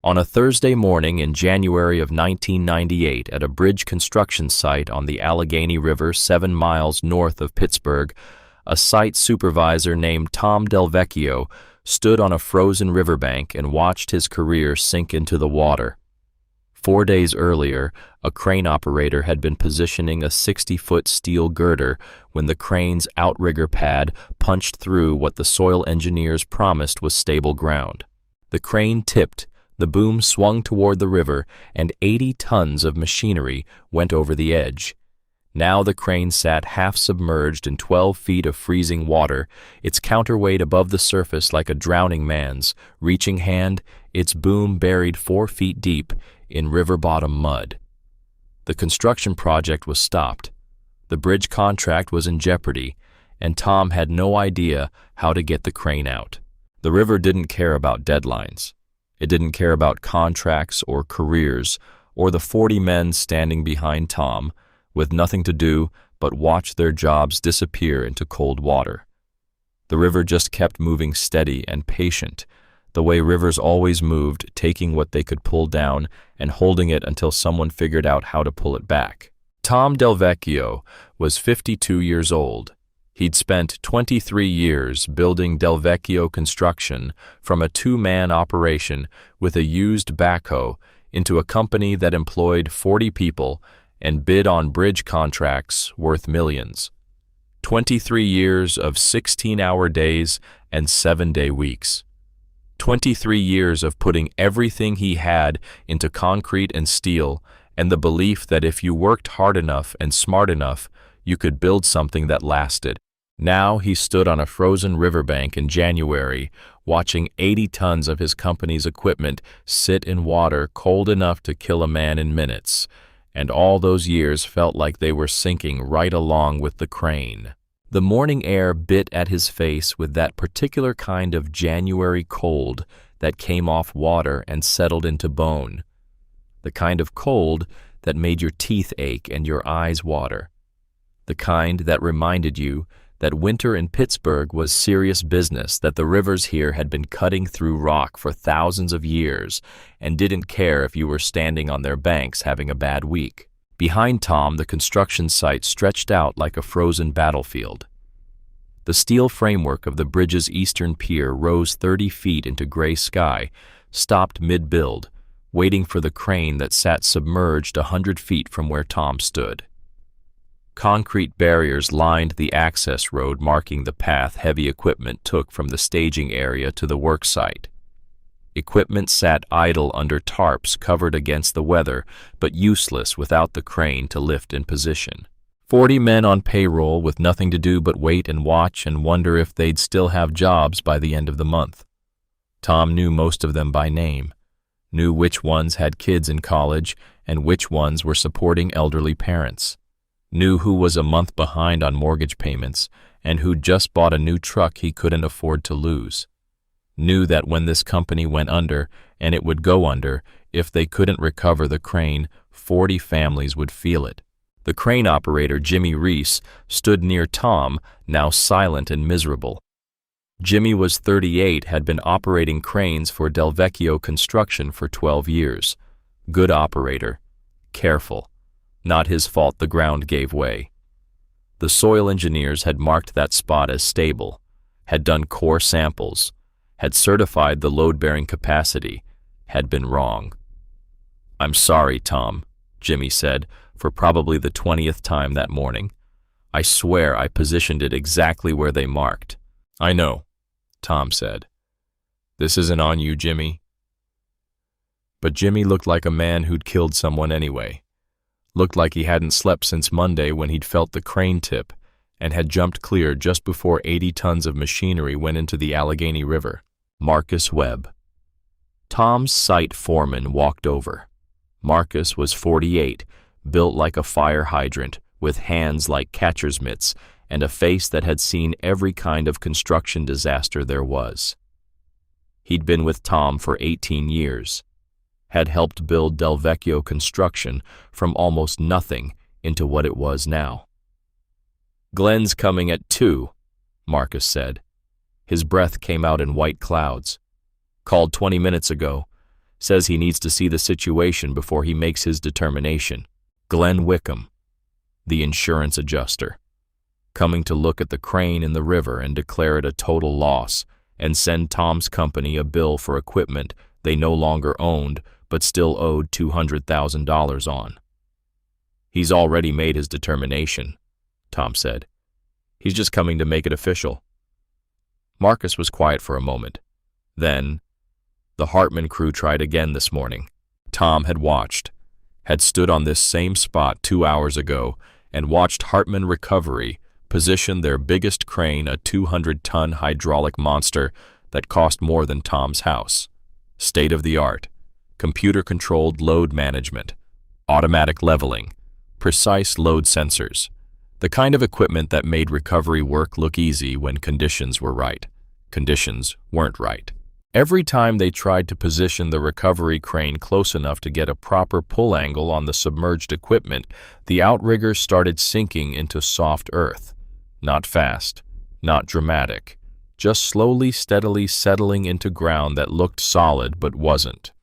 On a Thursday morning in January of 1998 at a bridge construction site on the Allegheny River 7 miles north of Pittsburgh, a site supervisor named Tom Delvecchio stood on a frozen riverbank and watched his career sink into the water. 4 days earlier, a crane operator had been positioning a 60-foot steel girder when the crane's outrigger pad punched through what the soil engineers promised was stable ground. The crane tipped, the boom swung toward the river, and 80 tons of machinery went over the edge. Now the crane sat half-submerged in 12 feet of freezing water, its counterweight above the surface like a drowning man's. Reaching hand, its boom buried 4 feet deep in river-bottom mud. The construction project was stopped. The bridge contract was in jeopardy, and Tom had no idea how to get the crane out. The river didn't care about deadlines. It didn't care about contracts or careers or the 40 men standing behind Tom, with nothing to do but watch their jobs disappear into cold water. The river just kept moving steady and patient, the way rivers always moved, taking what they could pull down and holding it until someone figured out how to pull it back. Tom Delvecchio was 52 years old. He'd spent 23 years building Delvecchio Construction from a 2-man operation with a used backhoe into a company that employed 40 people and bid on bridge contracts worth millions. 23 years of 16-hour days and 7-day weeks. 23 years of putting everything he had into concrete and steel, and the belief that if you worked hard enough and smart enough, you could build something that lasted. Now he stood on a frozen riverbank in January, watching 80 tons of his company's equipment sit in water cold enough to kill a man in minutes, and all those years felt like they were sinking right along with the crane. The morning air bit at his face with that particular kind of January cold that came off water and settled into bone. The kind of cold that made your teeth ache and your eyes water. The kind that reminded you that winter in Pittsburgh was serious business, that the rivers here had been cutting through rock for thousands of years and didn't care if you were standing on their banks having a bad week. Behind Tom, the construction site stretched out like a frozen battlefield. The steel framework of the bridge's eastern pier rose 30 feet into gray sky, stopped mid-build, waiting for the crane that sat submerged 100 feet from where Tom stood. Concrete barriers lined the access road marking the path heavy equipment took from the staging area to the work site. Equipment sat idle under tarps covered against the weather, but useless without the crane to lift in position. 40 men on payroll with nothing to do but wait and watch and wonder if they'd still have jobs by the end of the month. Tom knew most of them by name, knew which ones had kids in college and which ones were supporting elderly parents. Knew who was a month behind on mortgage payments and who'd just bought a new truck he couldn't afford to lose. Knew that when this company went under, and it would go under, if they couldn't recover the crane, 40 families would feel it. The crane operator, Jimmy Reese, stood near Tom, now silent and miserable. Jimmy was 38, had been operating cranes for Delvecchio Construction for 12 years. Good operator. Careful. Not his fault the ground gave way. The soil engineers had marked that spot as stable, had done core samples, had certified the load-bearing capacity, had been wrong. "I'm sorry, Tom," Jimmy said, for probably the 20th time that morning. "I swear I positioned it exactly where they marked." "I know," Tom said. "This isn't on you, Jimmy." But Jimmy looked like a man who'd killed someone anyway. Looked like he hadn't slept since Monday when he'd felt the crane tip and had jumped clear just before 80 tons of machinery went into the Allegheny River. Marcus Webb. Tom's site foreman walked over. Marcus was 48, built like a fire hydrant, with hands like catcher's mitts and a face that had seen every kind of construction disaster there was. He'd been with Tom for 18 years. Had helped build Delvecchio Construction from almost nothing into what it was now. "Glenn's coming at 2, Marcus said. His breath came out in white clouds. "Called 20 minutes ago. Says he needs to see the situation before he makes his determination. Glenn Wickham, the insurance adjuster, coming to look at the crane in the river and declare it a total loss and send Tom's company a bill for equipment they no longer owned but still owed $200,000 on. He's already made his determination, Tom said. He's just coming to make it official. Marcus was quiet for a moment. Then, the Hartman crew tried again this morning. Tom had watched, had stood on this same spot 2 hours ago and watched Hartman Recovery position their biggest crane, a 200-ton hydraulic monster that cost more than Tom's house. State-of-the-art, computer-controlled load management, automatic leveling, precise load sensors, the kind of equipment that made recovery work look easy when conditions were right. Conditions weren't right. Every time they tried to position the recovery crane close enough to get a proper pull angle on the submerged equipment, the outrigger started sinking into soft earth. Not fast, not dramatic, just slowly, steadily settling into ground that looked solid but wasn't.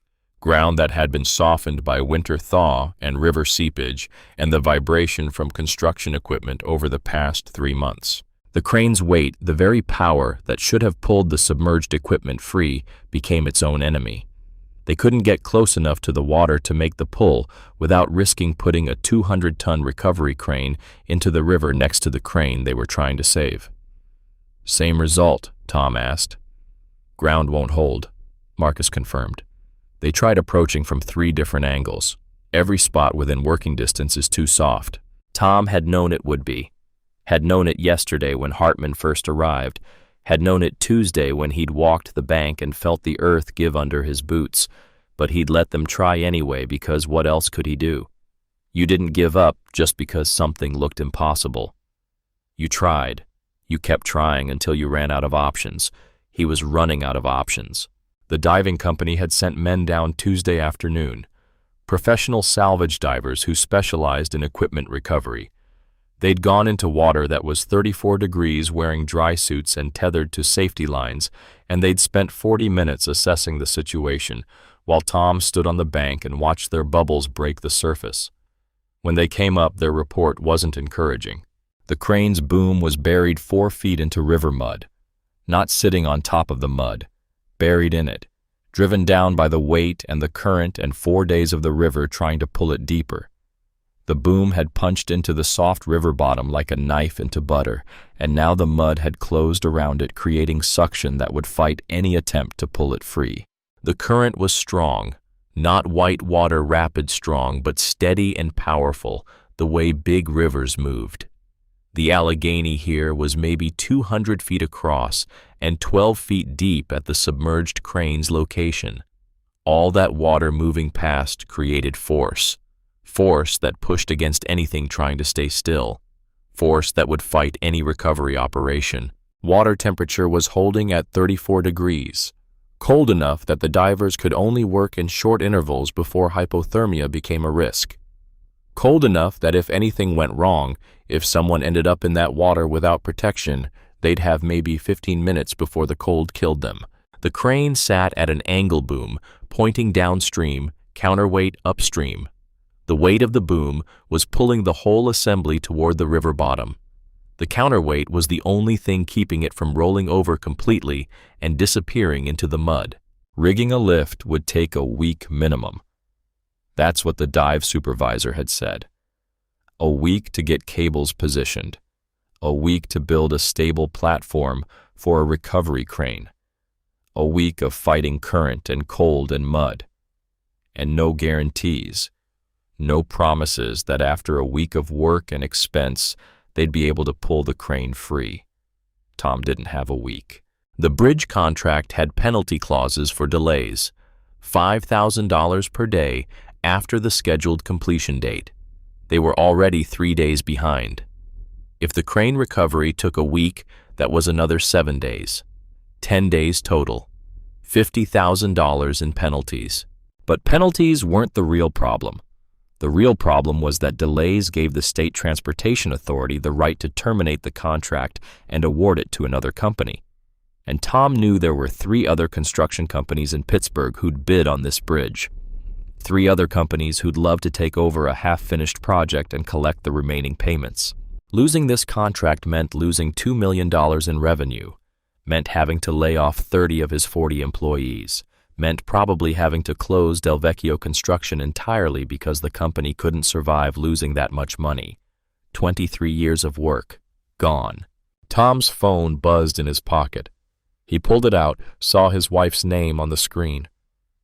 Ground that had been softened by winter thaw and river seepage and the vibration from construction equipment over the past 3 months. The crane's weight, the very power that should have pulled the submerged equipment free, became its own enemy. They couldn't get close enough to the water to make the pull without risking putting a 200-ton recovery crane into the river next to the crane they were trying to save. Same result, Tom asked. Ground won't hold, Marcus confirmed. They tried approaching from 3 different angles. Every spot within working distance is too soft. Tom had known it would be. Had known it yesterday when Hartman first arrived, had known it Tuesday when he'd walked the bank and felt the earth give under his boots, but he'd let them try anyway because what else could he do? You didn't give up just because something looked impossible. You tried. You kept trying until you ran out of options. He was running out of options. The diving company had sent men down Tuesday afternoon, professional salvage divers who specialized in equipment recovery. They'd gone into water that was 34 degrees wearing dry suits and tethered to safety lines, and they'd spent 40 minutes assessing the situation, while Tom stood on the bank and watched their bubbles break the surface. When they came up, their report wasn't encouraging. The crane's boom was buried 4 feet into river mud, not sitting on top of the mud, buried in it, driven down by the weight and the current and 4 days of the river trying to pull it deeper. The boom had punched into the soft river bottom like a knife into butter, and now the mud had closed around it, creating suction that would fight any attempt to pull it free. The current was strong, not white water rapid strong, but steady and powerful, the way big rivers moved. The Allegheny here was maybe 200 feet across and 12 feet deep at the submerged crane's location. All that water moving past created force. Force that pushed against anything trying to stay still. Force that would fight any recovery operation. Water temperature was holding at 34 degrees. Cold enough that the divers could only work in short intervals before hypothermia became a risk. Cold enough that if anything went wrong, if someone ended up in that water without protection, they'd have maybe 15 minutes before the cold killed them. The crane sat at an angle boom, pointing downstream, counterweight upstream. The weight of the boom was pulling the whole assembly toward the river bottom. The counterweight was the only thing keeping it from rolling over completely and disappearing into the mud. Rigging a lift would take a week minimum. That's what the dive supervisor had said. A week to get cables positioned. A week to build a stable platform for a recovery crane. A week of fighting current and cold and mud. And no guarantees. No promises that after a week of work and expense, they'd be able to pull the crane free. Tom didn't have a week. The bridge contract had penalty clauses for delays, $5,000 per day after the scheduled completion date. They were already 3 days behind. If the crane recovery took a week, that was another 7 days. 10 days total. $50,000 in penalties. But penalties weren't the real problem. The real problem was that delays gave the State Transportation Authority the right to terminate the contract and award it to another company. And Tom knew there were 3 other construction companies in Pittsburgh who'd bid on this bridge. 3 other companies who'd love to take over a half-finished project and collect the remaining payments. Losing this contract meant losing $2 million in revenue, meant having to lay off 30 of his 40 employees, meant probably having to close Del Vecchio Construction entirely because the company couldn't survive losing that much money. 23 years of work, gone. Tom's phone buzzed in his pocket. He pulled it out, saw his wife's name on the screen.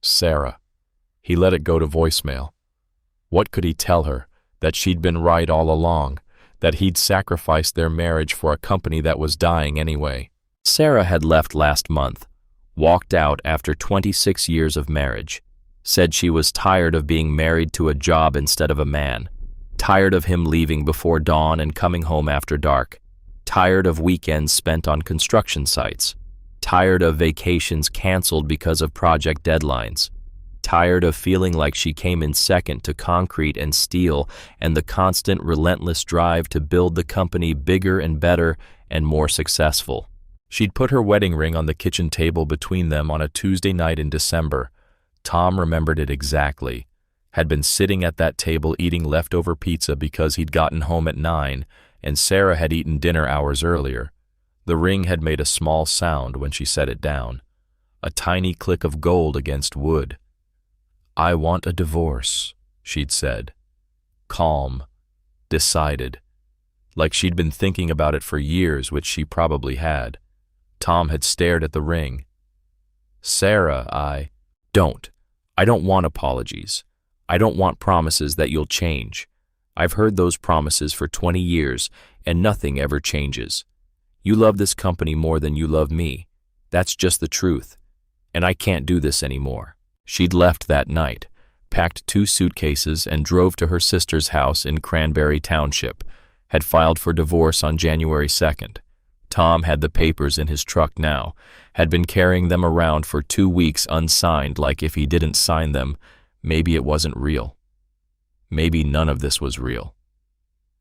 Sarah. He let it go to voicemail. What could he tell her? That she'd been right all along, that he'd sacrificed their marriage for a company that was dying anyway. Sarah had left last month, walked out after 26 years of marriage, said she was tired of being married to a job instead of a man, tired of him leaving before dawn and coming home after dark, tired of weekends spent on construction sites, tired of vacations canceled because of project deadlines, tired of feeling like she came in second to concrete and steel and the constant relentless drive to build the company bigger and better and more successful. She'd put her wedding ring on the kitchen table between them on a Tuesday night in December. Tom remembered it exactly. Had been sitting at that table eating leftover pizza because he'd gotten home at 9, and Sarah had eaten dinner hours earlier. The ring had made a small sound when she set it down. A tiny click of gold against wood. "I want a divorce," she'd said. Calm. Decided. Like she'd been thinking about it for years, which she probably had. Tom had stared at the ring. "Sarah, I don't want apologies. I don't want promises that you'll change. I've heard those promises for 20 years, and nothing ever changes. You love this company more than you love me. That's just the truth. And I can't do this anymore." She'd left that night, packed 2 suitcases, and drove to her sister's house in Cranberry Township, had filed for divorce on January 2nd. Tom had the papers in his truck now, had been carrying them around for 2 weeks unsigned, like if he didn't sign them, maybe it wasn't real. Maybe none of this was real.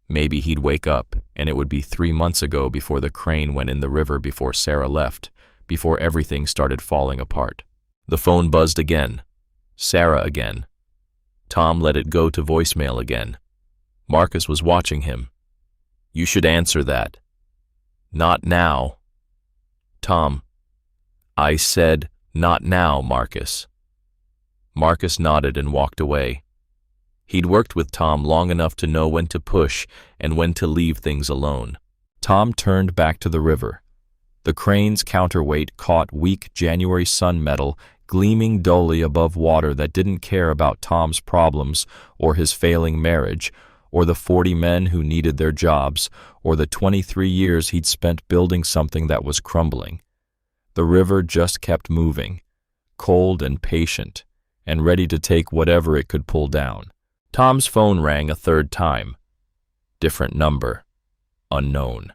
Maybe he'd wake up, and it would be 3 months ago before the crane went in the river, before Sarah left, before everything started falling apart. The phone buzzed again. Sarah again. Tom let it go to voicemail again. Marcus was watching him. "You should answer that." "Not now." "Tom." "I said, not now, Marcus." Marcus nodded and walked away. He'd worked with Tom long enough to know when to push and when to leave things alone. Tom turned back to the river. The crane's counterweight caught weak January sun metal gleaming dully above water that didn't care about Tom's problems or his failing marriage or the 40 men who needed their jobs or the 23 years he'd spent building something that was crumbling. The river just kept moving, cold and patient, and ready to take whatever it could pull down. Tom's phone rang a 3rd time. Different number. Unknown.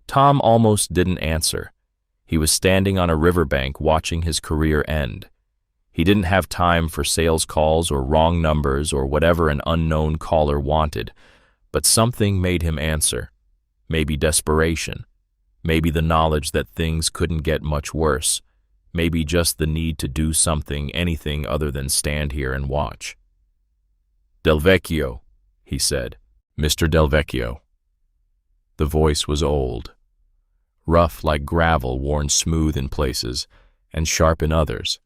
Tom almost didn't answer. He was standing on a riverbank watching his career end. He didn't have time for sales calls or wrong numbers or whatever an unknown caller wanted, but something made him answer. Maybe desperation. Maybe the knowledge that things couldn't get much worse. Maybe just the need to do something, anything other than stand here and watch. "Del Vecchio," he said. "Mr. Del Vecchio." The voice was old. Rough like gravel worn smooth in places and sharp in others.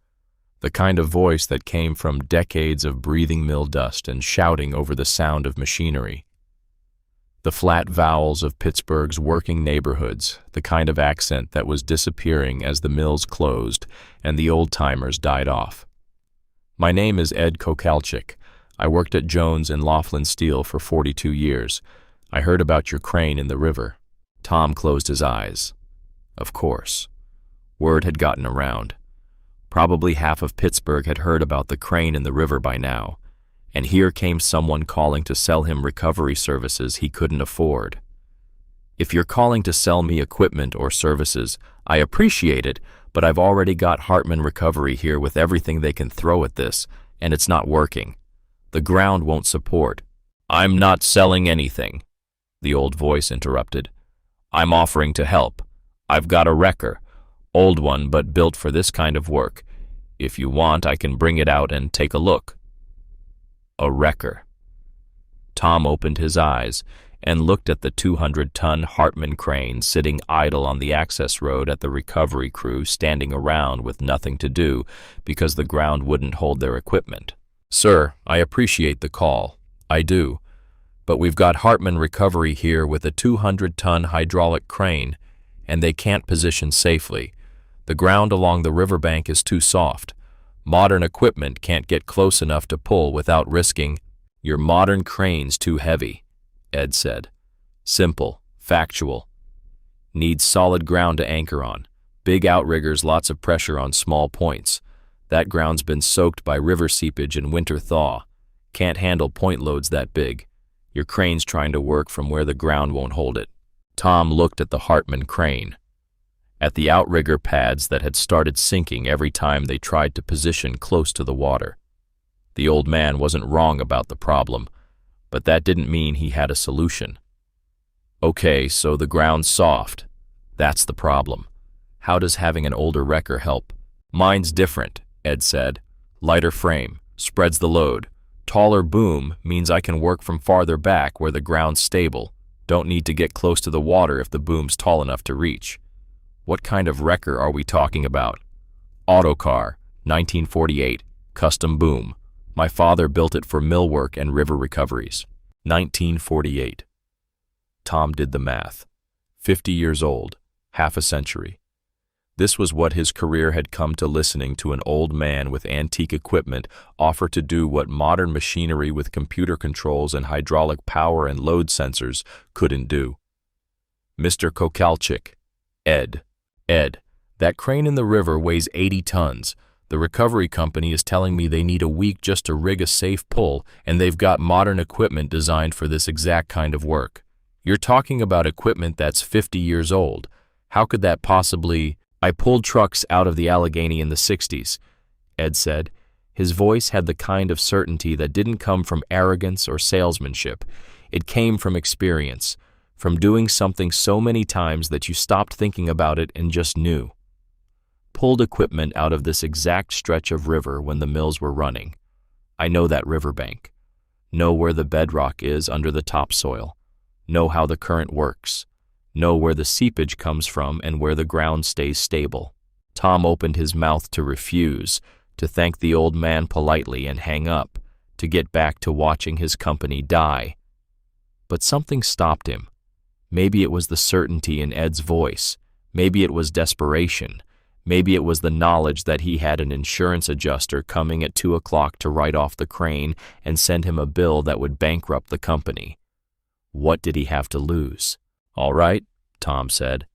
The kind of voice that came from decades of breathing mill dust and shouting over the sound of machinery. The flat vowels of Pittsburgh's working neighborhoods, the kind of accent that was disappearing as the mills closed and the old-timers died off. "My name is Ed Kokalchik. I worked at Jones and Laughlin Steel for 42 years. I heard about your crane in the river." Tom closed his eyes. Of course. Word had gotten around. Probably half of Pittsburgh had heard about the crane in the river by now, and here came someone calling to sell him recovery services he couldn't afford. "If you're calling to sell me equipment or services, I appreciate it, but I've already got Hartman Recovery here with everything they can throw at this, and it's not working. The ground won't support." "I'm not selling anything," the old voice interrupted. "I'm offering to help. I've got a wrecker. Old one, but built for this kind of work. If you want, I can bring it out and take a look. A wrecker. Tom opened his eyes and looked at the 200-ton Hartman crane sitting idle on the access road at the recovery crew standing around with nothing to do because the ground wouldn't hold their equipment. Sir, I appreciate the call. I do. But we've got Hartman Recovery here with a 200-ton hydraulic crane, and they can't position safely. The ground along the riverbank is too soft. Modern equipment can't get close enough to pull without risking. Your modern crane's too heavy, Ed said. Simple, factual. Needs solid ground to anchor on. Big outriggers, lots of pressure on small points. That ground's been soaked by river seepage and winter thaw. Can't handle point loads that big. Your crane's trying to work from where the ground won't hold it. Tom looked at the Hartman crane, at the outrigger pads that had started sinking every time they tried to position close to the water. The old man wasn't wrong about the problem, but that didn't mean he had a solution. Okay, so the ground's soft. That's the problem. How does having an older wrecker help? Mine's different, Ed said. Lighter frame, spreads the load. Taller boom means I can work from farther back where the ground's stable. Don't need to get close to the water if the boom's tall enough to reach. What kind of wrecker are we talking about? Autocar, 1948, custom boom. My father built it for mill work and river recoveries. 1948. Tom did the math. 50 years old, half a century. This was what his career had come to, listening to an old man with antique equipment offer to do what modern machinery with computer controls and hydraulic power and load sensors couldn't do. Mr. Kokalchik, Ed, that crane in the river weighs 80 tons. The recovery company is telling me they need a week just to rig a safe pull, and they've got modern equipment designed for this exact kind of work. You're talking about equipment that's 50 years old. How could that possibly... I pulled trucks out of the Allegheny in the 60s, Ed said. His voice had the kind of certainty that didn't come from arrogance or salesmanship. It came from experience, from doing something so many times that you stopped thinking about it and just knew. Pulled equipment out of this exact stretch of river when the mills were running. I know that riverbank. Know where the bedrock is under the topsoil. Know how the current works. Know where the seepage comes from and where the ground stays stable. Tom opened his mouth to refuse, to thank the old man politely and hang up, to get back to watching his company die. But something stopped him. Maybe it was the certainty in Ed's voice. Maybe it was desperation. Maybe it was the knowledge that he had an insurance adjuster coming at 2 o'clock to write off the crane and send him a bill that would bankrupt the company. What did he have to lose? All right, Tom said.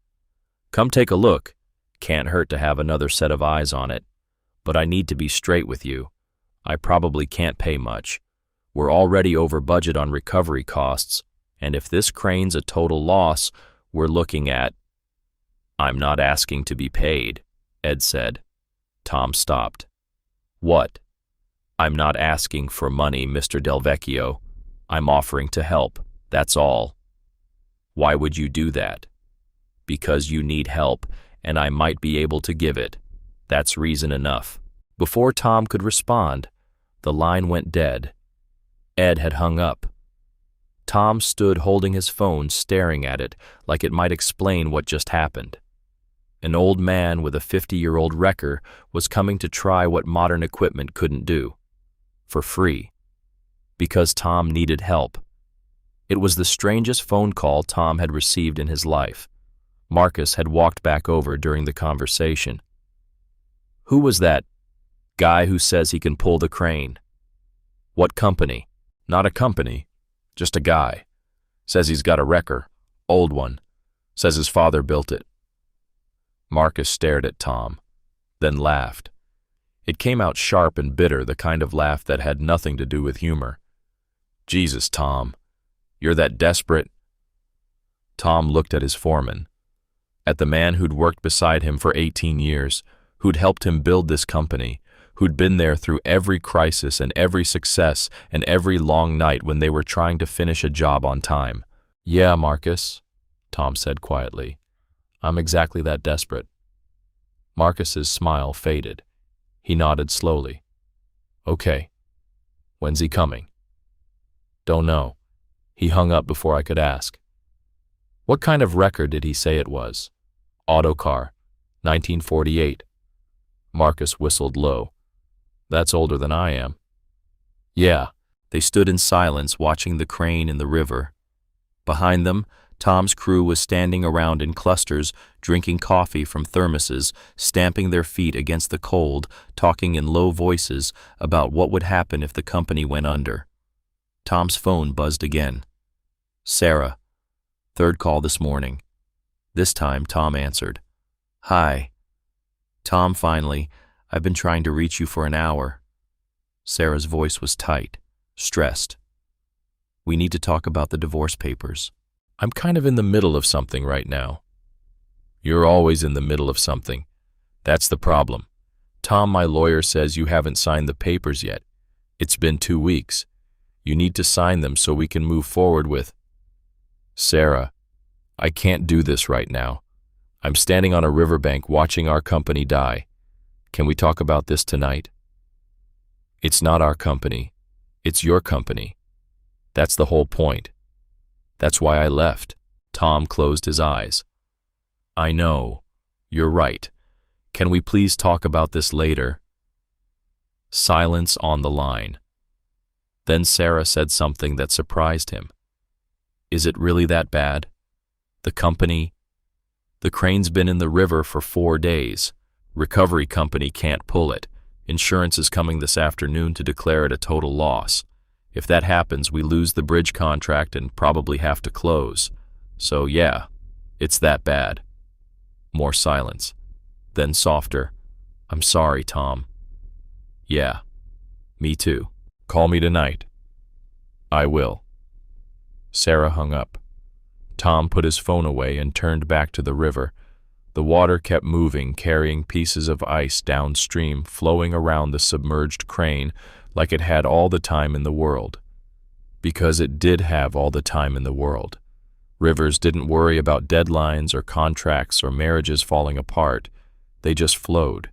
Come take a look. Can't hurt to have another set of eyes on it. But I need to be straight with you. I probably can't pay much. We're already over budget on recovery costs, and if this crane's a total loss, we're looking at... I'm not asking to be paid, Ed said. Tom stopped. What? I'm not asking for money, Mr. Delvecchio. I'm offering to help, that's all. Why would you do that? Because you need help, and I might be able to give it. That's reason enough. Before Tom could respond, the line went dead. Ed had hung up. Tom stood holding his phone, staring at it like it might explain what just happened. An old man with a 50-year-old wrecker was coming to try what modern equipment couldn't do. For free. Because Tom needed help. It was the strangest phone call Tom had received in his life. Marcus had walked back over during the conversation. Who was that guy who says he can pull the crane? What company? Not a company, just a guy. Says he's got a wrecker, old one. Says his father built it. Marcus stared at Tom, then laughed. It came out sharp and bitter, the kind of laugh that had nothing to do with humor. Jesus, Tom. You're that desperate? Tom looked at his foreman, at the man who'd worked beside him for 18 years, who'd helped him build this company, who'd been there through every crisis and every success and every long night when they were trying to finish a job on time. Yeah, Marcus, Tom said quietly. I'm exactly that desperate. Marcus's smile faded. He nodded slowly. Okay. When's he coming? Don't know. He hung up before I could ask. What kind of record did he say it was? Autocar, 1948. Marcus whistled low. That's older than I am. Yeah. They stood in silence watching the crane in the river. Behind them, Tom's crew was standing around in clusters, drinking coffee from thermoses, stamping their feet against the cold, talking in low voices about what would happen if the company went under. Tom's phone buzzed again. Sarah. Third call this morning. This time, Tom answered. Hi. Tom, finally. I've been trying to reach you for an hour. Sarah's voice was tight, stressed. We need to talk about the divorce papers. I'm kind of in the middle of something right now. You're always in the middle of something. That's the problem. Tom, my lawyer, says you haven't signed the papers yet. It's been 2 weeks. You need to sign them so we can move forward with... Sarah, I can't do this right now. I'm standing on a riverbank watching our company die. Can we talk about this tonight? It's not our company. It's your company. That's the whole point. That's why I left. Tom closed his eyes. I know. You're right. Can we please talk about this later? Silence on the line. Then Sarah said something that surprised him. Is it really that bad? The company? The crane's been in the river for 4 days. Recovery company can't pull it. Insurance is coming this afternoon to declare it a total loss. If that happens, we lose the bridge contract and probably have to close. So yeah, it's that bad. More silence. Then softer. I'm sorry, Tom. Yeah, me too. Call me tonight. I will. Sarah hung up. Tom put his phone away and turned back to the river. The water kept moving, carrying pieces of ice downstream, flowing around the submerged crane like it had all the time in the world. Because it did have all the time in the world. Rivers didn't worry about deadlines or contracts or marriages falling apart. They just flowed,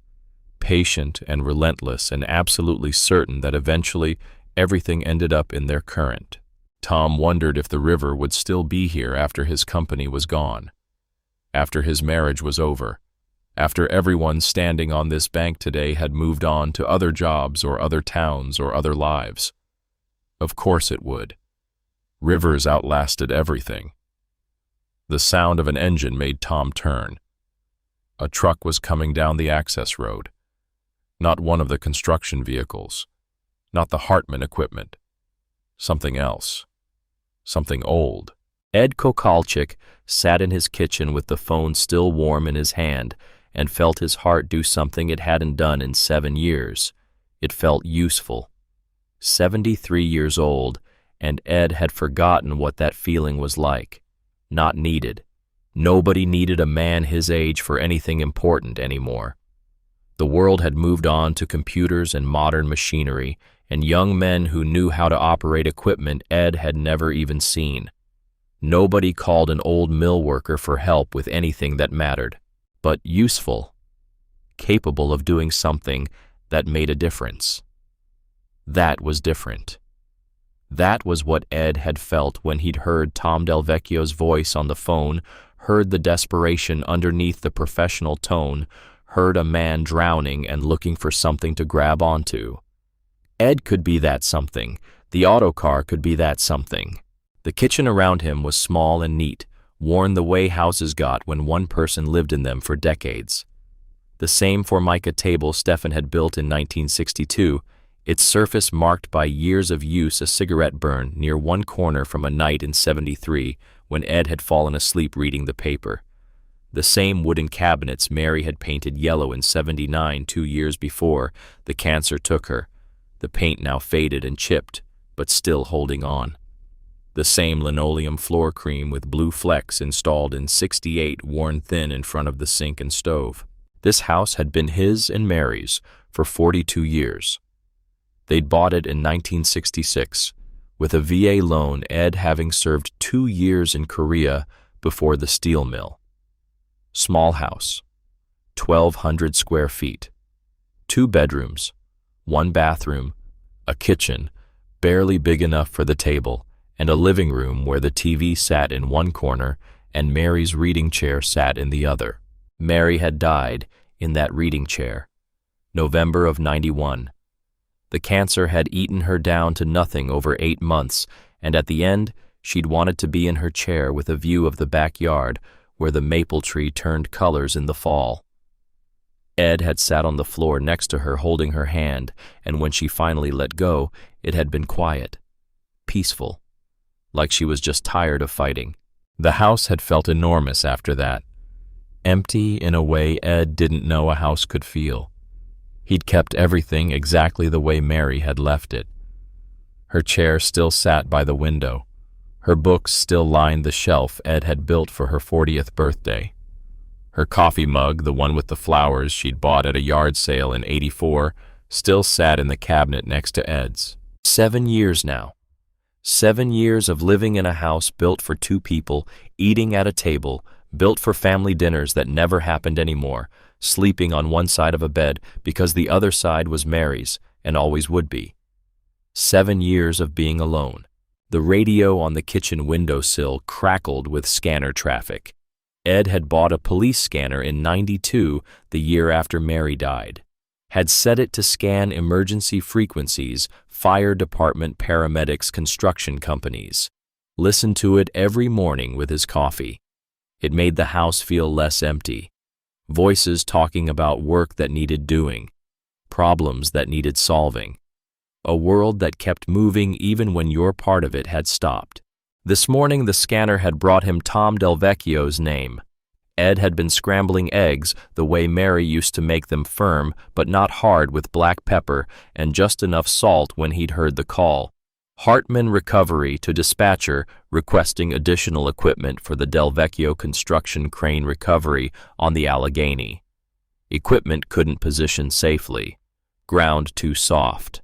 patient and relentless and absolutely certain that eventually everything ended up in their current. Tom wondered if the river would still be here after his company was gone, after his marriage was over, after everyone standing on this bank today had moved on to other jobs or other towns or other lives. Of course it would. Rivers outlasted everything. The sound of an engine made Tom turn. A truck was coming down the access road. Not one of the construction vehicles. Not the Hartman equipment. Something else. Something old. Ed Kokalchik sat in his kitchen with the phone still warm in his hand and felt his heart do something it hadn't done in 7 years. It felt useful. 73 years old, and Ed had forgotten what that feeling was like. Not needed. Nobody needed a man his age for anything important anymore. The world had moved on to computers and modern machinery, and young men who knew how to operate equipment Ed had never even seen. Nobody called an old mill worker for help with anything that mattered, but useful, capable of doing something that made a difference. That was different. That was what Ed had felt when he'd heard Tom Delvecchio's voice on the phone, heard the desperation underneath the professional tone, heard a man drowning and looking for something to grab onto. Ed could be that something. The autocar could be that something. The kitchen around him was small and neat, worn the way houses got when one person lived in them for decades. The same Formica table Stefan had built in 1962, its surface marked by years of use, a cigarette burn near one corner from a night in '73 when Ed had fallen asleep reading the paper. The same wooden cabinets Mary had painted yellow in '79, 2 years before the cancer took her, the paint now faded and chipped, but still holding on. The same linoleum floor cream with blue flecks installed in '68, worn thin in front of the sink and stove. This house had been his and Mary's for 42 years. They'd bought it in 1966, with a VA loan, Ed having served 2 years in Korea before the steel mill. Small house. 1,200 square feet. 2 bedrooms, 1 bathroom, a kitchen, barely big enough for the table, and a living room where the TV sat in one corner and Mary's reading chair sat in the other. Mary had died in that reading chair. November of '91. The cancer had eaten her down to nothing over 8 months, and at the end, she'd wanted to be in her chair with a view of the backyard where the maple tree turned colors in the fall. Ed had sat on the floor next to her holding her hand, and when she finally let go, it had been quiet, peaceful, like she was just tired of fighting. The house had felt enormous after that, empty in a way Ed didn't know a house could feel. He'd kept everything exactly the way Mary had left it. Her chair still sat by the window. Her books still lined the shelf Ed had built for her 40th birthday. Her coffee mug, the one with the flowers she'd bought at a yard sale in '84, still sat in the cabinet next to Ed's. 7 years now. 7 years of living in a house built for 2 people, eating at a table, built for family dinners that never happened anymore, sleeping on one side of a bed because the other side was Mary's and always would be. 7 years of being alone. The radio on the kitchen windowsill crackled with scanner traffic. Ed had bought a police scanner in '92, the year after Mary died. Had set it to scan emergency frequencies, fire department paramedics, construction companies. Listened to it every morning with his coffee. It made the house feel less empty. Voices talking about work that needed doing, problems that needed solving. A world that kept moving even when your part of it had stopped. This morning the scanner had brought him Tom Delvecchio's name. Ed had been scrambling eggs the way Mary used to make them, firm but not hard, with black pepper and just enough salt when he'd heard the call. Hartman Recovery to dispatcher requesting additional equipment for the Delvecchio construction crane recovery on the Allegheny. Equipment couldn't position safely. Ground too soft.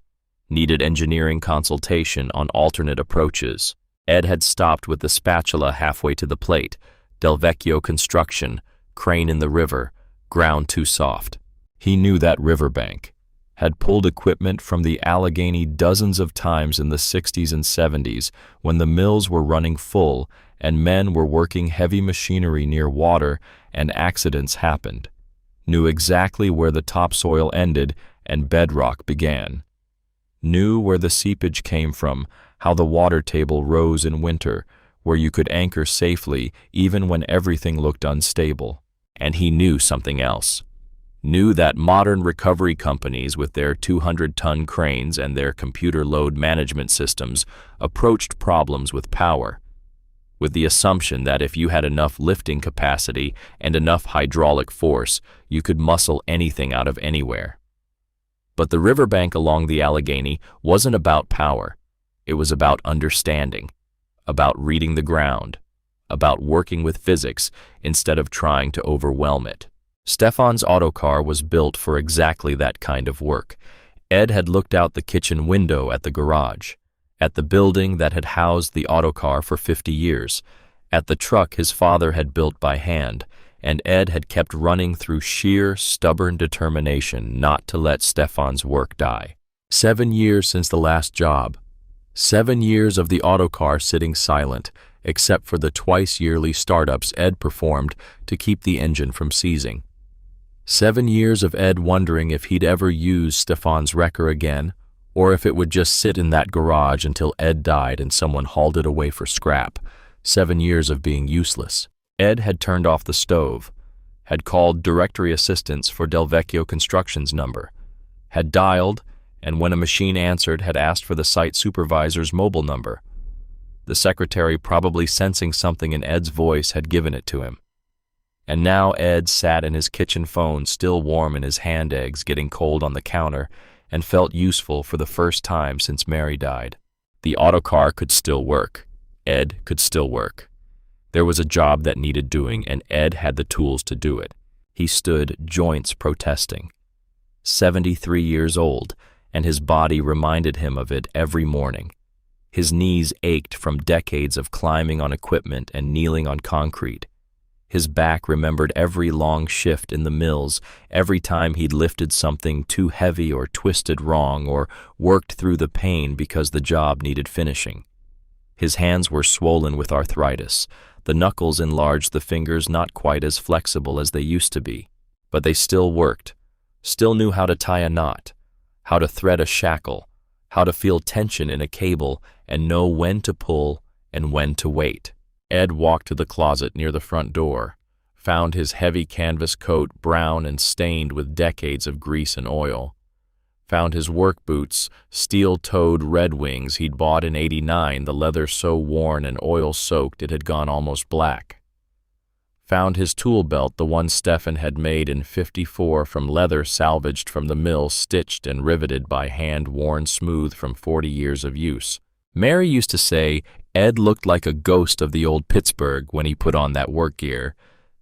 Needed engineering consultation on alternate approaches. Ed had stopped with the spatula halfway to the plate. Delvecchio construction, crane in the river, ground too soft. He knew that riverbank. Had pulled equipment from the Allegheny dozens of times in the '60s and '70s when the mills were running full and men were working heavy machinery near water and accidents happened. Knew exactly where the topsoil ended and bedrock began. Knew where the seepage came from, how the water table rose in winter, where you could anchor safely even when everything looked unstable. And he knew something else. Knew that modern recovery companies with their 200-ton cranes and their computer load management systems approached problems with power, with the assumption that if you had enough lifting capacity and enough hydraulic force, you could muscle anything out of anywhere. But the riverbank along the Allegheny wasn't about power. It was about understanding, about reading the ground, about working with physics instead of trying to overwhelm it. Stefan's autocar was built for exactly that kind of work. Ed had looked out the kitchen window at the garage, at the building that had housed the autocar for 50 years, at the truck his father had built by hand, and Ed had kept running through sheer, stubborn determination not to let Stefan's work die. 7 years since the last job. 7 years of the autocar sitting silent, except for the twice-yearly startups Ed performed to keep the engine from seizing. 7 years of Ed wondering if he'd ever use Stefan's wrecker again, or if it would just sit in that garage until Ed died and someone hauled it away for scrap. 7 years of being useless. Ed had turned off the stove, had called directory assistance for Delvecchio Construction's number, had dialed, and when a machine answered, had asked for the site supervisor's mobile number. The secretary, probably sensing something in Ed's voice, had given it to him. And now Ed sat in his kitchen phone, still warm in his hand eggs getting cold on the counter, and felt useful for the first time since Mary died. The autocar could still work. Ed could still work. There was a job that needed doing, and Ed had the tools to do it. He stood, joints protesting. 73 years old, and his body reminded him of it every morning. His knees ached from decades of climbing on equipment and kneeling on concrete. His back remembered every long shift in the mills, every time he'd lifted something too heavy or twisted wrong or worked through the pain because the job needed finishing. His hands were swollen with arthritis. The knuckles enlarged, the fingers not quite as flexible as they used to be. But they still worked, still knew how to tie a knot, how to thread a shackle, how to feel tension in a cable and know when to pull and when to wait. Ed walked to the closet near the front door, found his heavy canvas coat brown and stained with decades of grease and oil, found his work boots, steel-toed Red Wings he'd bought in '89, the leather so worn and oil-soaked it had gone almost black, found his tool belt, the one Stefan had made in '54 from leather salvaged from the mill, stitched and riveted by hand worn smooth from 40 years of use. Mary used to say Ed looked like a ghost of the old Pittsburgh when he put on that work gear,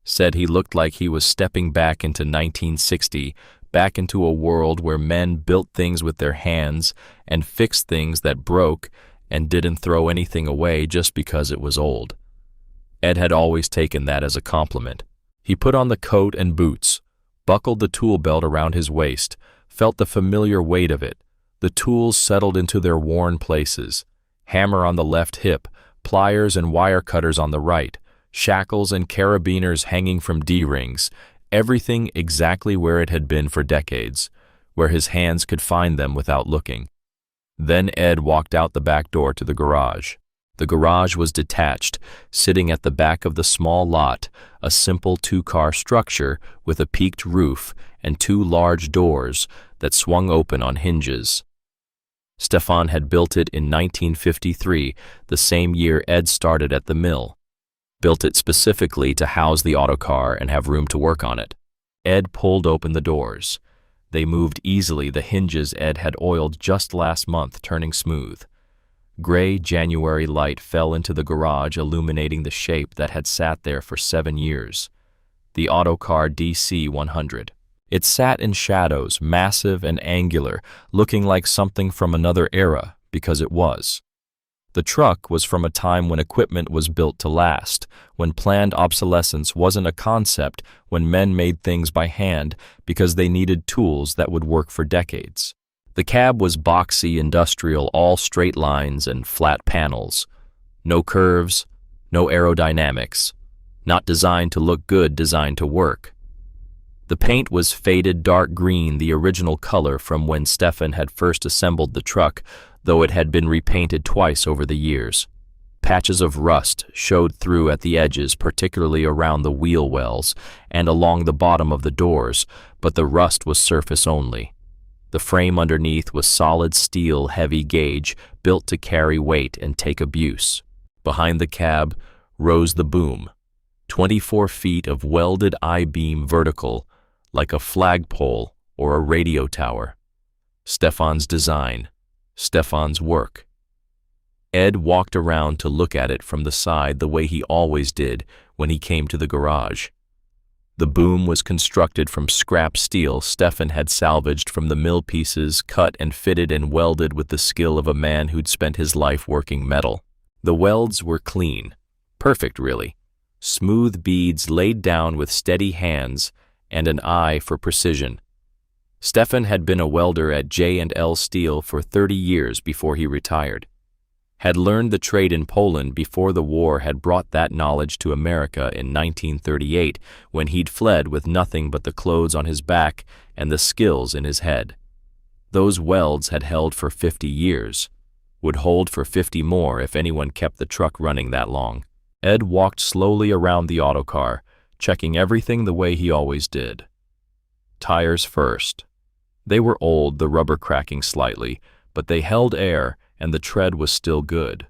said he looked like he was stepping back into 1960, back into a world where men built things with their hands and fixed things that broke and didn't throw anything away just because it was old. Ed had always taken that as a compliment. He put on the coat and boots, buckled the tool belt around his waist, felt the familiar weight of it. The tools settled into their worn places. Hammer on the left hip, pliers and wire cutters on the right, shackles and carabiners hanging from D-rings, everything exactly where it had been for decades, where his hands could find them without looking. Then Ed walked out the back door to the garage. The garage was detached, sitting at the back of the small lot, a simple two-car structure with a peaked roof and two large doors that swung open on hinges. Stefan had built it in 1953, the same year Ed started at the mill. Built it specifically to house the autocar and have room to work on it. Ed pulled open the doors. They moved easily, the hinges Ed had oiled just last month turning smooth. Gray January light fell into the garage, illuminating the shape that had sat there for 7 years. The autocar DC-100. It sat in shadows, massive and angular, looking like something from another era, because it was. The truck was from a time when equipment was built to last, when planned obsolescence wasn't a concept, when men made things by hand because they needed tools that would work for decades. The cab was boxy, industrial, all straight lines and flat panels. No curves, no aerodynamics. Not designed to look good, designed to work. The paint was faded dark green, the original color from when Stefan had first assembled the truck, though it had been repainted twice over the years. Patches of rust showed through at the edges, particularly around the wheel wells and along the bottom of the doors, but the rust was surface only. The frame underneath was solid steel, heavy gauge, built to carry weight and take abuse. Behind the cab rose the boom, 24 feet of welded I-beam vertical, like a flagpole or a radio tower. Stefan's design, Stefan's work. Ed walked around to look at it from the side the way he always did when he came to the garage. The boom was constructed from scrap steel Stefan had salvaged from the mill pieces, cut and fitted and welded with the skill of a man who'd spent his life working metal. The welds were clean, perfect really, smooth beads laid down with steady hands and an eye for precision. Stefan had been a welder at J&L Steel for 30 years before he retired. Had learned the trade in Poland before the war, had brought that knowledge to America in 1938 when he'd fled with nothing but the clothes on his back and the skills in his head. Those welds had held for 50 years, would hold for 50 more if anyone kept the truck running that long. Ed walked slowly around the autocar, checking everything the way he always did. Tires first. They were old, the rubber cracking slightly, but they held air and the tread was still good.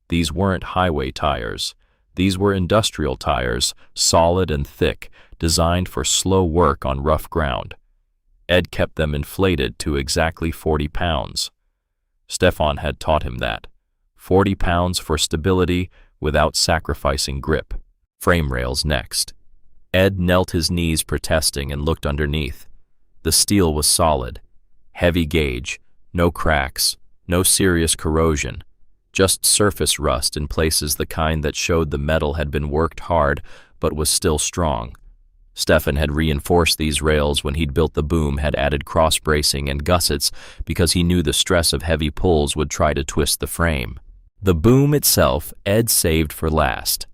These weren't highway tires. These were industrial tires, solid and thick, designed for slow work on rough ground. Ed kept them inflated to exactly 40 pounds. Stefan had taught him that. 40 pounds for stability without sacrificing grip. Frame rails next. Ed knelt his knees protesting and looked underneath. The steel was solid, heavy gauge, no cracks, no serious corrosion, just surface rust in places, the kind that showed the metal had been worked hard but was still strong. Stefan had reinforced these rails when he'd built the boom, had added cross-bracing and gussets because he knew the stress of heavy pulls would try to twist the frame. The boom itself, Ed saved for last.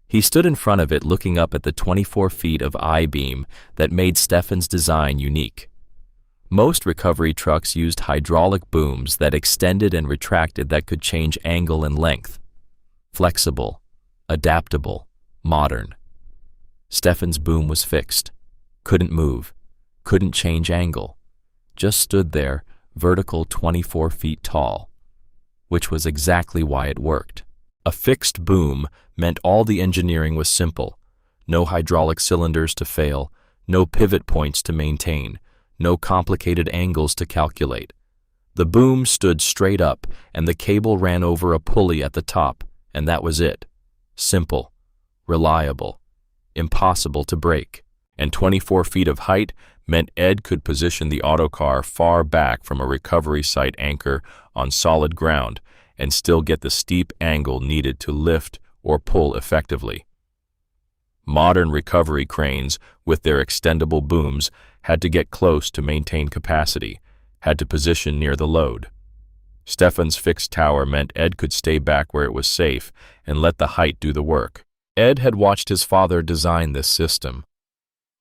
He stood in front of it looking up at the 24 feet of I-beam that made Stefan's design unique. Most recovery trucks used hydraulic booms that extended and retracted that could change angle and length. Flexible, adaptable, modern. Stefan's boom was fixed. Couldn't move. Couldn't change angle. Just stood there, vertical 24 feet tall. Which was exactly why it worked. A fixed boom meant all the engineering was simple. No hydraulic cylinders to fail, no pivot points to maintain, no complicated angles to calculate. The boom stood straight up, and the cable ran over a pulley at the top, and that was it. Simple, reliable, impossible to break. And 24 feet of height meant Ed could position the autocar far back from a recovery site anchor on solid ground and still get the steep angle needed to lift or pull effectively. Modern recovery cranes, with their extendable booms, had to get close to maintain capacity, had to position near the load. Stefan's fixed tower meant Ed could stay back where it was safe and let the height do the work. Ed had watched his father design this system.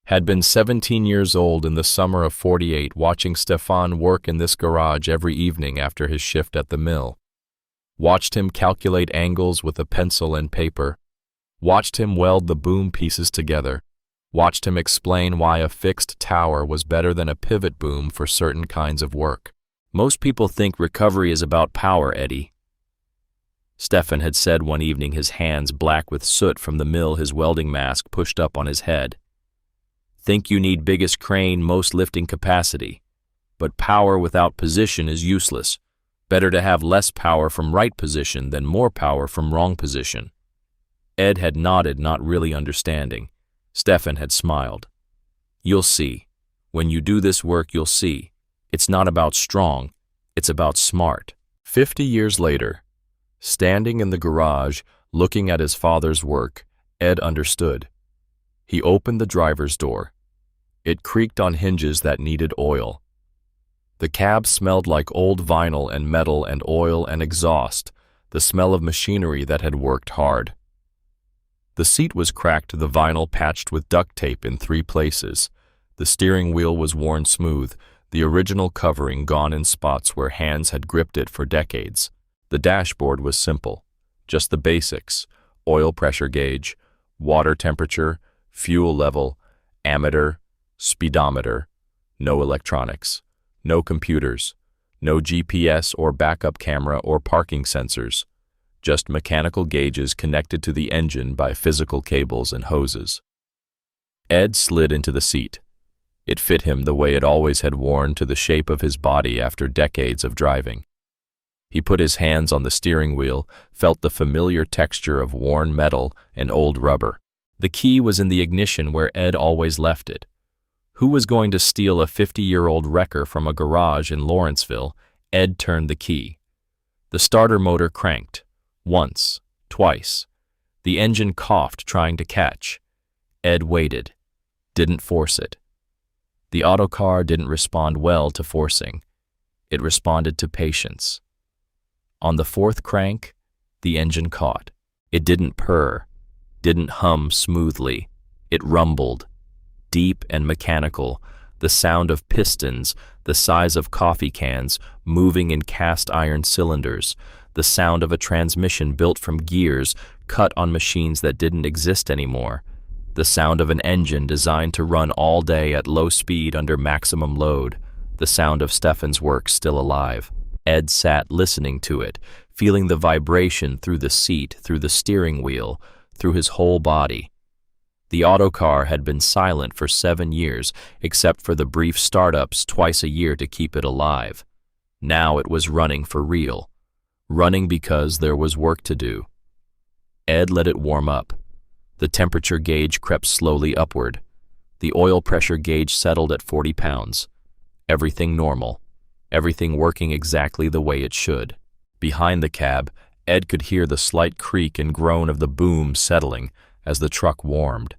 Had been 17 years old in the summer of '48, watching Stefan work in this garage every evening after his shift at the mill. Watched him calculate angles with a pencil and paper. Watched him weld the boom pieces together. Watched him explain why a fixed tower was better than a pivot boom for certain kinds of work. Most people think recovery is about power, Eddie. Stefan had said one evening, his hands black with soot from the mill, his welding mask pushed up on his head. Think you need biggest crane, most lifting capacity. But power without position is useless. Better to have less power from right position than more power from wrong position. Ed had nodded, not really understanding. Stefan had smiled. You'll see. When you do this work, you'll see. It's not about strong, it's about smart. 50 years later, standing in the garage, looking at his father's work, Ed understood. He opened the driver's door. It creaked on hinges that needed oil. The cab smelled like old vinyl and metal and oil and exhaust, the smell of machinery that had worked hard. The seat was cracked, the vinyl patched with duct tape in 3 places. The steering wheel was worn smooth, the original covering gone in spots where hands had gripped it for decades. The dashboard was simple, just the basics: oil pressure gauge, water temperature, fuel level, ammeter, speedometer. No electronics, no computers, no GPS or backup camera or parking sensors. Just mechanical gauges connected to the engine by physical cables and hoses. Ed slid into the seat. It fit him the way it always had worn, to the shape of his body after decades of driving. He put his hands on the steering wheel, felt the familiar texture of worn metal and old rubber. The key was in the ignition where Ed always left it. Who was going to steal a 50-year-old wrecker from a garage in Lawrenceville? Ed turned the key. The starter motor cranked. Once, twice. The engine coughed, trying to catch. Ed waited. Didn't force it. The autocar didn't respond well to forcing. It responded to patience. On the 4th crank, the engine caught. It didn't purr, didn't hum smoothly. It rumbled, deep and mechanical, the sound of pistons the size of coffee cans moving in cast iron cylinders, the sound of a transmission built from gears cut on machines that didn't exist anymore, the sound of an engine designed to run all day at low speed under maximum load, the sound of Stefan's work still alive. Ed sat listening to it, feeling the vibration through the seat, through the steering wheel, through his whole body. The autocar had been silent for 7 years, except for the brief startups twice a year to keep it alive. Now it was running for real. Running because there was work to do. Ed let it warm up. The temperature gauge crept slowly upward. The oil pressure gauge settled at 40 pounds. Everything normal. Everything working exactly the way it should. Behind the cab, Ed could hear the slight creak and groan of the boom settling, as the truck warmed.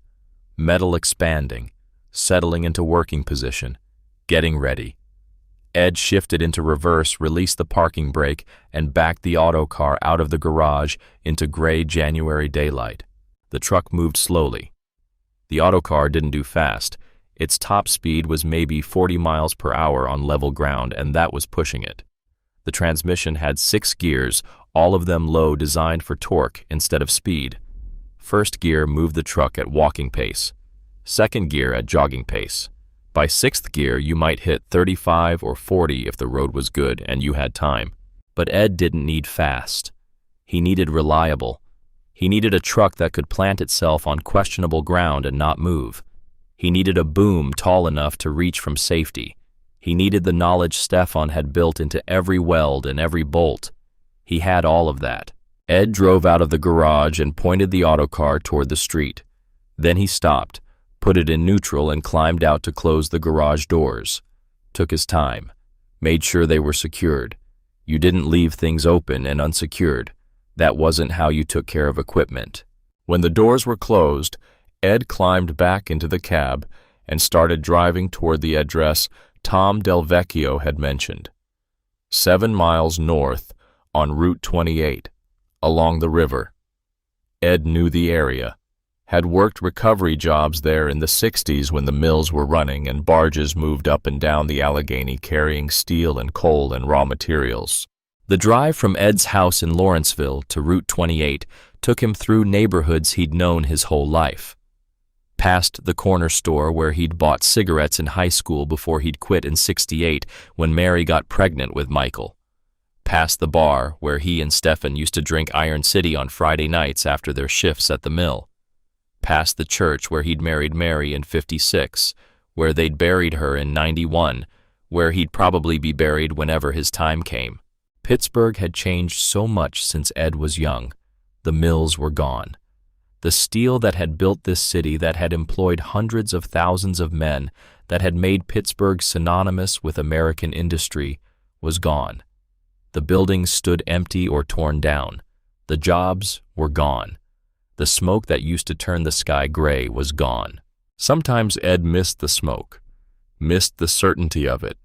Metal expanding, settling into working position, getting ready. Ed shifted into reverse, released the parking brake, and backed the auto car out of the garage into gray January daylight. The truck moved slowly. The auto car didn't do fast. Its top speed was maybe 40 miles per hour on level ground, and that was pushing it. The transmission had 6 gears, all of them low, designed for torque instead of speed. First gear moved the truck at walking pace. Second gear at jogging pace. By 6th gear, you might hit 35 or 40 if the road was good and you had time. But Ed didn't need fast. He needed reliable. He needed a truck that could plant itself on questionable ground and not move. He needed a boom tall enough to reach from safety. He needed the knowledge Stefan had built into every weld and every bolt. He had all of that. Ed drove out of the garage and pointed the autocar toward the street. Then he stopped, put it in neutral, and climbed out to close the garage doors. Took his time. Made sure they were secured. You didn't leave things open and unsecured. That wasn't how you took care of equipment. When the doors were closed, Ed climbed back into the cab and started driving toward the address Tom Del Vecchio had mentioned. 7 miles north on Route 28, along the river. Ed knew the area. Had worked recovery jobs there in the 60s when the mills were running and barges moved up and down the Allegheny carrying steel and coal and raw materials. The drive from Ed's house in Lawrenceville to Route 28 took him through neighborhoods he'd known his whole life. Past the corner store where he'd bought cigarettes in high school before he'd quit in '68 when Mary got pregnant with Michael. Past the bar where he and Stefan used to drink Iron City on Friday nights after their shifts at the mill. Past the church where he'd married Mary in '56, where they'd buried her in '91, where he'd probably be buried whenever his time came. Pittsburgh had changed so much since Ed was young. The mills were gone. The steel that had built this city, that had employed hundreds of thousands of men, that had made Pittsburgh synonymous with American industry, was gone. The buildings stood empty or torn down. The jobs were gone. The smoke that used to turn the sky gray was gone. Sometimes Ed missed the smoke, missed the certainty of it,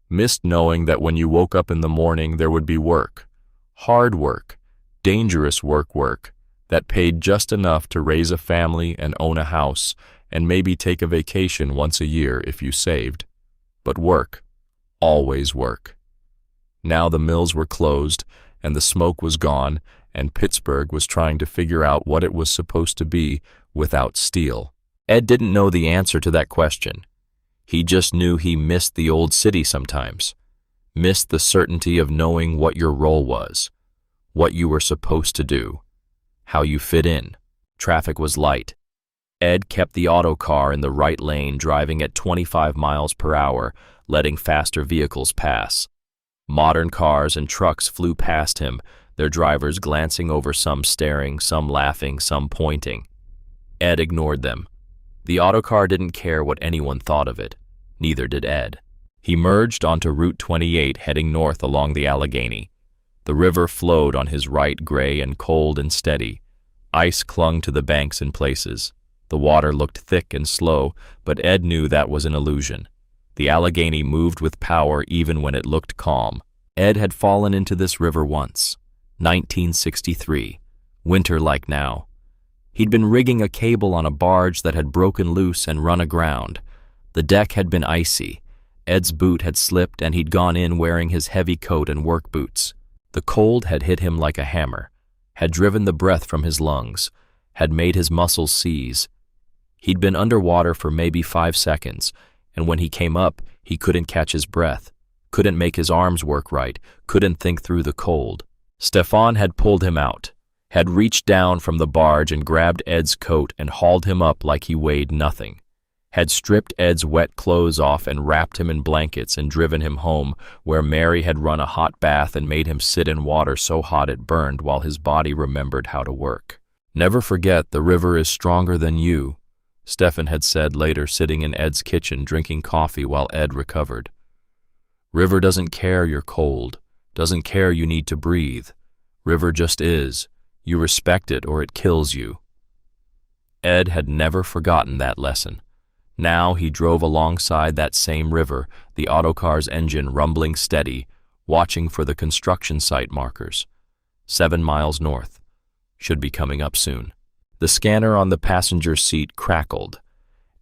missed knowing that when you woke up in the morning there would be work, hard work, dangerous work, that paid just enough to raise a family and own a house and maybe take a vacation once a year if you saved. But work, always work. Now the mills were closed and the smoke was gone, and Pittsburgh was trying to figure out what it was supposed to be without steel. Ed didn't know the answer to that question. He just knew he missed the old city sometimes, missed the certainty of knowing what your role was, what you were supposed to do, how you fit in. Traffic was light. Ed kept the auto car in the right lane, driving at 25 miles per hour, letting faster vehicles pass. Modern cars and trucks flew past him, their drivers glancing over, some staring, some laughing, some pointing. Ed ignored them. The autocar didn't care what anyone thought of it. Neither did Ed. He merged onto Route 28, heading north along the Allegheny. The river flowed on his right, gray and cold and steady. Ice clung to the banks in places. The water looked thick and slow, but Ed knew that was an illusion. The Allegheny moved with power even when it looked calm. Ed had fallen into this river once. 1963. Winter like now. He'd been rigging a cable on a barge that had broken loose and run aground. The deck had been icy. Ed's boot had slipped and he'd gone in wearing his heavy coat and work boots. The cold had hit him like a hammer, had driven the breath from his lungs, had made his muscles seize. He'd been underwater for maybe 5 seconds, and when he came up, he couldn't catch his breath, couldn't make his arms work right, couldn't think through the cold. Stefan had pulled him out, had reached down from the barge and grabbed Ed's coat and hauled him up like he weighed nothing, had stripped Ed's wet clothes off and wrapped him in blankets and driven him home, where Mary had run a hot bath and made him sit in water so hot it burned while his body remembered how to work. "Never forget, the river is stronger than you," Stefan had said later, sitting in Ed's kitchen drinking coffee while Ed recovered. "River doesn't care you're cold, doesn't care you need to breathe. River just is. You respect it or it kills you." Ed had never forgotten that lesson. Now he drove alongside that same river, the autocar's engine rumbling steady, watching for the construction site markers. 7 miles north. Should be coming up soon. The scanner on the passenger seat crackled.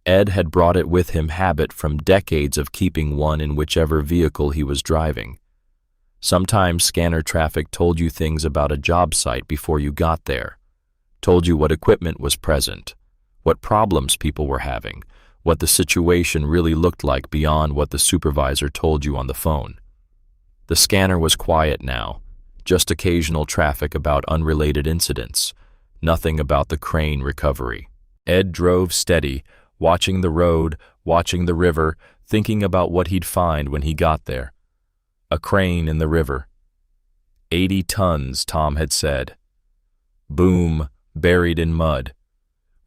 Ed had brought it with him, habit from decades of keeping one in whichever vehicle he was driving. Sometimes scanner traffic told you things about a job site before you got there. Told you what equipment was present, what problems people were having, what the situation really looked like beyond what the supervisor told you on the phone. The scanner was quiet now, just occasional traffic about unrelated incidents, nothing about the crane recovery. Ed drove steady, watching the road, watching the river, thinking about what he'd find when he got there. A crane in the river. 80 tons, Tom had said. Boom, buried in mud.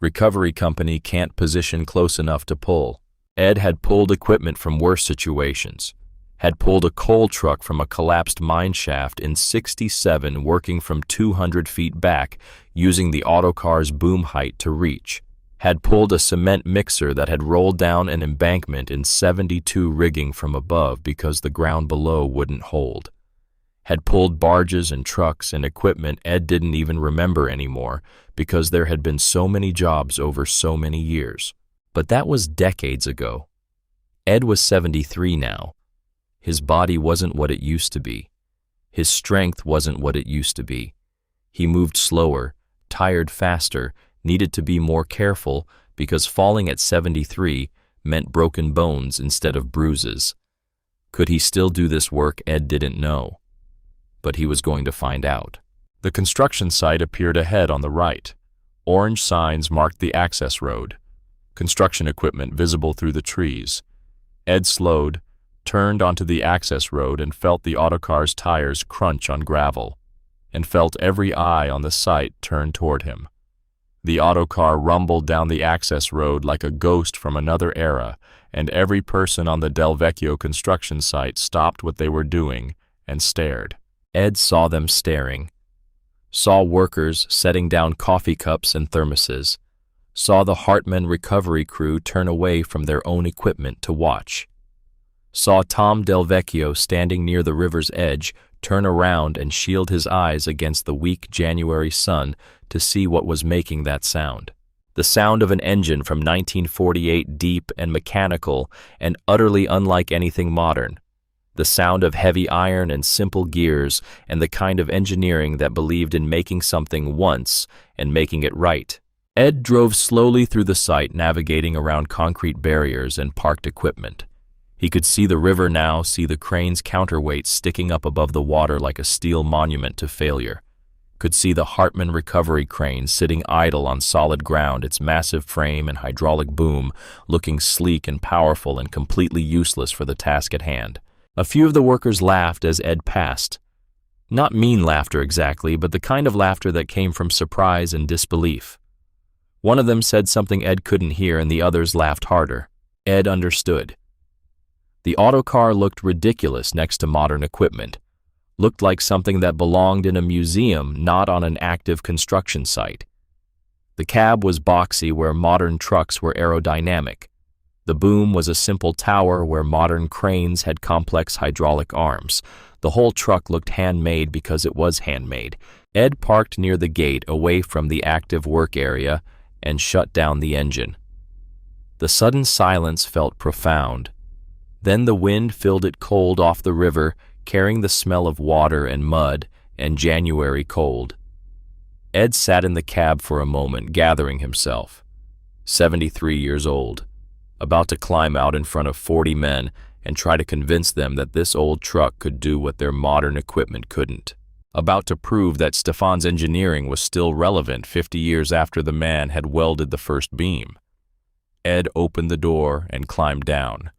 Recovery company can't position close enough to pull. Ed had pulled equipment from worse situations. Had pulled a coal truck from a collapsed mine shaft in '67, working from 200 feet back, using the autocar's boom height to reach. Had pulled a cement mixer that had rolled down an embankment in '72, rigging from above because the ground below wouldn't hold. Had pulled barges and trucks and equipment Ed didn't even remember anymore because there had been so many jobs over so many years. But that was decades ago. Ed was 73 now. His body wasn't what it used to be. His strength wasn't what it used to be. He moved slower, tired faster, needed to be more careful because falling at 73 meant broken bones instead of bruises. Could he still do this work? Ed didn't know. But he was going to find out. The construction site appeared ahead on the right. Orange signs marked the access road. Construction equipment visible through the trees. Ed slowed, turned onto the access road and felt the autocar's tires crunch on gravel, and felt every eye on the site turn toward him. The autocar rumbled down the access road like a ghost from another era, and every person on the Del Vecchio construction site stopped what they were doing and stared. Ed saw them staring. Saw workers setting down coffee cups and thermoses. Saw the Hartman recovery crew turn away from their own equipment to watch. Saw Tom Del Vecchio standing near the river's edge turn around and shield his eyes against the weak January sun to see what was making that sound. The sound of an engine from 1948, deep and mechanical and utterly unlike anything modern. The sound of heavy iron and simple gears, and the kind of engineering that believed in making something once and making it right. Ed drove slowly through the site, navigating around concrete barriers and parked equipment. He could see the river now, see the crane's counterweight sticking up above the water like a steel monument to failure. Could see the Hartman recovery crane sitting idle on solid ground, its massive frame and hydraulic boom looking sleek and powerful and completely useless for the task at hand. A few of the workers laughed as Ed passed. Not mean laughter exactly, but the kind of laughter that came from surprise and disbelief. One of them said something Ed couldn't hear, and the others laughed harder. Ed understood. The autocar looked ridiculous next to modern equipment. Looked like something that belonged in a museum, not on an active construction site. The cab was boxy where modern trucks were aerodynamic. The boom was a simple tower where modern cranes had complex hydraulic arms. The whole truck looked handmade because it was handmade. Ed parked near the gate away from the active work area and shut down the engine. The sudden silence felt profound. Then the wind filled it cold off the river, carrying the smell of water and mud and January cold. Ed sat in the cab for a moment, gathering himself. 73 years old. About to climb out in front of 40 men and try to convince them that this old truck could do what their modern equipment couldn't. About to prove that Stefan's engineering was still relevant 50 years after the man had welded the first beam. Ed opened the door and climbed down,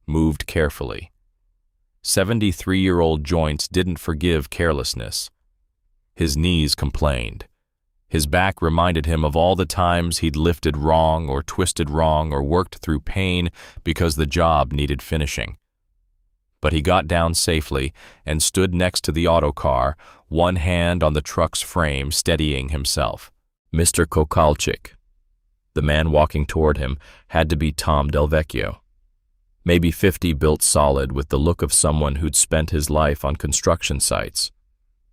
moved carefully. 73-year-old joints didn't forgive carelessness. His knees complained. His back reminded him of all the times he'd lifted wrong or twisted wrong or worked through pain because the job needed finishing. But he got down safely and stood next to the autocar, one hand on the truck's frame, steadying himself. "Mr. Kokalchik," The man walking toward him had to be Tom Delvecchio. Maybe 50, built solid, with the look of someone who'd spent his life on construction sites.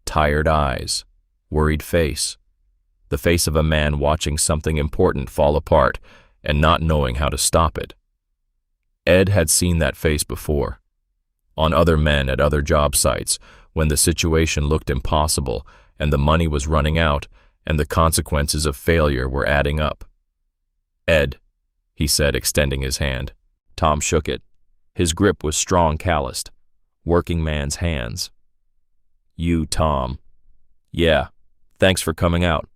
Tired eyes, worried face. The face of a man watching something important fall apart and not knowing how to stop it. Ed had seen that face before. On other men at other job sites, when the situation looked impossible and the money was running out and the consequences of failure were adding up. "Ed," he said, extending his hand. Tom shook it. His grip was strong, calloused. Working man's hands. "You, Tom." "Yeah, thanks for coming out."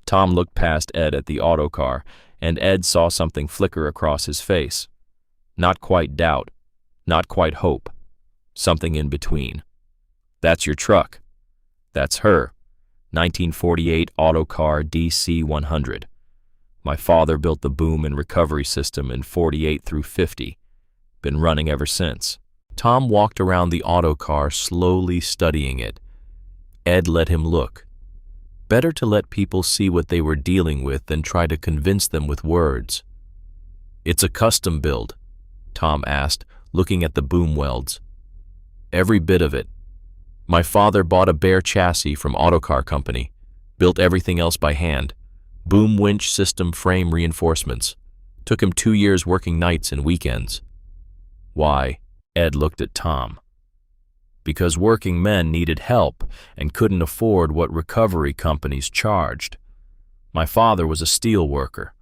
Tom looked past Ed at the autocar, and Ed saw something flicker across his face. Not quite doubt, not quite hope. Something in between. "That's your truck." "That's her. 1948 autocar DC-100. My father built the boom and recovery system in 48 through 50. Been running ever since." Tom walked around the autocar, slowly studying it. Ed let him look. Better to let people see what they were dealing with than try to convince them with words. "It's a custom build?" Tom asked, looking at the boom welds. "Every bit of it. My father bought a bare chassis from autocar company, built everything else by hand. Boom winch system frame reinforcements. Took him 2 years working nights and weekends." "Why?" Ed looked at Tom. "Because working men needed help and couldn't afford what recovery companies charged. My father was a steel worker.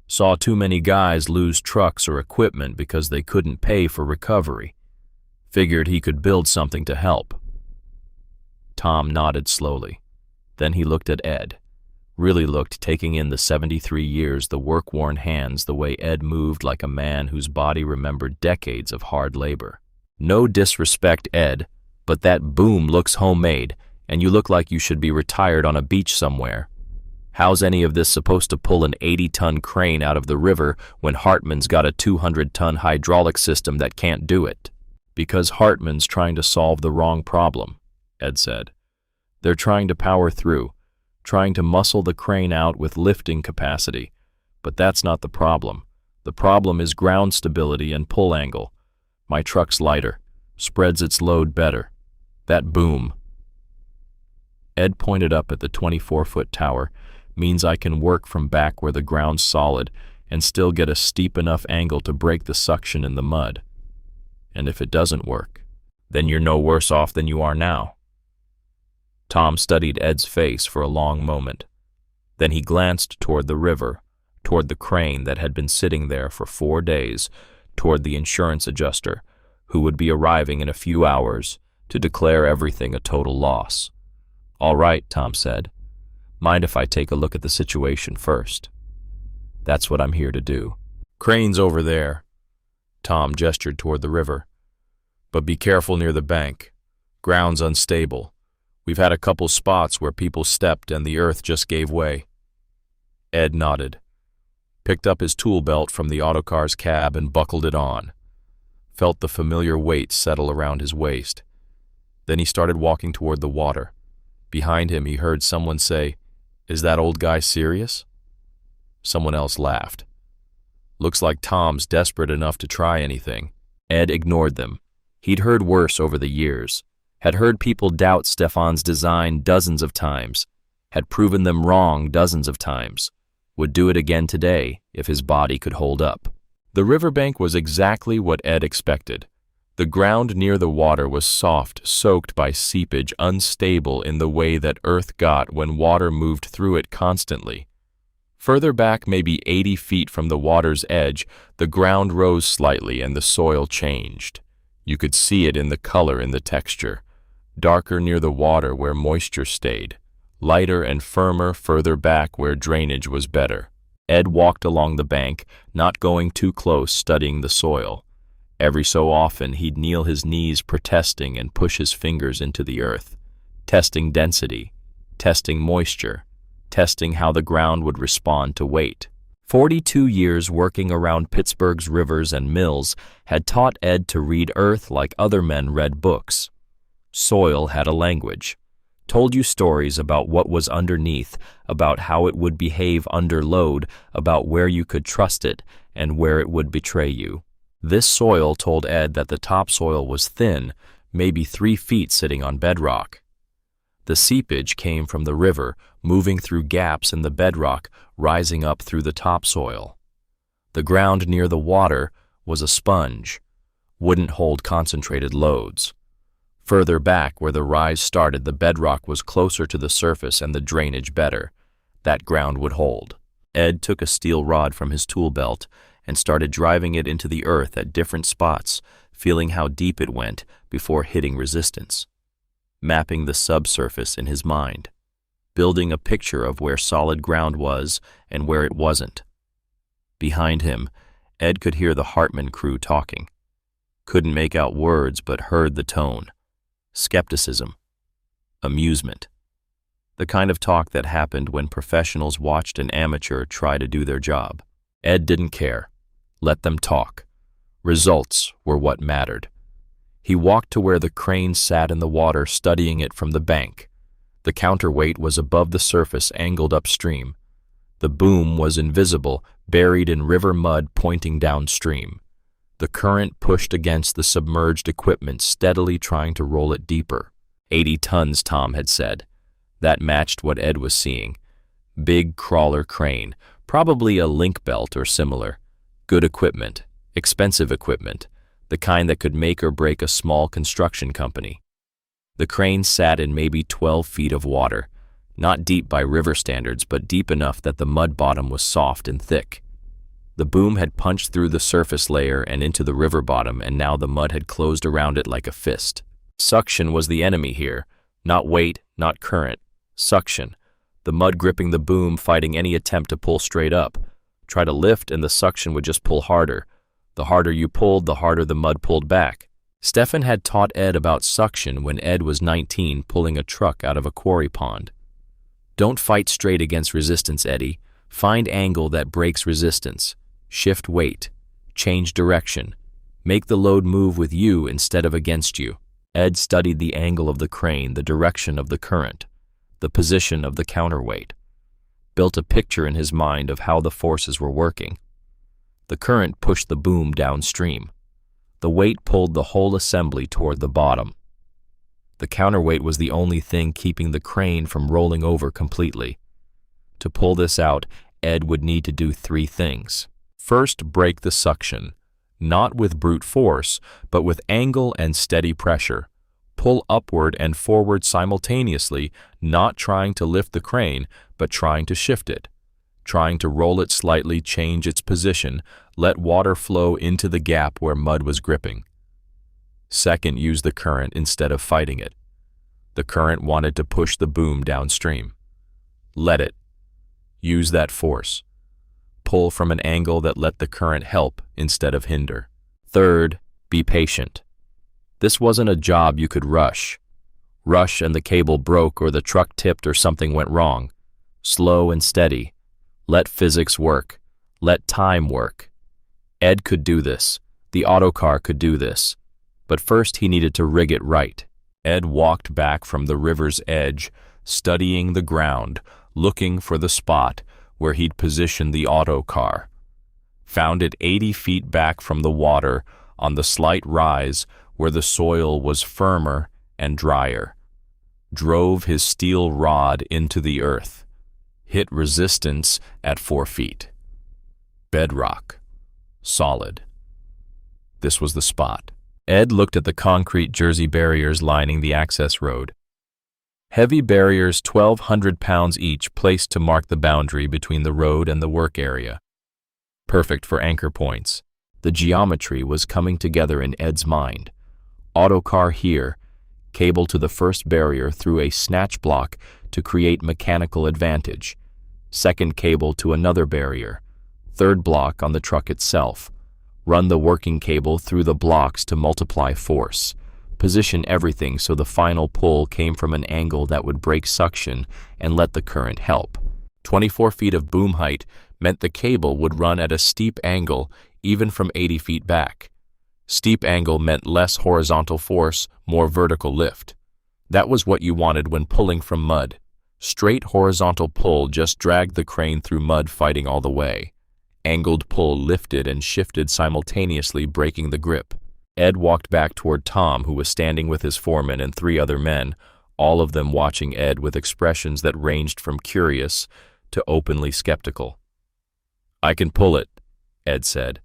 Saw too many guys lose trucks or equipment because they couldn't pay for recovery. Figured he could build something to help." Tom nodded slowly. Then he looked at Ed. Really looked, taking in the 73 years, the work-worn hands, the way Ed moved like a man whose body remembered decades of hard labor. "No disrespect, Ed, but that boom looks homemade, and you look like you should be retired on a beach somewhere. How's any of this supposed to pull an 80-ton crane out of the river when Hartman's got a 200-ton hydraulic system that can't do it?" "Because Hartman's trying to solve the wrong problem," Ed said. "They're trying to power through, trying to muscle the crane out with lifting capacity. But that's not the problem. The problem is ground stability and pull angle. My truck's lighter, spreads its load better. That boom." Ed pointed up at the 24-foot tower. "Means I can work from back where the ground's solid and still get a steep enough angle to break the suction in the mud. And if it doesn't work, then you're no worse off than you are now." Tom studied Ed's face for a long moment. Then he glanced toward the river, toward the crane that had been sitting there for 4 days, toward the insurance adjuster, who would be arriving in a few hours to declare everything a total loss. "All right," Tom said. "Mind if I take a look at the situation first?" "That's what I'm here to do." "Crane's over there." Tom gestured toward the river. "But be careful near the bank. Ground's unstable. We've had a couple spots where people stepped and the earth just gave way." Ed nodded, picked up his tool belt from the autocar's cab and buckled it on. Felt the familiar weight settle around his waist. Then he started walking toward the water. Behind him he heard someone say, "Is that old guy serious?" Someone else laughed. "Looks like Tom's desperate enough to try anything." Ed ignored them. He'd heard worse over the years. Had heard people doubt Stefan's design dozens of times. Had proven them wrong dozens of times. Would do it again today if his body could hold up. The riverbank was exactly what Ed expected. The ground near the water was soft, soaked by seepage, unstable in the way that earth got when water moved through it constantly. Further back, maybe 80 feet from the water's edge, the ground rose slightly and the soil changed. You could see it in the color and the texture. Darker near the water where moisture stayed. Lighter and firmer further back where drainage was better. Ed walked along the bank, not going too close, studying the soil. Every so often he'd kneel his knees protesting and push his fingers into the earth, testing density, testing moisture, testing how the ground would respond to weight. 42 years working around Pittsburgh's rivers and mills had taught Ed to read earth like other men read books. Soil had a language. told you stories about what was underneath, about how it would behave under load, about where you could trust it, and where it would betray you. This soil told Ed that the topsoil was thin, maybe 3 feet sitting on bedrock. The seepage came from the river, moving through gaps in the bedrock, rising up through the topsoil. The ground near the water was a sponge, wouldn't hold concentrated loads. Further back where the rise started, the bedrock was closer to the surface and the drainage better. That ground would hold. Ed took a steel rod from his tool belt and started driving it into the earth at different spots, feeling how deep it went before hitting resistance. Mapping the subsurface in his mind, building a picture of where solid ground was and where it wasn't. Behind him, Ed could hear the Hartman crew talking. Couldn't make out words, but heard the tone. Skepticism. Amusement. The kind of talk that happened when professionals watched an amateur try to do their job. Ed didn't care. Let them talk. Results were what mattered. He walked to where the crane sat in the water, studying it from the bank. The counterweight was above the surface, angled upstream. The boom was invisible, buried in river mud pointing downstream. The current pushed against the submerged equipment, steadily trying to roll it deeper. 80 tons, Tom had said. That matched what Ed was seeing. Big crawler crane, probably a link belt or similar. Good equipment, expensive equipment, the kind that could make or break a small construction company. The crane sat in maybe 12 feet of water, not deep by river standards, but deep enough that the mud bottom was soft and thick. The boom had punched through the surface layer and into the river bottom, and now the mud had closed around it like a fist. Suction was the enemy here, not weight, not current. Suction. The mud gripping the boom, fighting any attempt to pull straight up. Try to lift and the suction would just pull harder. The harder you pulled, the harder the mud pulled back. Stefan had taught Ed about suction when Ed was 19, pulling a truck out of a quarry pond. Don't fight straight against resistance, Eddie. Find angle that breaks resistance. Shift weight. Change direction. Make the load move with you instead of against you. Ed studied the angle of the crane, the direction of the current, the position of the counterweight. Built a picture in his mind of how the forces were working. The current pushed the boom downstream. The weight pulled the whole assembly toward the bottom. The counterweight was the only thing keeping the crane from rolling over completely. To pull this out, Ed would need to do 3 things. First, break the suction, not with brute force, but with angle and steady pressure. Pull upward and forward simultaneously, not trying to lift the crane, but trying to shift it. Trying to roll it slightly, change its position, let water flow into the gap where mud was gripping. Second, use the current instead of fighting it. The current wanted to push the boom downstream. Let it. Use that force. Pull from an angle that let the current help instead of hinder. Third, be patient. This wasn't a job you could rush. Rush and the cable broke or the truck tipped or something went wrong. Slow and steady. Let physics work. Let time work. Ed could do this. The autocar could do this. But first he needed to rig it right. Ed walked back from the river's edge, studying the ground, looking for the spot where he'd position the autocar. Found it 80 feet back from the water on the slight rise where the soil was firmer and drier. Drove his steel rod into the earth. Hit resistance at 4 feet. Bedrock. Solid. This was the spot. Ed looked at the concrete Jersey barriers lining the access road. Heavy barriers, 1,200 pounds each, placed to mark the boundary between the road and the work area. Perfect for anchor points. The geometry was coming together in Ed's mind. Autocar here, cable to the first barrier through a snatch block to create mechanical advantage. Second cable to another barrier. Third block on the truck itself. Run the working cable through the blocks to multiply force. Position everything so the final pull came from an angle that would break suction and let the current help. 24 feet of boom height meant the cable would run at a steep angle even from 80 feet back. Steep angle meant less horizontal force, more vertical lift. That was what you wanted when pulling from mud. Straight horizontal pull just dragged the crane through mud, fighting all the way. Angled pull lifted and shifted simultaneously, breaking the grip. Ed walked back toward Tom, who was standing with his foreman and 3 other men, all of them watching Ed with expressions that ranged from curious to openly skeptical. "I can pull it," Ed said.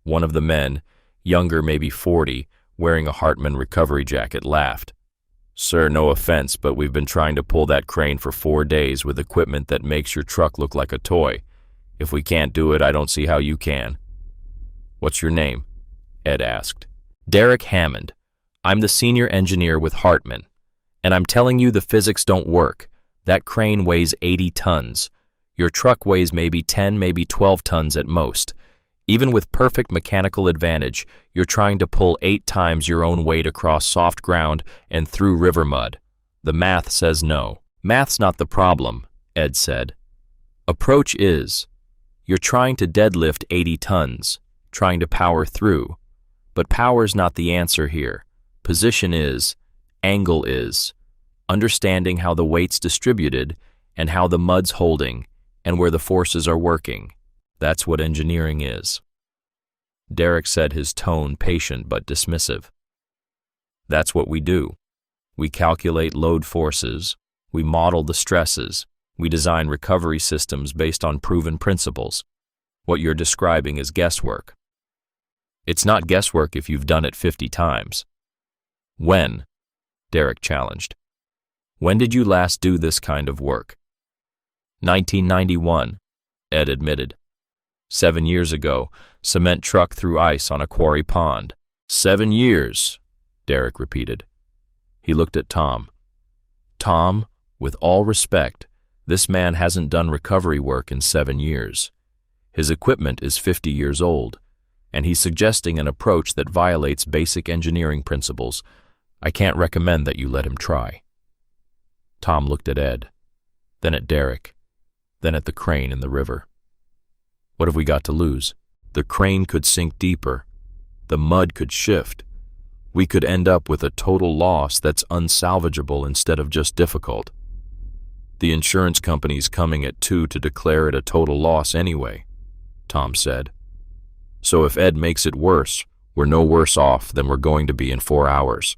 One of the men, younger, maybe 40, wearing a Hartman recovery jacket, laughed. "Sir, no offense, but we've been trying to pull that crane for 4 days with equipment that makes your truck look like a toy. If we can't do it, I don't see how you can." "What's your name?" Ed asked. "Derek Hammond. I'm the senior engineer with Hartman. And I'm telling you, the physics don't work. That crane weighs 80 tons. Your truck weighs maybe 10, maybe 12 tons at most. Even with perfect mechanical advantage, you're trying to pull 8 times your own weight across soft ground and through river mud. The math says no." "Math's not the problem," Ed said. "Approach is. You're trying to deadlift 80 tons, trying to power through. But power's not the answer here. Position is, angle is, understanding how the weight's distributed and how the mud's holding and where the forces are working. That's what engineering is." Derek said, his tone patient but dismissive. "That's what we do. We calculate load forces, we model the stresses, we design recovery systems based on proven principles. What you're describing is guesswork." "It's not guesswork if you've done it 50 times. "When?" Derek challenged. "When did you last do this kind of work?" 1991, Ed admitted. 7 years ago, cement truck through ice on a quarry pond. 7 years, Derek repeated. He looked at Tom. "Tom, with all respect, this man hasn't done recovery work in 7 years. His equipment is 50 years old, and he's suggesting an approach that violates basic engineering principles. I can't recommend that you let him try." Tom looked at Ed, then at Derek, then at the crane in the river. "What have we got to lose? The crane could sink deeper. The mud could shift. We could end up with a total loss that's unsalvageable instead of just difficult. The insurance company's coming at 2 to declare it a total loss anyway," Tom said. "So if Ed makes it worse, we're no worse off than we're going to be in 4 hours."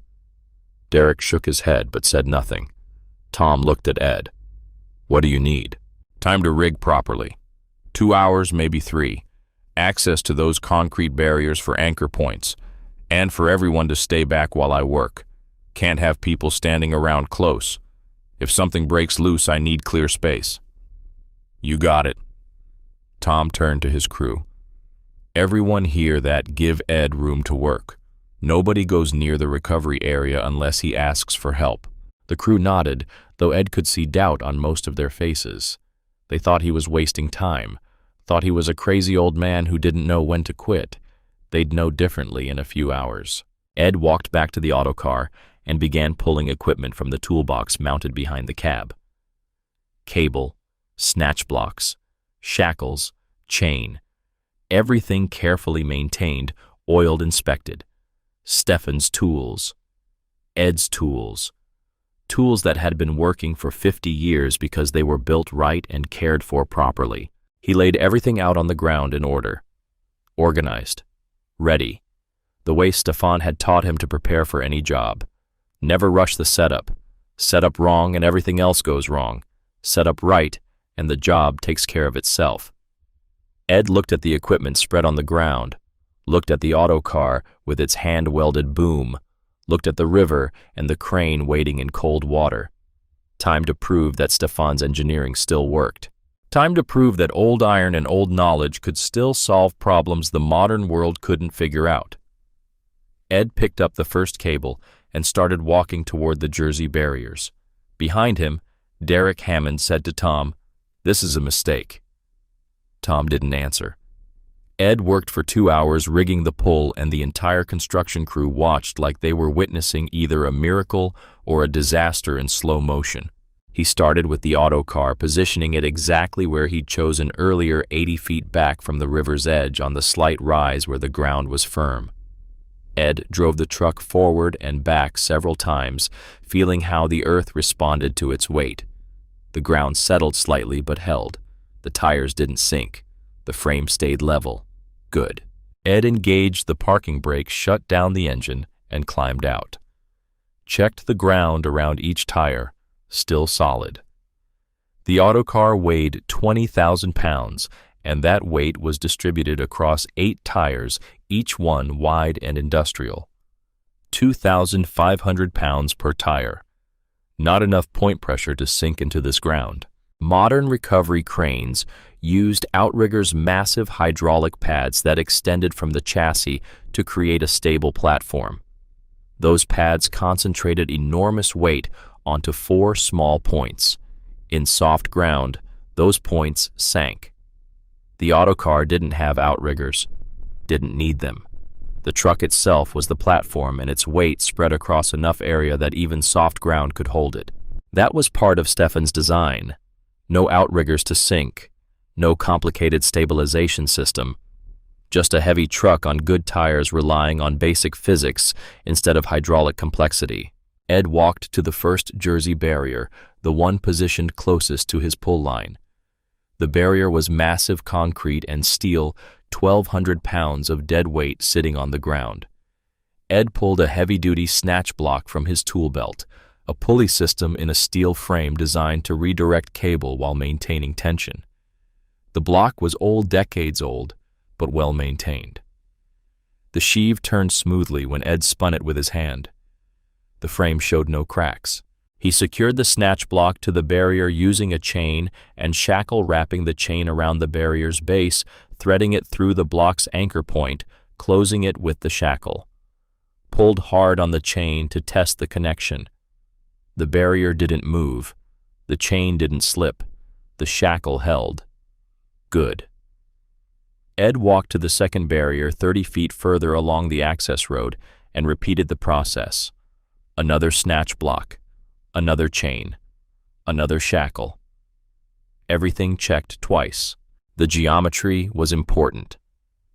Derek shook his head but said nothing. Tom looked at Ed. "What do you need?" "Time to rig properly. 2 hours, maybe 3. Access to those concrete barriers for anchor points, and for everyone to stay back while I work. Can't have people standing around close. If something breaks loose, I need clear space." "You got it." Tom turned to his crew. "Everyone hear that, give Ed room to work. Nobody goes near the recovery area unless he asks for help." The crew nodded, though Ed could see doubt on most of their faces. They thought he was wasting time, thought he was a crazy old man who didn't know when to quit. They'd know differently in a few hours. Ed walked back to the autocar and began pulling equipment from the toolbox mounted behind the cab. Cable, snatch blocks, shackles, chain. Everything carefully maintained, oiled, inspected. Stefan's tools. Ed's tools. Tools that had been working for 50 years because they were built right and cared for properly. He laid everything out on the ground in order. Organized. Ready. The way Stefan had taught him to prepare for any job. Never rush the setup. Set up wrong and everything else goes wrong. Set up right and the job takes care of itself. Ed looked at the equipment spread on the ground, looked at the autocar with its hand-welded boom, looked at the river and the crane waiting in cold water. Time to prove that Stefan's engineering still worked. Time to prove that old iron and old knowledge could still solve problems the modern world couldn't figure out. Ed picked up the first cable and started walking toward the Jersey barriers. Behind him, Derek Hammond said to Tom, "This is a mistake." Tom didn't answer. Ed worked for 2 hours rigging the pull, and the entire construction crew watched like they were witnessing either a miracle or a disaster in slow motion. He started with the autocar, positioning it exactly where he'd chosen earlier, 80 feet back from the river's edge on the slight rise where the ground was firm. Ed drove the truck forward and back several times, feeling how the earth responded to its weight. The ground settled slightly but held. The tires didn't sink. The frame stayed level. Good. Ed engaged the parking brake, shut down the engine, and climbed out. Checked the ground around each tire. Still solid. The autocar weighed 20,000 pounds, and that weight was distributed across 8 tires, each one wide and industrial. 2,500 pounds per tire. Not enough point pressure to sink into this ground. Modern recovery cranes used Outrigger's massive hydraulic pads that extended from the chassis to create a stable platform. Those pads concentrated enormous weight onto 4 small points. In soft ground, those points sank. The autocar didn't have outriggers, didn't need them. The truck itself was the platform, and its weight spread across enough area that even soft ground could hold it. That was part of Stefan's design. No outriggers to sink, no complicated stabilization system. Just a heavy truck on good tires relying on basic physics instead of hydraulic complexity. Ed walked to the first Jersey barrier, the one positioned closest to his pull line. The barrier was massive concrete and steel, 1,200 pounds of dead weight sitting on the ground. Ed pulled a heavy-duty snatch block from his tool belt, a pulley system in a steel frame designed to redirect cable while maintaining tension. The block was decades old, but well maintained. The sheave turned smoothly when Ed spun it with his hand. The frame showed no cracks. He secured the snatch block to the barrier using a chain and shackle, wrapping the chain around the barrier's base, threading it through the block's anchor point, closing it with the shackle. Pulled hard on the chain to test the connection. The barrier didn't move. The chain didn't slip. The shackle held. Good. Ed walked to the second barrier 30 feet further along the access road and repeated the process. Another snatch block. Another chain. Another shackle. Everything checked twice. The geometry was important.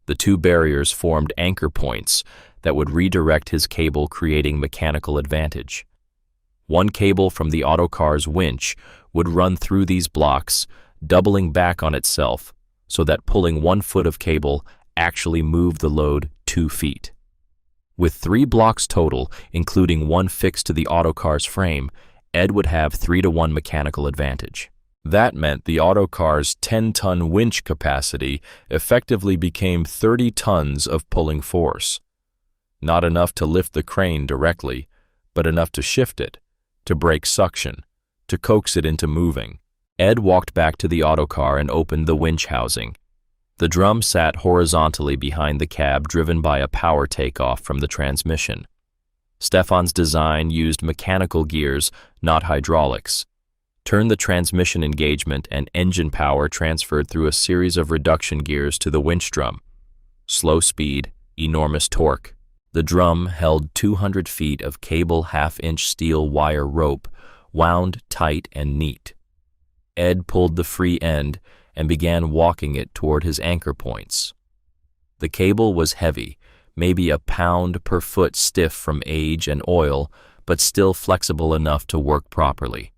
The 2 barriers formed anchor points that would redirect his cable, creating mechanical advantage. One cable from the autocar's winch would run through these blocks, doubling back on itself, so that pulling 1 foot of cable actually moved the load 2 feet. With 3 blocks total, including one fixed to the autocar's frame, Ed would have 3-to-1 mechanical advantage. That meant the autocar's 10-ton winch capacity effectively became 30 tons of pulling force. Not enough to lift the crane directly, but enough to shift it, to break suction, to coax it into moving. Ed walked back to the autocar and opened the winch housing. The drum sat horizontally behind the cab, driven by a power takeoff from the transmission. Stefan's design used mechanical gears, not hydraulics. Turned the transmission engagement and engine power transferred through a series of reduction gears to the winch drum. Slow speed, enormous torque. The drum held 200 feet of cable, half-inch steel wire rope, wound tight and neat. Ed pulled the free end and began walking it toward his anchor points. The cable was heavy, maybe a pound per foot, stiff from age and oil, but still flexible enough to work properly.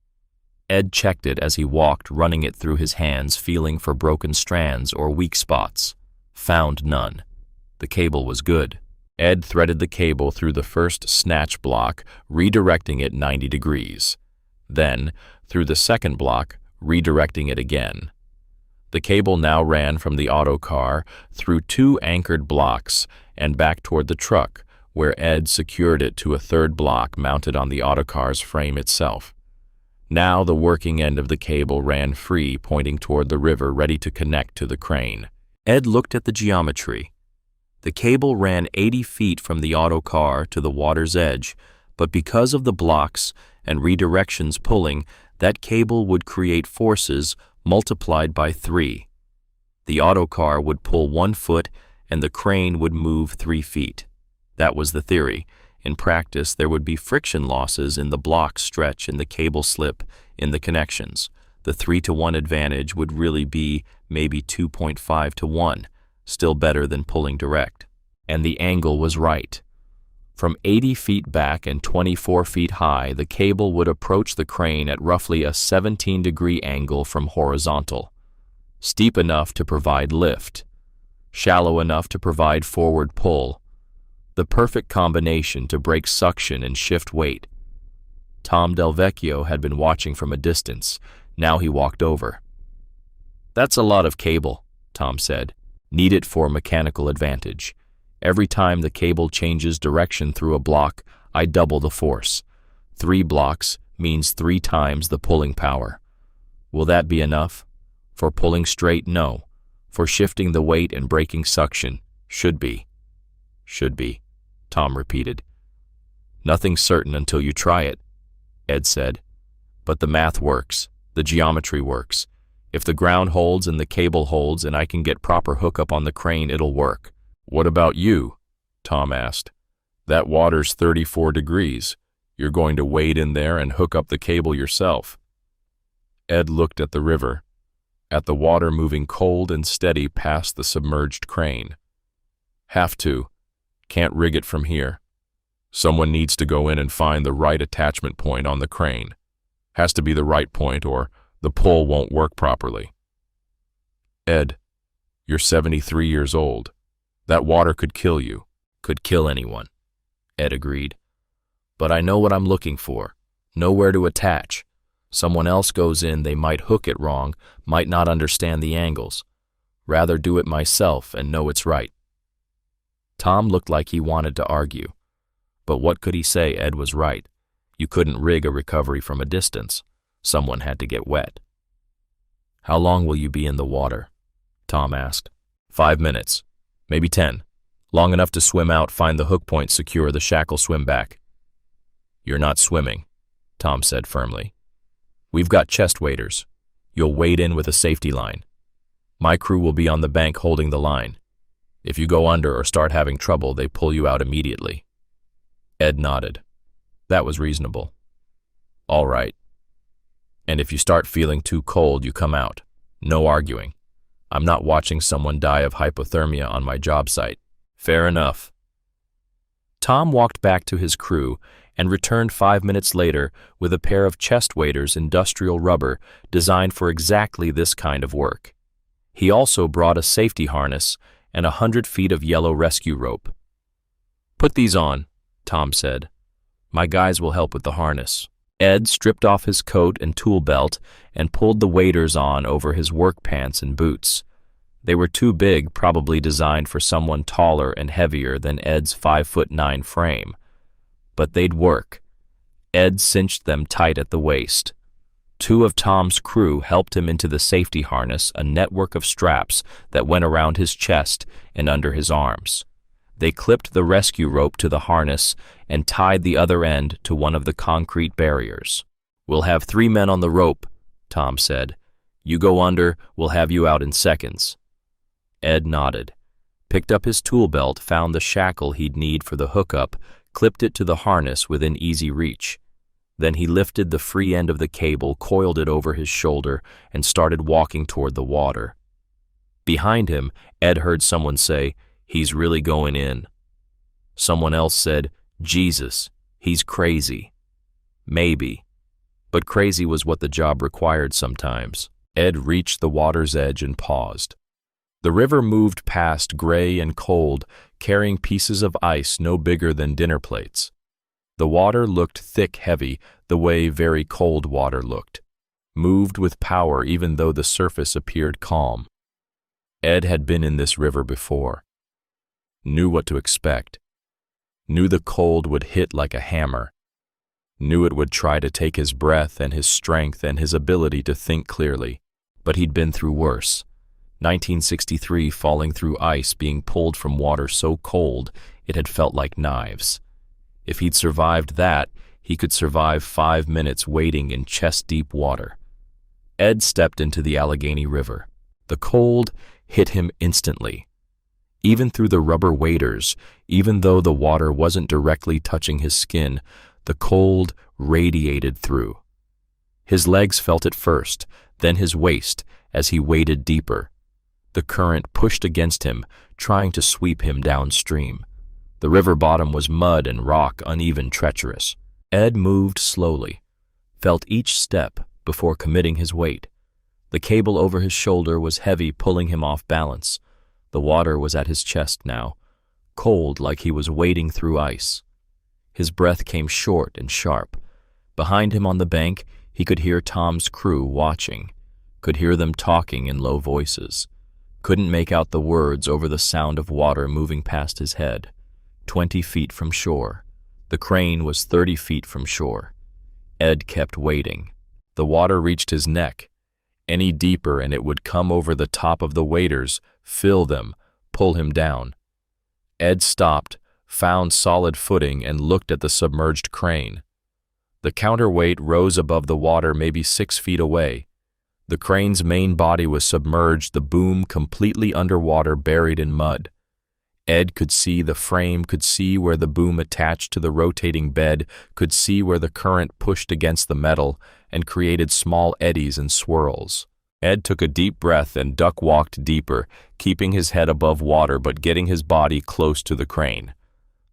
Ed checked it as he walked, running it through his hands, feeling for broken strands or weak spots. Found none. The cable was good. Ed threaded the cable through the first snatch block, redirecting it 90 degrees. Then, through the second block, redirecting it again. The cable now ran from the autocar through 2 anchored blocks and back toward the truck, where Ed secured it to a third block mounted on the autocar's frame itself. Now the working end of the cable ran free, pointing toward the river, ready to connect to the crane. Ed looked at the geometry. The cable ran 80 feet from the autocar to the water's edge, but because of the blocks and redirections pulling, that cable would create forces multiplied by 3. The autocar would pull 1 foot and the crane would move 3 feet. That was the theory. In practice, there would be friction losses in the block stretch, in the cable slip, in the connections. The 3-to-1 advantage would really be maybe 2.5 to 1, still better than pulling direct. And the angle was right. From 80 feet back and 24 feet high, the cable would approach the crane at roughly a 17-degree angle from horizontal, steep enough to provide lift, shallow enough to provide forward pull, the perfect combination to break suction and shift weight. Tom Delvecchio had been watching from a distance. Now he walked over. "That's a lot of cable," Tom said. "Need it for mechanical advantage. Every time the cable changes direction through a block, I double the force. 3 blocks means 3 times the pulling power. Will that be enough? For pulling straight, no. For shifting the weight and breaking suction, should be." "Should be," Tom repeated. "Nothing's certain until you try it," Ed said. "But the math works. The geometry works. If the ground holds and the cable holds and I can get proper hookup on the crane, it'll work." "What about you?" Tom asked. "That water's 34 degrees. You're going to wade in there and hook up the cable yourself." Ed looked at the river, at the water moving cold and steady past the submerged crane. "Have to. Can't rig it from here. Someone needs to go in and find the right attachment point on the crane. Has to be the right point or the pull won't work properly." "Ed, you're 73 years old. That water could kill you." "Could kill anyone," Ed agreed. "But I know what I'm looking for. Know where to attach. Someone else goes in, they might hook it wrong, might not understand the angles. Rather do it myself and know it's right." Tom looked like he wanted to argue. But what could he say? Ed was right. You couldn't rig a recovery from a distance. Someone had to get wet. "How long will you be in the water?" Tom asked. 5 minutes. Maybe 10. Long enough to swim out, find the hook point, secure the shackle, swim back." "You're not swimming," Tom said firmly. "We've got chest waders. You'll wade in with a safety line. My crew will be on the bank holding the line. If you go under or start having trouble, they pull you out immediately." Ed nodded. That was reasonable. "All right. And if you start feeling too cold, you come out. No arguing. I'm not watching someone die of hypothermia on my job site." "Fair enough." Tom walked back to his crew and returned 5 minutes later with a pair of chest waders, industrial rubber, designed for exactly this kind of work. He also brought a safety harness and 100 feet of yellow rescue rope. "Put these on," Tom said. "My guys will help with the harness." Ed stripped off his coat and tool belt and pulled the waders on over his work pants and boots. They were too big, probably designed for someone taller and heavier than Ed's 5'9" frame. But they'd work. Ed cinched them tight at the waist. 2 of Tom's crew helped him into the safety harness, a network of straps that went around his chest and under his arms. They clipped the rescue rope to the harness and tied the other end to one of the concrete barriers. "We'll have 3 men on the rope," Tom said. "You go under, we'll have you out in seconds." Ed nodded, picked up his tool belt, found the shackle he'd need for the hookup, clipped it to the harness within easy reach. Then he lifted the free end of the cable, coiled it over his shoulder, and started walking toward the water. Behind him, Ed heard someone say, "He's really going in." Someone else said, "Jesus, he's crazy." Maybe. But crazy was what the job required sometimes. Ed reached the water's edge and paused. The river moved past, gray and cold, carrying pieces of ice no bigger than dinner plates. The water looked thick, heavy, the way very cold water looked. Moved with power even though the surface appeared calm. Ed had been in this river before. Knew what to expect. Knew the cold would hit like a hammer. Knew it would try to take his breath and his strength and his ability to think clearly. But he'd been through worse. 1963, falling through ice, being pulled from water so cold it had felt like knives. If he'd survived that, he could survive 5 minutes wading in chest-deep water. Ed stepped into the Allegheny River. The cold hit him instantly. Even through the rubber waders, even though the water wasn't directly touching his skin, the cold radiated through. His legs felt it first, then his waist as he waded deeper. The current pushed against him, trying to sweep him downstream. The river bottom was mud and rock, uneven, treacherous. Ed moved slowly, felt each step before committing his weight. The cable over his shoulder was heavy, pulling him off balance. The water was at his chest now, cold like he was wading through ice. His breath came short and sharp. Behind him on the bank, he could hear Tom's crew watching, could hear them talking in low voices. Couldn't make out the words over the sound of water moving past his head. 20 feet from shore. The crane was 30 feet from shore. Ed kept waiting. The water reached his neck. Any deeper and it would come over the top of the waders, fill them, pull him down. Ed stopped, found solid footing, and looked at the submerged crane. The counterweight rose above the water maybe 6 feet away. The crane's main body was submerged, the boom completely underwater, buried in mud. Ed could see the frame, could see where the boom attached to the rotating bed, could see where the current pushed against the metal and created small eddies and swirls. Ed took a deep breath and duck-walked deeper, keeping his head above water but getting his body close to the crane.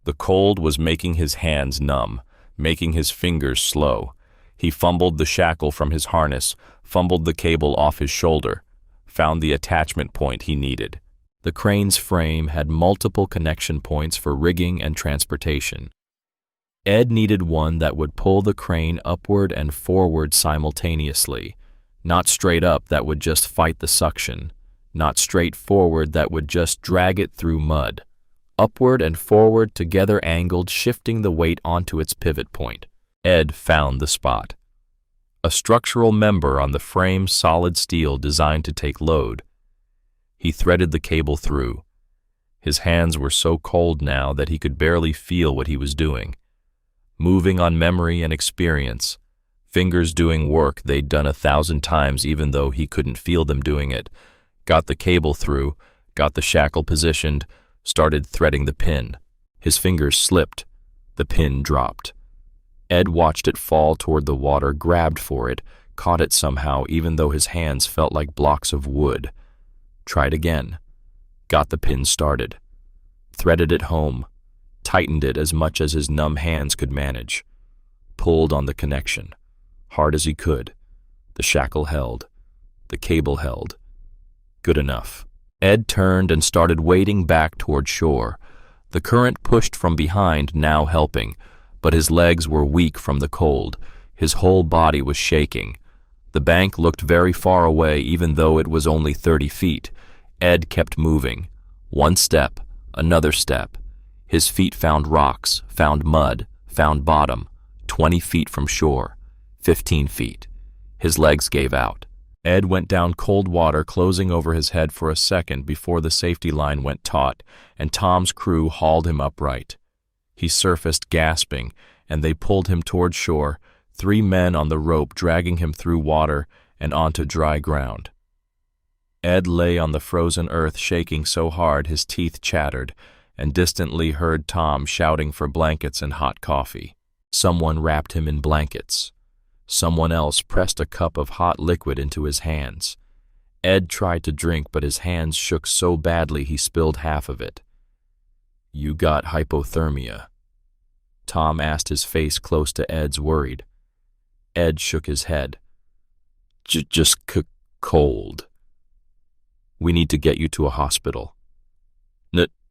The cold was making his hands numb, making his fingers slow. He fumbled the shackle from his harness, fumbled the cable off his shoulder, found the attachment point he needed. The crane's frame had multiple connection points for rigging and transportation. Ed needed one that would pull the crane upward and forward simultaneously, not straight up that would just fight the suction, not straight forward that would just drag it through mud. Upward and forward together, angled, shifting the weight onto its pivot point. Ed found the spot. A structural member on the frame, solid steel designed to take load. He threaded the cable through. His hands were so cold now that he could barely feel what he was doing. Moving on memory and experience, fingers doing work they'd done 1,000 times even though he couldn't feel them doing it. Got the cable through, got the shackle positioned, started threading the pin. His fingers slipped. The pin dropped. Ed watched it fall toward the water, grabbed for it, caught it somehow even though his hands felt like blocks of wood. Tried again. Got the pin started. Threaded it home. Tightened it as much as his numb hands could manage. Pulled on the connection. Hard as he could. The shackle held. The cable held. Good enough. Ed turned and started wading back toward shore. The current pushed from behind, now helping, but his legs were weak from the cold. His whole body was shaking. The bank looked very far away even though it was only 30 feet. Ed kept moving. One step, another step. His feet found rocks, found mud, found bottom. 20 feet from shore. 15 feet. His legs gave out. Ed went down cold water, closing over his head for a second before the safety line went taut, and Tom's crew hauled him upright. He surfaced gasping, and they pulled him toward shore, 3 men on the rope dragging him through water and onto dry ground. Ed lay on the frozen earth, shaking so hard his teeth chattered, and distantly heard Tom shouting for blankets and hot coffee. Someone wrapped him in blankets. Someone else pressed a cup of hot liquid into his hands. Ed tried to drink, but his hands shook so badly he spilled half of it. "You got hypothermia?" Tom asked, his face close to Ed's, worried. Ed shook his head. Just cold. We need to get you to a hospital."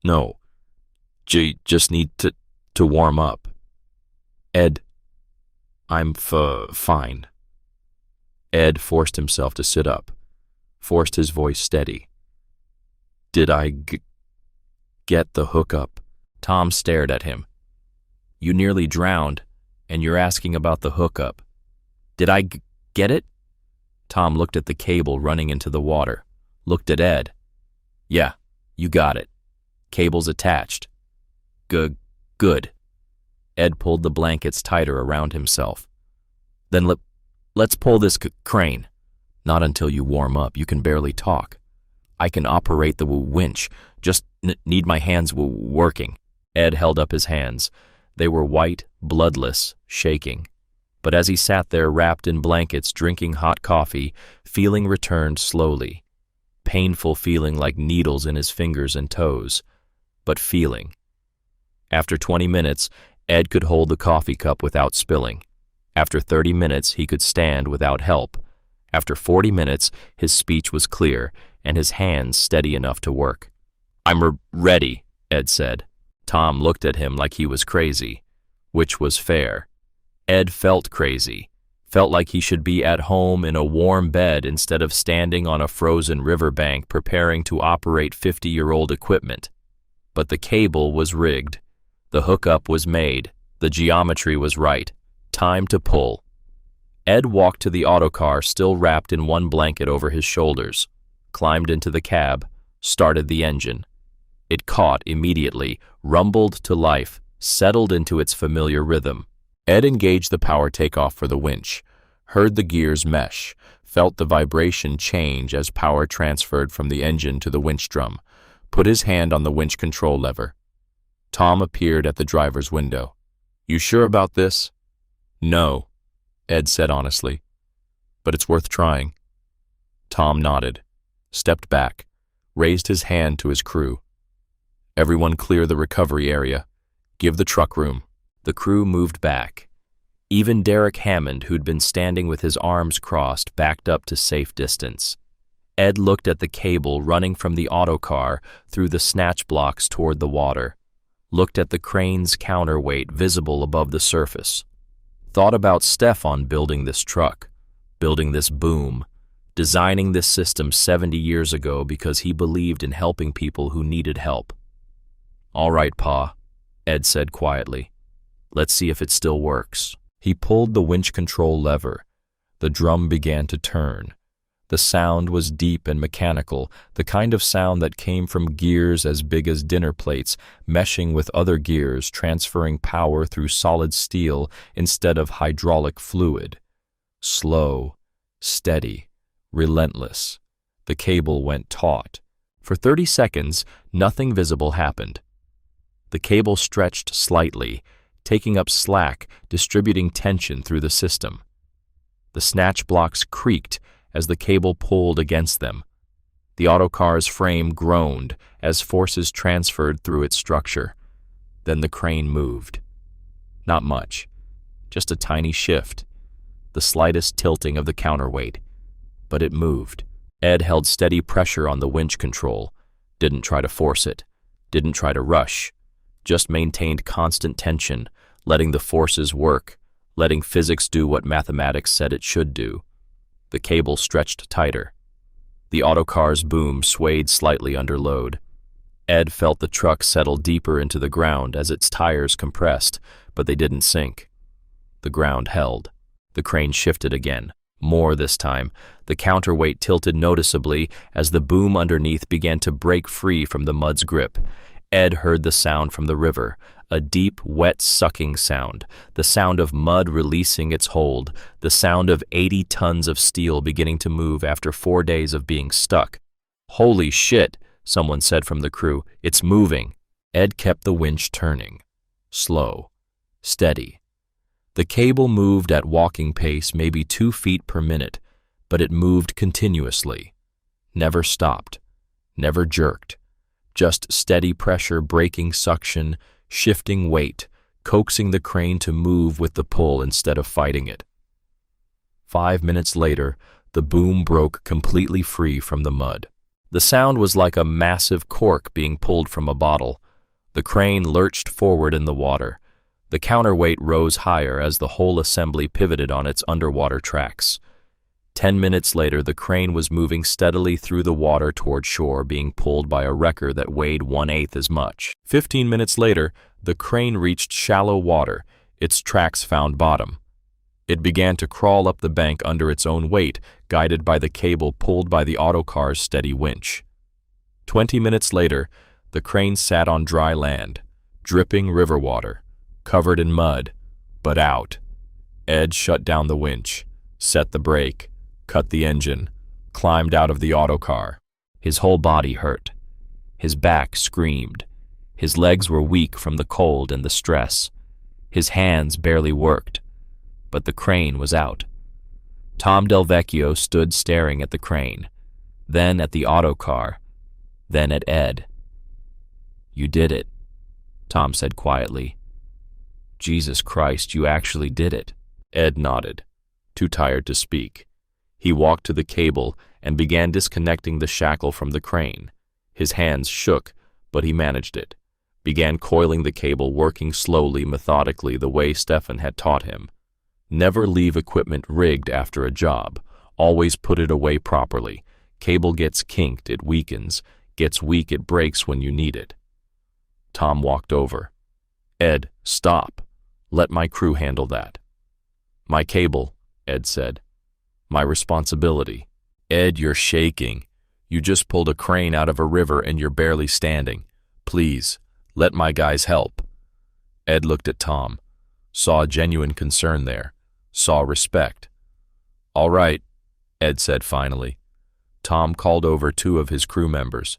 No. Just need to warm up." "Ed, I'm fine." Ed forced himself to sit up, forced his voice steady. "Did I get the hookup?" Tom stared at him. "You nearly drowned, and you're asking about the hookup. Did I get it?" Tom looked at the cable running into the water, looked at Ed. "Yeah, you got it. Cable's attached." Good. Ed pulled the blankets tighter around himself. "Then let's pull this crane." "Not until you warm up. You can barely talk." "I can operate the winch. Just need my hands working." Ed held up his hands. They were white, bloodless, shaking. But as he sat there wrapped in blankets, drinking hot coffee, feeling returned slowly. Painful feeling like needles in his fingers and toes. But feeling. After 20 minutes, Ed could hold the coffee cup without spilling. After 30 minutes, he could stand without help. After 40 minutes, his speech was clear and his hands steady enough to work. "I'm ready," Ed said. Tom looked at him like he was crazy, which was fair. Ed felt crazy, felt like he should be at home in a warm bed instead of standing on a frozen riverbank preparing to operate 50-year-old equipment. But the cable was rigged. The hookup was made. The geometry was right. Time to pull. Ed walked to the autocar still wrapped in one blanket over his shoulders, climbed into the cab, started the engine. It caught immediately, rumbled to life, settled into its familiar rhythm. Ed engaged the power takeoff for the winch, heard the gears mesh, felt the vibration change as power transferred from the engine to the winch drum, put his hand on the winch control lever. Tom appeared at the driver's window. "You sure about this?" "No," Ed said honestly, "but it's worth trying." Tom nodded, stepped back, raised his hand to his crew. "Everyone clear the recovery area. Give the truck room." The crew moved back. Even Derek Hammond, who'd been standing with his arms crossed, backed up to safe distance. Ed looked at the cable running from the autocar through the snatch blocks toward the water, looked at the crane's counterweight visible above the surface, thought about Stefan building this truck, building this boom, designing this system 70 years ago because he believed in helping people who needed help. "All right, Pa," Ed said quietly. "Let's see if it still works." He pulled the winch control lever. The drum began to turn. The sound was deep and mechanical, the kind of sound that came from gears as big as dinner plates, meshing with other gears, transferring power through solid steel instead of hydraulic fluid. Slow, steady, relentless. The cable went taut. For 30 seconds, nothing visible happened. The cable stretched slightly, taking up slack, distributing tension through the system. The snatch blocks creaked as the cable pulled against them. The autocar's frame groaned as forces transferred through its structure. Then the crane moved. Not much, just a tiny shift, the slightest tilting of the counterweight. But it moved. Ed held steady pressure on the winch control, didn't try to force it, didn't try to rush, just maintained constant tension, letting the forces work, letting physics do what mathematics said it should do. The cable stretched tighter. The autocar's boom swayed slightly under load. Ed felt the truck settle deeper into the ground as its tires compressed, but they didn't sink. The ground held. The crane shifted again. More this time. The counterweight tilted noticeably as the boom underneath began to break free from the mud's grip. Ed heard the sound from the river, a deep, wet sucking sound, the sound of mud releasing its hold, the sound of 80 tons of steel beginning to move after 4 days of being stuck. "Holy shit," someone said from the crew, "it's moving." Ed kept the winch turning. Slow. Steady. The cable moved at walking pace, maybe 2 feet per minute, but it moved continuously. Never stopped. Never jerked. Just steady pressure breaking suction, shifting weight, coaxing the crane to move with the pull instead of fighting it. 5 minutes later, the boom broke completely free from the mud. The sound was like a massive cork being pulled from a bottle. The crane lurched forward in the water. The counterweight rose higher as the whole assembly pivoted on its underwater tracks. 10 minutes later, the crane was moving steadily through the water toward shore, being pulled by a wrecker that weighed 1/8 as much. 15 minutes later, the crane reached shallow water. Its tracks found bottom. It began to crawl up the bank under its own weight, guided by the cable pulled by the autocar's steady winch. 20 minutes later, the crane sat on dry land, dripping river water, covered in mud, but out. Ed shut down the winch, set the brake, cut the engine, climbed out of the autocar. His whole body hurt. His back screamed. His legs were weak from the cold and the stress. His hands barely worked. But the crane was out. Tom Delvecchio stood staring at the crane, then at the autocar, then at Ed. "You did it," Tom said quietly. Jesus Christ, you actually did it. Ed nodded, too tired to speak. He walked to the cable and began disconnecting the shackle from the crane. His hands shook, but he managed it. Began coiling the cable, working slowly, methodically, the way Stefan had taught him. Never leave equipment rigged after a job. Always put it away properly. Cable gets kinked, it weakens. Gets weak, it breaks when you need it. Tom walked over. Ed, stop. Let my crew handle that. My cable, Ed said. My responsibility. Ed, you're shaking. You just pulled a crane out of a river and you're barely standing. Please, let my guys help. Ed looked at Tom, saw genuine concern there, saw respect. All right, Ed said finally. Tom called over 2 of his crew members.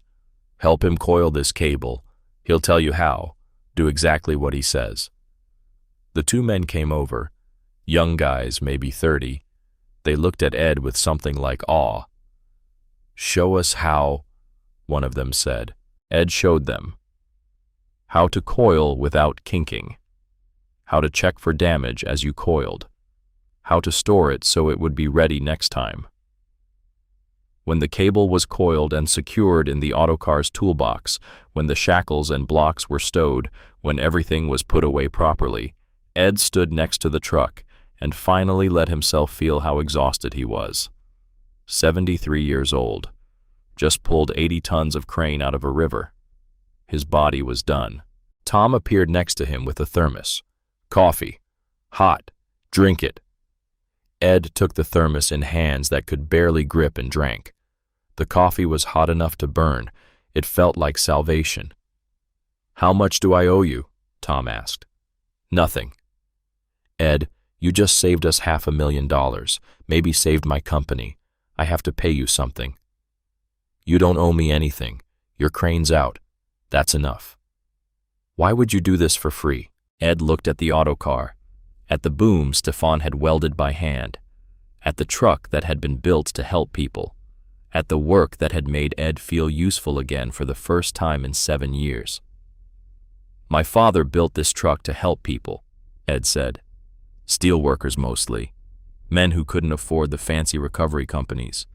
Help him coil this cable. He'll tell you how. Do exactly what he says. The 2 men came over, young guys, maybe 30. They looked at Ed with something like awe. Show us how, one of them said. Ed showed them. How to coil without kinking. How to check for damage as you coiled. How to store it so it would be ready next time. When the cable was coiled and secured in the autocar's toolbox, when the shackles and blocks were stowed, when everything was put away properly, Ed stood next to the truck and finally let himself feel how exhausted he was. 73 years old. Just pulled 80 tons of crane out of a river. His body was done. Tom appeared next to him with a thermos. Coffee. Hot. Drink it. Ed took the thermos in hands that could barely grip and drank. The coffee was hot enough to burn. It felt like salvation. How much do I owe you? Tom asked. Nothing. Ed, you just saved us $500,000, maybe saved my company. I have to pay you something. You don't owe me anything. Your crane's out. That's enough. Why would you do this for free? Ed looked at the autocar, at the boom Stefan had welded by hand, at the truck that had been built to help people, at the work that had made Ed feel useful again for the first time in 7 years. My father built this truck to help people, Ed said. Steel workers mostly. Men who couldn't afford the fancy recovery companies.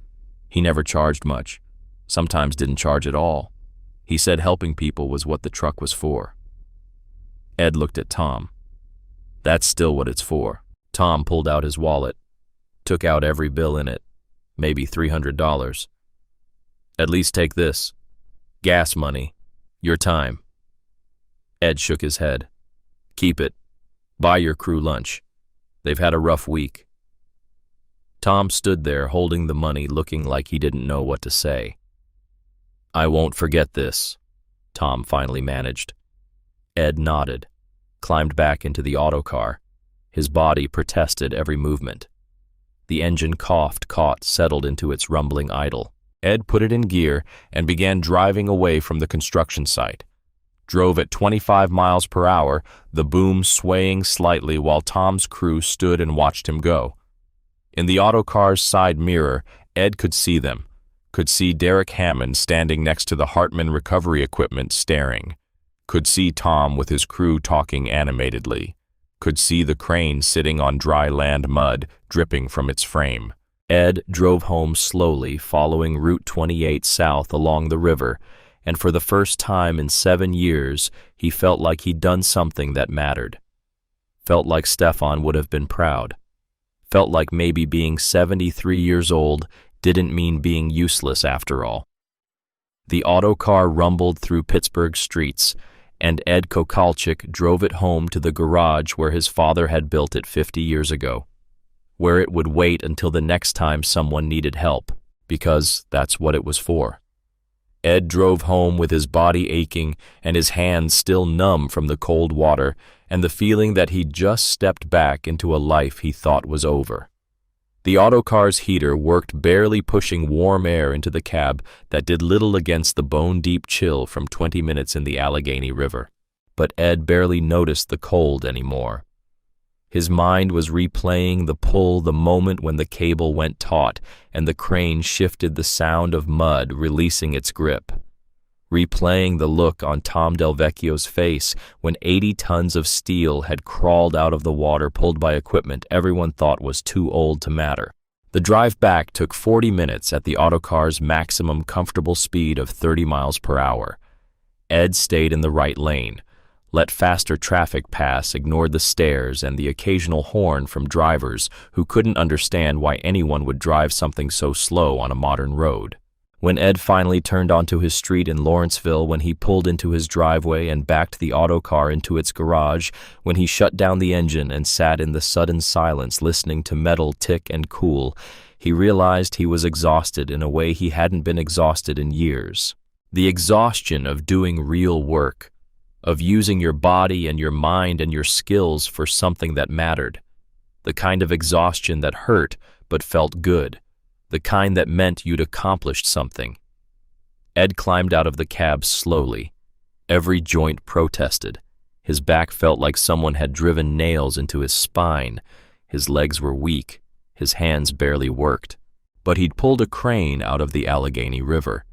He never charged much, sometimes didn't charge at all. He said helping people was what the truck was for. Ed looked at Tom. That's still what it's for. Tom pulled out his wallet, took out every bill in it, maybe $300. At least take this. Gas money. Your time. Ed shook his head. Keep it. Buy your crew lunch. They've had a rough week. Tom stood there holding the money, looking like he didn't know what to say. I won't forget this, Tom finally managed. Ed nodded, climbed back into the autocar. His body protested every movement. The engine coughed, caught, settled into its rumbling idle. Ed put it in gear and began driving away from the construction site. Drove at 25 miles per hour, the boom swaying slightly while Tom's crew stood and watched him go. In the autocar's side mirror, Ed could see them, could see Derek Hammond standing next to the Hartman recovery equipment staring, could see Tom with his crew talking animatedly, could see the crane sitting on dry land mud dripping from its frame. Ed drove home slowly, following Route 28 south along the river, and for the first time in 7 years, he felt like he'd done something that mattered. Felt like Stefan would have been proud. Felt like maybe being 73 years old didn't mean being useless after all. The autocar rumbled through Pittsburgh streets, and Ed Kokalchik drove it home to the garage where his father had built it 50 years ago, where it would wait until the next time someone needed help, because that's what it was for. Ed drove home with his body aching and his hands still numb from the cold water and the feeling that he'd just stepped back into a life he thought was over. The autocar's heater worked, barely pushing warm air into the cab that did little against the bone-deep chill from 20 minutes in the Allegheny River. But Ed barely noticed the cold anymore. His mind was replaying the pull, the moment when the cable went taut and the crane shifted, the sound of mud releasing its grip. replaying the look on Tom Delvecchio's face when 80 tons of steel had crawled out of the water pulled by equipment everyone thought was too old to matter. The drive back took 40 minutes at the autocar's maximum comfortable speed of 30 miles per hour. Ed stayed in the right lane, let faster traffic pass, ignored the stares and the occasional horn from drivers who couldn't understand why anyone would drive something so slow on a modern road. When Ed finally turned onto his street in Lawrenceville, when he pulled into his driveway and backed the autocar into its garage, when he shut down the engine and sat in the sudden silence listening to metal tick and cool, he realized he was exhausted in a way he hadn't been exhausted in years. The exhaustion of doing real work, of using your body and your mind and your skills for something that mattered. The kind of exhaustion that hurt but felt good. The kind that meant you'd accomplished something. Ed climbed out of the cab slowly. Every joint protested. His back felt like someone had driven nails into his spine. His legs were weak. His hands barely worked. But he'd pulled a crane out of the Allegheny River.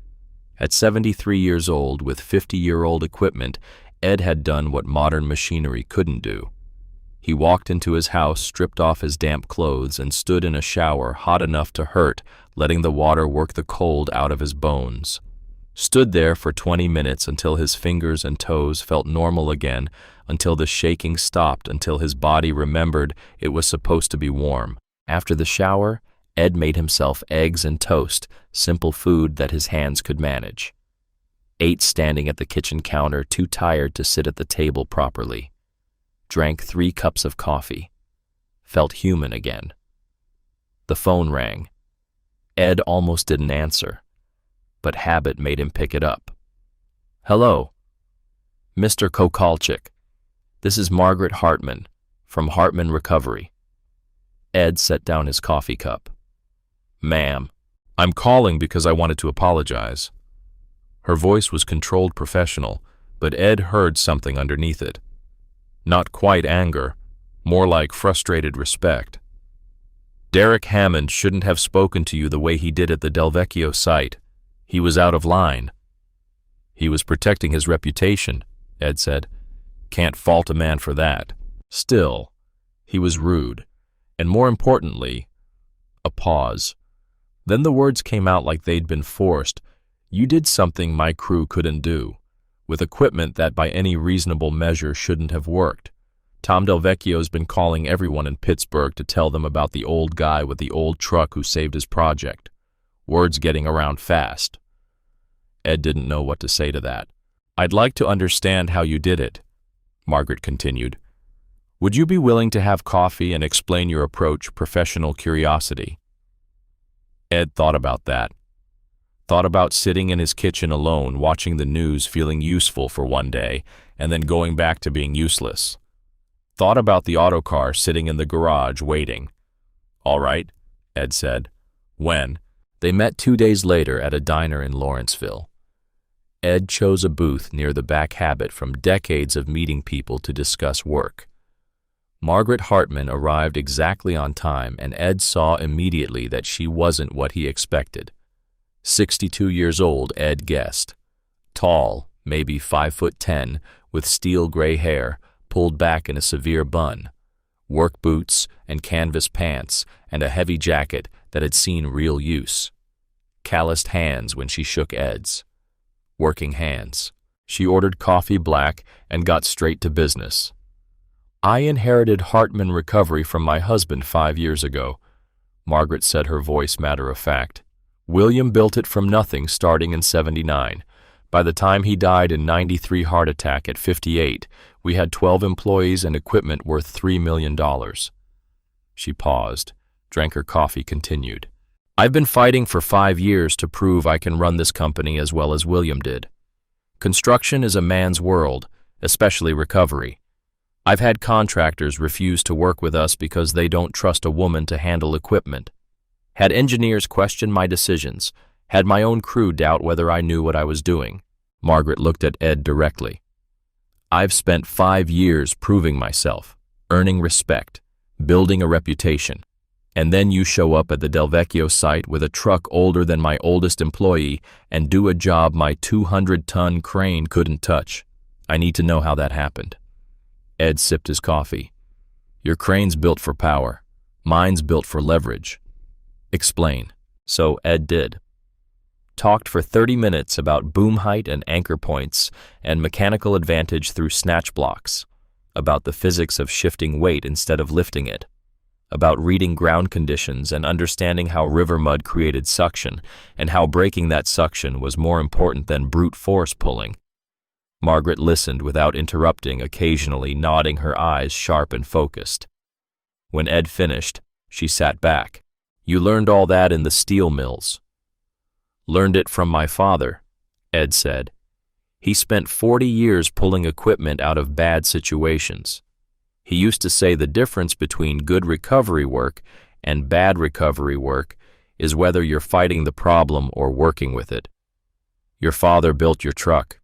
At 73 years old, with 50-year-old equipment, Ed had done what modern machinery couldn't do. He walked into his house, stripped off his damp clothes, and stood in a shower hot enough to hurt, letting the water work the cold out of his bones. Stood there for 20 minutes until his fingers and toes felt normal again, until the shaking stopped, until his body remembered it was supposed to be warm. After the shower, Ed made himself eggs and toast, simple food that his hands could manage. Ate standing at the kitchen counter, too tired to sit at the table properly. Drank 3 cups of coffee. Felt human again. The phone rang. Ed almost didn't answer, but habit made him pick it up. "Hello, Mr. Kokalchik. This is Margaret Hartman, from Hartman Recovery." Ed set down his coffee cup. "Ma'am, I'm calling because I wanted to apologize." Her voice was controlled professional, but Ed heard something underneath it. Not quite anger, more like frustrated respect. "Derek Hammond shouldn't have spoken to you the way he did at the Delvecchio site. He was out of line." "He was protecting his reputation," Ed said. "Can't fault a man for that." Still, he was rude, and more importantly, a pause. Then the words came out like they'd been forced. "You did something my crew couldn't do, with equipment that by any reasonable measure shouldn't have worked. Tom Delvecchio's been calling everyone in Pittsburgh to tell them about the old guy with the old truck who saved his project. Word's getting around fast." Ed didn't know what to say to that. "I'd like to understand how you did it," Margaret continued. "Would you be willing to have coffee and explain your approach, professional curiosity?" Ed thought about that. Thought about sitting in his kitchen alone, watching the news, feeling useful for one day, and then going back to being useless. Thought about the autocar sitting in the garage, waiting. "All right," Ed said. "When?" They met 2 days later at a diner in Lawrenceville. Ed chose a booth near the back, habit from decades of meeting people to discuss work. Margaret Hartman arrived exactly on time, and Ed saw immediately that she wasn't what he expected. 62 years old, Ed guessed. Tall, maybe 5'10", with steel gray hair, pulled back in a severe bun. Work boots and canvas pants, and a heavy jacket that had seen real use. Calloused hands when she shook Ed's. Working hands. She ordered coffee black and got straight to business. "I inherited Hartman Recovery from my husband 5 years ago," Margaret said, her voice matter of fact. "William built it from nothing starting in '79. By the time he died in '93 heart attack at 58, we had 12 employees and equipment worth $3 million. She paused, drank her coffee, continued. "I've been fighting for 5 years to prove I can run this company as well as William did. Construction is a man's world, especially recovery. I've had contractors refuse to work with us because they don't trust a woman to handle equipment. Had engineers question my decisions. Had my own crew doubt whether I knew what I was doing." Margaret looked at Ed directly. "I've spent 5 years proving myself, earning respect, building a reputation. And then you show up at the Delvecchio site with a truck older than my oldest employee and do a job my 200-ton crane couldn't touch. I need to know how that happened." Ed sipped his coffee. "Your crane's built for power. Mine's built for leverage." "Explain." So Ed did. Talked for 30 minutes about boom height and anchor points and mechanical advantage through snatch blocks, about the physics of shifting weight instead of lifting it, about reading ground conditions and understanding how river mud created suction and how breaking that suction was more important than brute force pulling. Margaret listened without interrupting, occasionally nodding, her eyes sharp and focused. When Ed finished, she sat back. "You learned all that in the steel mills." "Learned it from my father," Ed said. "He spent 40 years pulling equipment out of bad situations. He used to say the difference between good recovery work and bad recovery work is whether you're fighting the problem or working with it. Your father built your truck.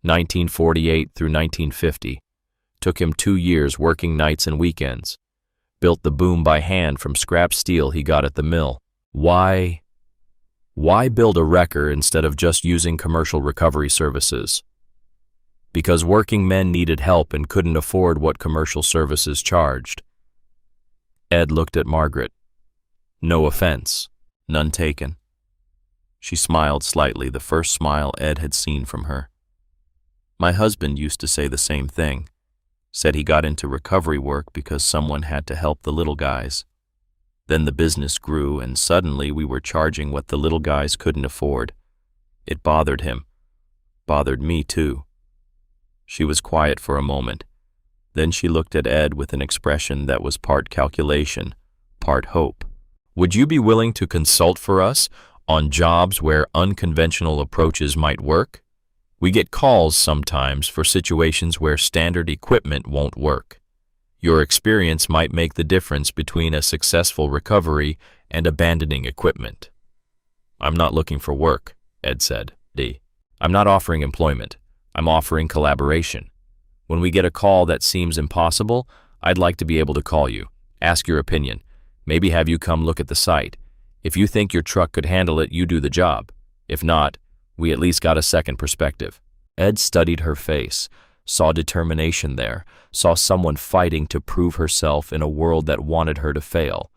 1948 through 1950. Took him 2 years working nights and weekends. Built the boom by hand from scrap steel he got at the mill. Why build a wrecker instead of just using commercial recovery services? Because working men needed help and couldn't afford what commercial services charged." Ed looked at Margaret. "No offense, none taken." She smiled slightly, the first smile Ed had seen from her. "My husband used to say the same thing. Said he got into recovery work because someone had to help the little guys. Then the business grew and suddenly we were charging what the little guys couldn't afford. It bothered him. Bothered me too." She was quiet for a moment. Then she looked at Ed with an expression that was part calculation, part hope. "Would you be willing to consult for us on jobs where unconventional approaches might work? We get calls sometimes for situations where standard equipment won't work. Your experience might make the difference between a successful recovery and abandoning equipment." "I'm not looking for work," Ed said. "I'm not offering employment. I'm offering collaboration. When we get a call that seems impossible, I'd like to be able to call you, ask your opinion, maybe have you come look at the site. If you think your truck could handle it, you do the job. If not, we at least got a second perspective." Ed studied her face, saw determination there, saw someone fighting to prove herself in a world that wanted her to fail,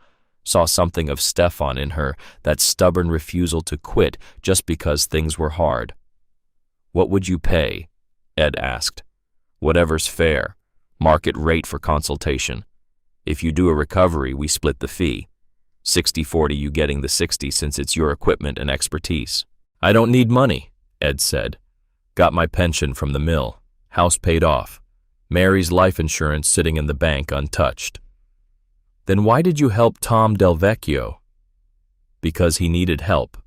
saw something of Stefan in her, that stubborn refusal to quit just because things were hard. "What would you pay?" Ed asked. "Whatever's fair. Market rate for consultation. If you do a recovery, we split the fee. 60-40, you getting the 60 since it's your equipment and expertise." "I don't need money," Ed said. "Got my pension from the mill. House paid off. Mary's life insurance sitting in the bank untouched." "Then why did you help Tom Delvecchio?" "Because he needed help."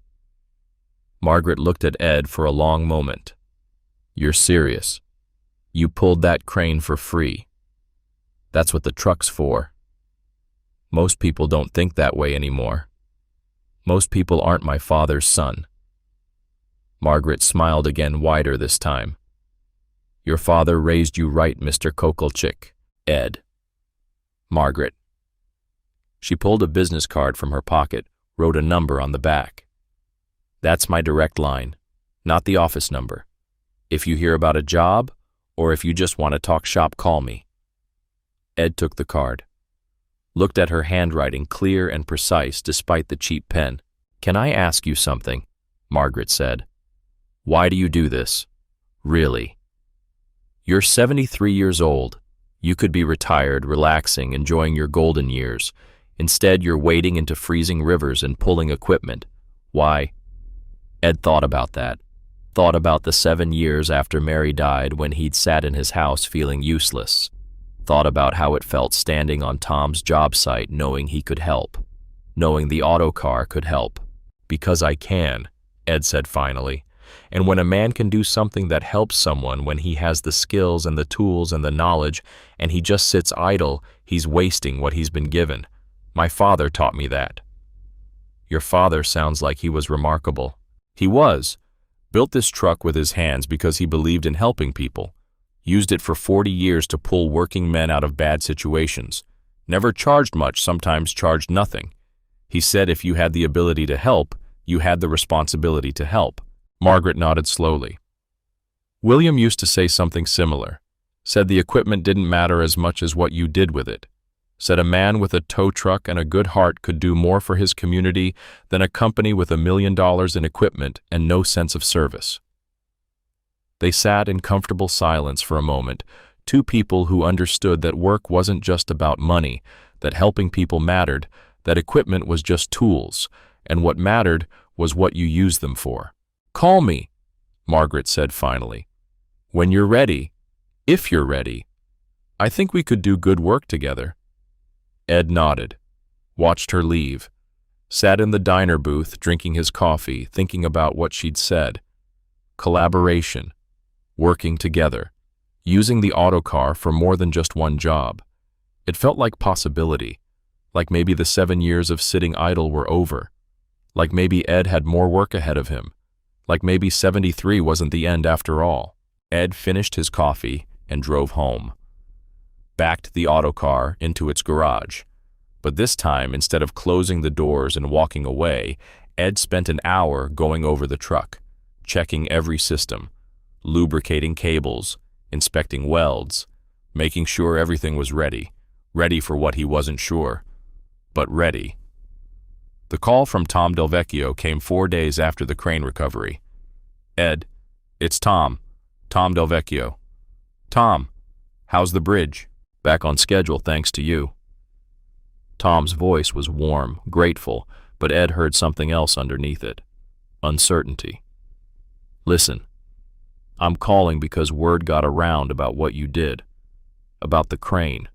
Margaret looked at Ed for a long moment. "You're serious? You pulled that crane for free? That's what the truck's for." "Most people don't think that way anymore. Most people aren't my father's son." Margaret smiled again, wider this time. "Your father raised you right, Mr. Kokolchik." "Ed." "Margaret." She pulled a business card from her pocket, wrote a number on the back. "That's my direct line, not the office number. If you hear about a job, or if you just want to talk shop, call me." Ed took the card. Looked at her handwriting, clear and precise despite the cheap pen. "Can I ask you something?" Margaret said. "Why do you do this? Really? You're 73 years old. You could be retired, relaxing, enjoying your golden years. Instead, you're wading into freezing rivers and pulling equipment. Why?" Ed thought about that. Thought about the 7 years after Mary died when he'd sat in his house feeling useless. Thought about how it felt standing on Tom's job site knowing he could help. Knowing the auto car could help. "Because I can," Ed said finally. "And when a man can do something that helps someone, when he has the skills and the tools and the knowledge, and he just sits idle, he's wasting what he's been given. My father taught me that." "Your father sounds like he was remarkable." "He was. Built this truck with his hands because he believed in helping people. Used it for 40 years to pull working men out of bad situations. Never charged much, sometimes charged nothing. He said if you had the ability to help, you had the responsibility to help. Margaret nodded slowly. William used to say something similar. Said the equipment didn't matter as much as what you did with it. Said a man with a tow truck and a good heart could do more for his community than a company with $1 million in equipment and no sense of service. They sat in comfortable silence for a moment, two people who understood that work wasn't just about money, that helping people mattered, that equipment was just tools, and what mattered was what you used them for. "Call me," Margaret said finally. "When you're ready, if you're ready. I think we could do good work together." Ed nodded, watched her leave, sat in the diner booth drinking his coffee, thinking about what she'd said. Collaboration, working together, using the autocar for more than just one job. It felt like possibility, like maybe the 7 years of sitting idle were over, like maybe Ed had more work ahead of him, like maybe 73 wasn't the end after all. Ed finished his coffee and drove home. Backed the autocar into its garage. But this time, instead of closing the doors and walking away, Ed spent an hour going over the truck, checking every system, lubricating cables, inspecting welds, making sure everything was ready for what he wasn't sure, but ready. The call from Tom Delvecchio came 4 days after the crane recovery. "Ed, it's Tom Delvecchio. Tom, how's the bridge?" "Back on schedule thanks to you." Tom's voice was warm, grateful, but Ed heard something else underneath it. Uncertainty. "Listen, I'm calling because word got around about what you did, about the crane.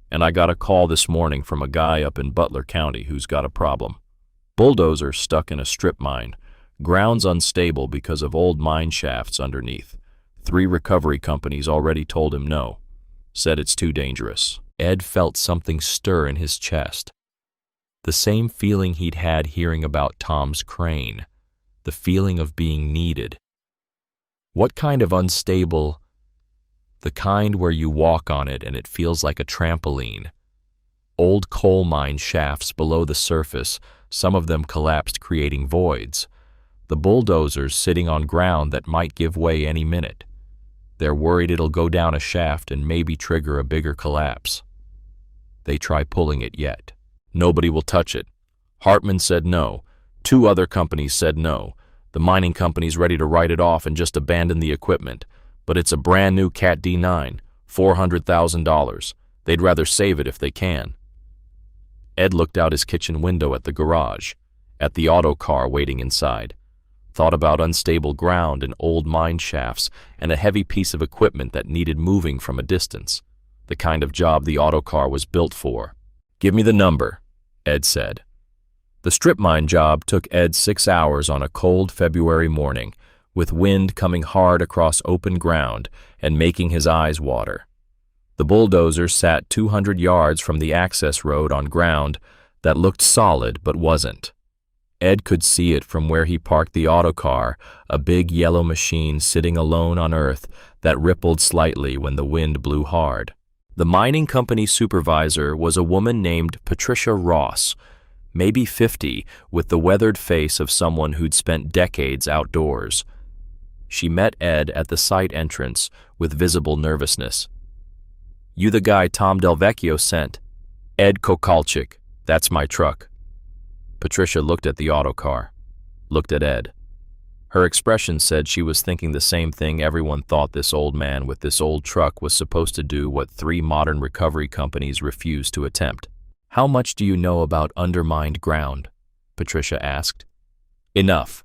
And I got a call this morning from a guy up in Butler County who's got a problem. Bulldozer stuck in a strip mine, ground's unstable because of old mine shafts underneath. 3 recovery companies already told him no. Said it's too dangerous." Ed felt something stir in his chest. The same feeling he'd had hearing about Tom's crane, the feeling of being needed. What kind of unstable? The kind where you walk on it and it feels like a trampoline. Old coal mine shafts below the surface, some of them collapsed, creating voids. The bulldozers sitting on ground that might give way any minute. They're worried it'll go down a shaft and maybe trigger a bigger collapse. They try pulling it yet. Nobody will touch it. Hartman said no. 2 other companies said no. The mining company's ready to write it off and just abandon the equipment. But it's a brand new Cat D9, $400,000. They'd rather save it if they can. Ed looked out his kitchen window at the garage, at the auto car waiting inside. Thought about unstable ground and old mine shafts and a heavy piece of equipment that needed moving from a distance, the kind of job the autocar was built for. "Give me the number," Ed said. The strip mine job took Ed 6 hours on a cold February morning, with wind coming hard across open ground and making his eyes water. The bulldozer sat 200 yards from the access road on ground that looked solid but wasn't. Ed could see it from where he parked the autocar, a big yellow machine sitting alone on earth that rippled slightly when the wind blew hard. The mining company supervisor was a woman named Patricia Ross, maybe 50, with the weathered face of someone who'd spent decades outdoors. She met Ed at the site entrance with visible nervousness. "You the guy Tom Delvecchio sent?" "Ed Kokalchik, that's my truck." Patricia looked at the autocar, looked at Ed. Her expression said she was thinking the same thing everyone thought this old man with this old truck was supposed to do what 3 modern recovery companies refused to attempt. "How much do you know about undermined ground?" Patricia asked. "Enough.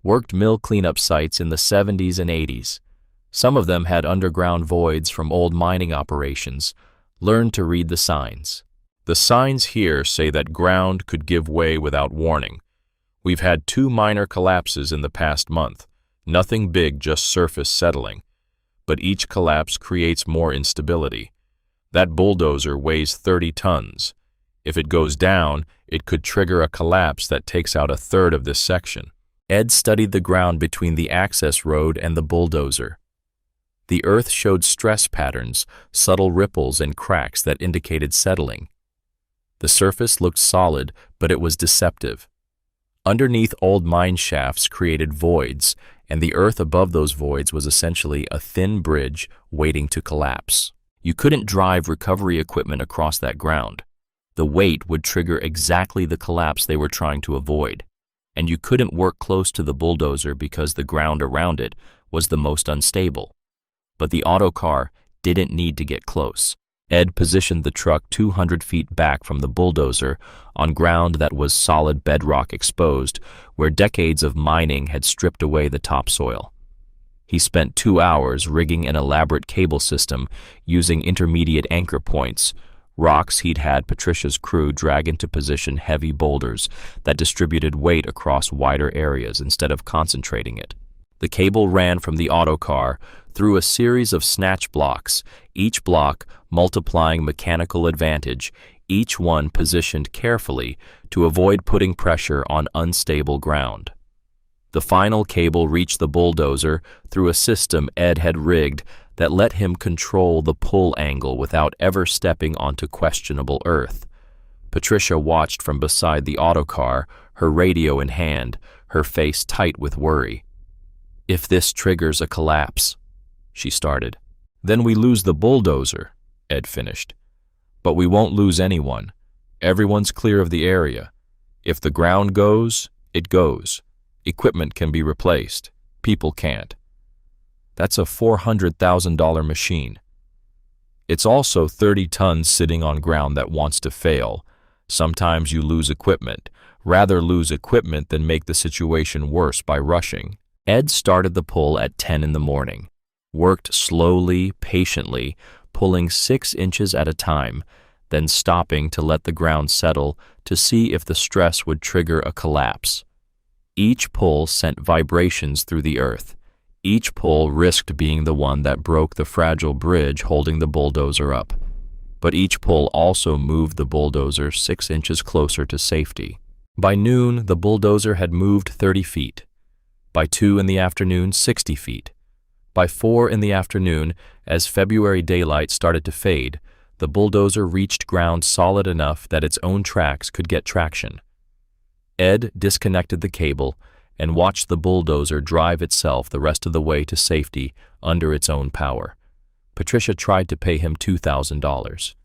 Worked mill cleanup sites in the 70s and 80s. Some of them had underground voids from old mining operations. Learned to read the signs. The signs here say that ground could give way without warning. We've had 2 minor collapses in the past month. Nothing big, just surface settling. But each collapse creates more instability. That bulldozer weighs 30 tons. If it goes down, it could trigger a collapse that takes out 1/3 of this section." Ed studied the ground between the access road and the bulldozer. The earth showed stress patterns, subtle ripples and cracks that indicated settling. The surface looked solid, but it was deceptive. Underneath, old mine shafts created voids, and the earth above those voids was essentially a thin bridge waiting to collapse. You couldn't drive recovery equipment across that ground. The weight would trigger exactly the collapse they were trying to avoid, and you couldn't work close to the bulldozer because the ground around it was the most unstable. But the autocar didn't need to get close. Ed positioned the truck 200 feet back from the bulldozer on ground that was solid bedrock exposed, where decades of mining had stripped away the topsoil. He spent 2 hours rigging an elaborate cable system using intermediate anchor points, rocks he'd had Patricia's crew drag into position heavy boulders that distributed weight across wider areas instead of concentrating it. The cable ran from the autocar through a series of snatch blocks, each block multiplying mechanical advantage, each one positioned carefully to avoid putting pressure on unstable ground. The final cable reached the bulldozer through a system Ed had rigged that let him control the pull angle without ever stepping onto questionable earth. Patricia watched from beside the autocar, her radio in hand, her face tight with worry. "If this triggers a collapse," she started. "Then we lose the bulldozer," Ed finished. "But we won't lose anyone. Everyone's clear of the area. If the ground goes, it goes. Equipment can be replaced. People can't. That's a $400,000 machine. It's also 30 tons sitting on ground that wants to fail. Sometimes you lose equipment. Rather lose equipment than make the situation worse by rushing." Ed started the pull at 10 in the morning, worked slowly, patiently, pulling 6 inches at a time, then stopping to let the ground settle to see if the stress would trigger a collapse. Each pull sent vibrations through the earth. Each pull risked being the one that broke the fragile bridge holding the bulldozer up. But each pull also moved the bulldozer 6 inches closer to safety. By noon, the bulldozer had moved 30 feet. By 2 in the afternoon, 60 feet. By 4 in the afternoon, as February daylight started to fade, the bulldozer reached ground solid enough that its own tracks could get traction. Ed disconnected the cable and watched the bulldozer drive itself the rest of the way to safety under its own power. Patricia tried to pay him $2,000.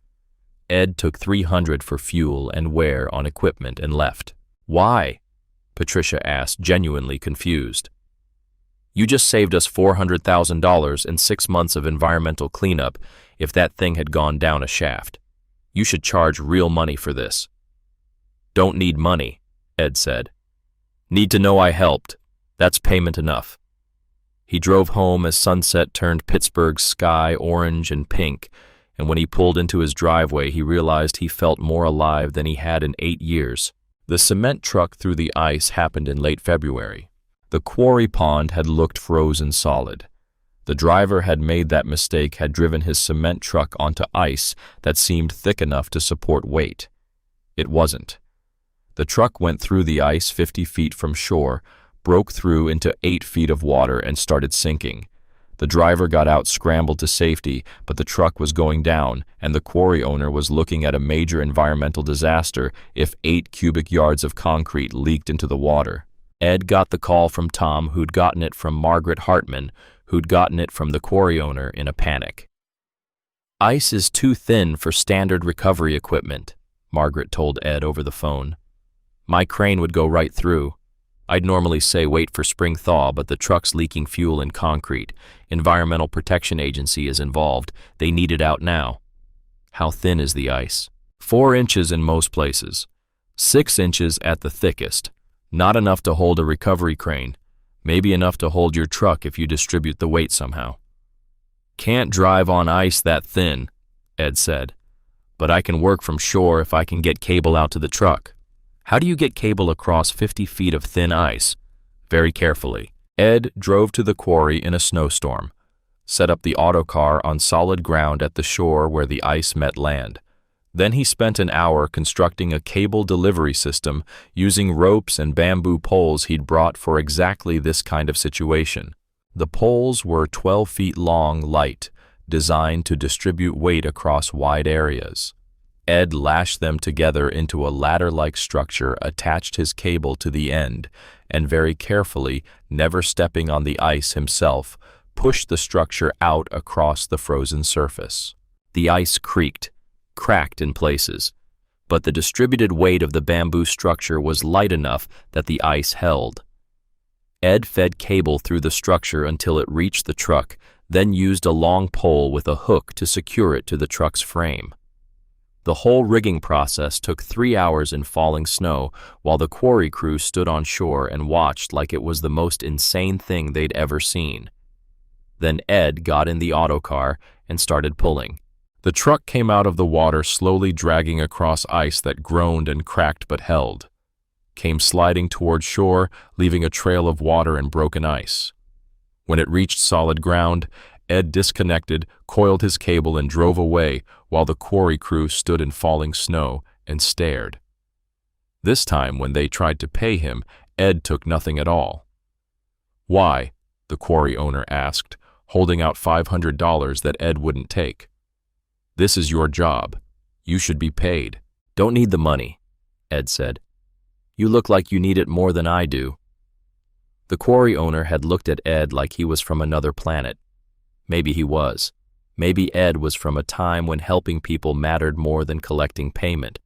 Ed took $300 for fuel and wear on equipment and left. "Why?" Patricia asked, genuinely confused. "You just saved us $400,000 and 6 months of environmental cleanup if that thing had gone down a shaft. You should charge real money for this." "Don't need money," Ed said. "Need to know I helped. That's payment enough." He drove home as sunset turned Pittsburgh's sky orange and pink, and when he pulled into his driveway, he realized he felt more alive than he had in 8 years. The cement truck through the ice happened in late February. The quarry pond had looked frozen solid. The driver had made that mistake, had driven his cement truck onto ice that seemed thick enough to support weight. It wasn't. The truck went through the ice 50 feet from shore, broke through into 8 feet of water, and started sinking. The driver got out, scrambled to safety, but the truck was going down, and the quarry owner was looking at a major environmental disaster if 8 cubic yards of concrete leaked into the water. Ed got the call from Tom, who'd gotten it from Margaret Hartman, who'd gotten it from the quarry owner in a panic. "Ice is too thin for standard recovery equipment," Margaret told Ed over the phone. "My crane would go right through. I'd normally say wait for spring thaw, but the truck's leaking fuel and concrete. Environmental Protection Agency is involved. They need it out now." "How thin is the ice?" 4 inches in most places. 6 inches at the thickest. Not enough to hold a recovery crane. Maybe enough to hold your truck if you distribute the weight somehow." "Can't drive on ice that thin," Ed said. "But I can work from shore if I can get cable out to the truck." "How do you get cable across 50 feet of thin ice?" "Very carefully." Ed drove to the quarry in a snowstorm, set up the autocar on solid ground at the shore where the ice met land. Then he spent an hour constructing a cable delivery system using ropes and bamboo poles he'd brought for exactly this kind of situation. The poles were 12 feet long, light, designed to distribute weight across wide areas. Ed lashed them together into a ladder-like structure, attached his cable to the end, and very carefully, never stepping on the ice himself, pushed the structure out across the frozen surface. The ice creaked, cracked in places, but the distributed weight of the bamboo structure was light enough that the ice held. Ed fed cable through the structure until it reached the truck, then used a long pole with a hook to secure it to the truck's frame. The whole rigging process took 3 hours in falling snow, while the quarry crew stood on shore and watched like it was the most insane thing they'd ever seen. Then Ed got in the autocar and started pulling. The truck came out of the water, slowly dragging across ice that groaned and cracked but held. Came sliding toward shore, leaving a trail of water and broken ice. When it reached solid ground, Ed disconnected, coiled his cable, and drove away, while the quarry crew stood in falling snow and stared. This time, when they tried to pay him, Ed took nothing at all. "Why?" the quarry owner asked, holding out $500 that Ed wouldn't take. "This is your job. You should be paid." "Don't need the money," Ed said. "You look like you need it more than I do." The quarry owner had looked at Ed like he was from another planet. Maybe he was. Maybe Ed was from a time when helping people mattered more than collecting payment,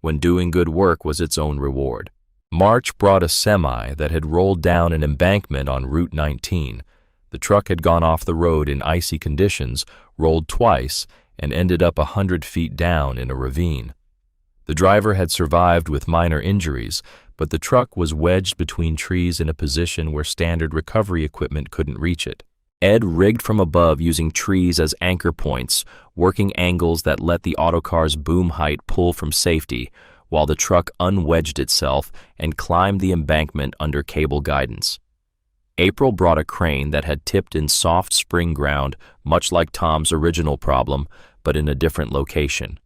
when doing good work was its own reward. March brought a semi that had rolled down an embankment on Route 19. The truck had gone off the road in icy conditions, rolled twice, and ended up 100 feet down in a ravine. The driver had survived with minor injuries, but the truck was wedged between trees in a position where standard recovery equipment couldn't reach it. Ed rigged from above using trees as anchor points, working angles that let the autocar's boom height pull from safety, while the truck unwedged itself and climbed the embankment under cable guidance. April brought a crane that had tipped in soft spring ground, much like Tom's original problem, but in a different location.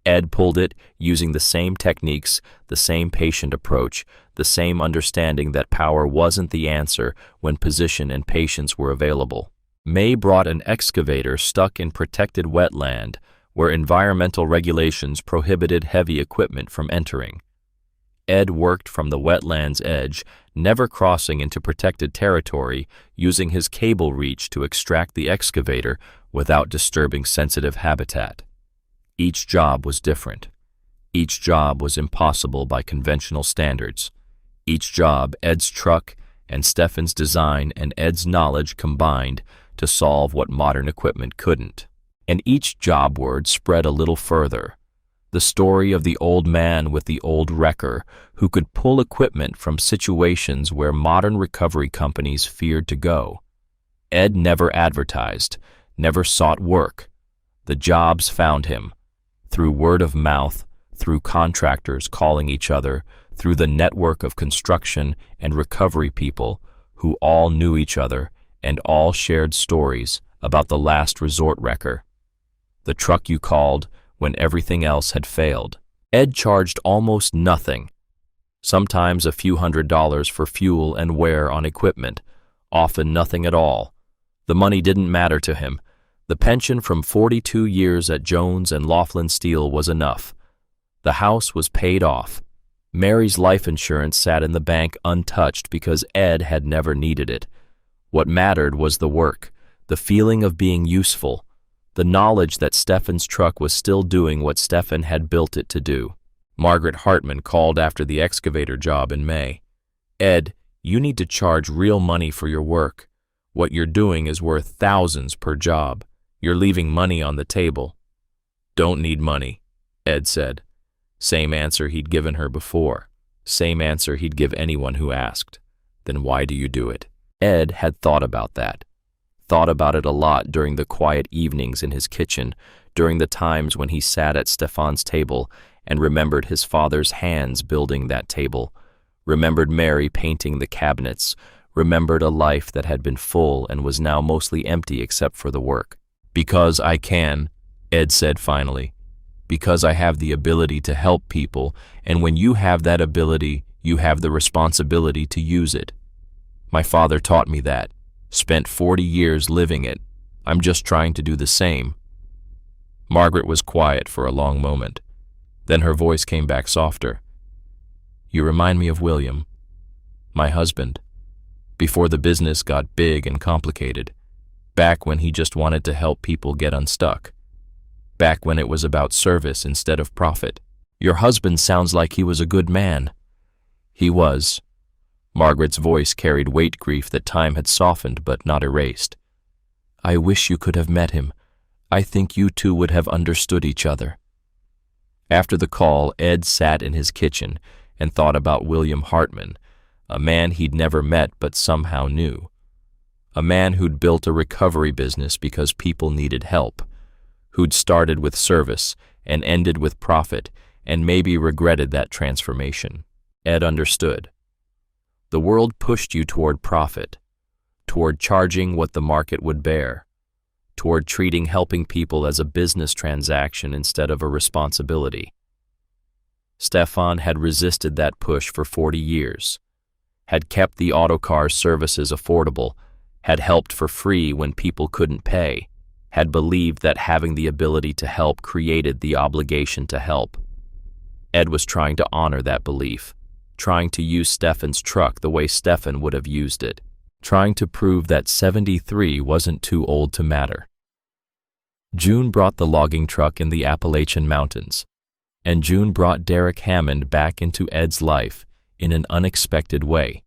Ed pulled it, using the same techniques, the same patient approach, the same understanding that power wasn't the answer when position and patience were available. May brought an excavator stuck in protected wetland, where environmental regulations prohibited heavy equipment from entering. Ed worked from the wetland's edge, never crossing into protected territory, using his cable reach to extract the excavator without disturbing sensitive habitat. Each job was different. Each job was impossible by conventional standards. Each job, Ed's truck and Stefan's design and Ed's knowledge combined to solve what modern equipment couldn't. And each job word spread a little further. The story of the old man with the old wrecker who could pull equipment from situations where modern recovery companies feared to go. Ed never advertised, never sought work. The jobs found him. Through word of mouth, through contractors calling each other, through the network of construction and recovery people who all knew each other and all shared stories about the last resort wrecker. The truck you called when everything else had failed. Ed charged almost nothing, sometimes a few $100s for fuel and wear on equipment, often nothing at all. The money didn't matter to him. The pension from 42 years at Jones and Laughlin Steel was enough. The house was paid off. Mary's life insurance sat in the bank untouched because Ed had never needed it. What mattered was the work, the feeling of being useful, the knowledge that Stefan's truck was still doing what Stefan had built it to do. Margaret Hartman called after the excavator job in May. "Ed, you need to charge real money for your work. What you're doing is worth thousands per job. You're leaving money on the table." "Don't need money," Ed said. Same answer he'd given her before. Same answer he'd give anyone who asked. Then why do you do it? Ed had thought about that. Thought about it a lot during the quiet evenings in his kitchen, during the times when he sat at Stefan's table and remembered his father's hands building that table, remembered Mary painting the cabinets, remembered a life that had been full and was now mostly empty except for the work. "Because I can," Ed said finally. "Because I have the ability to help people, and when you have that ability, you have the responsibility to use it. My father taught me that. Spent 40 years living it. I'm just trying to do the same." Margaret was quiet for a long moment. Then her voice came back softer. "You remind me of William, my husband, before the business got big and complicated, back when he just wanted to help people get unstuck, back when it was about service instead of profit." "Your husband sounds like he was a good man." "He was." Margaret's voice carried weight grief that time had softened but not erased. "I wish you could have met him. I think you two would have understood each other." After the call, Ed sat in his kitchen and thought about William Hartman, a man he'd never met but somehow knew. A man who'd built a recovery business because people needed help, who'd started with service and ended with profit and maybe regretted that transformation. Ed understood. The world pushed you toward profit, toward charging what the market would bear, toward treating helping people as a business transaction instead of a responsibility. Stefan had resisted that push for 40 years, had kept the autocar services affordable, had helped for free when people couldn't pay, had believed that having the ability to help created the obligation to help. Ed was trying to honor that belief, trying to use Stefan's truck the way Stefan would have used it, trying to prove that 73 wasn't too old to matter. June brought the logging truck in the Appalachian Mountains, and June brought Derek Hammond back into Ed's life in an unexpected way.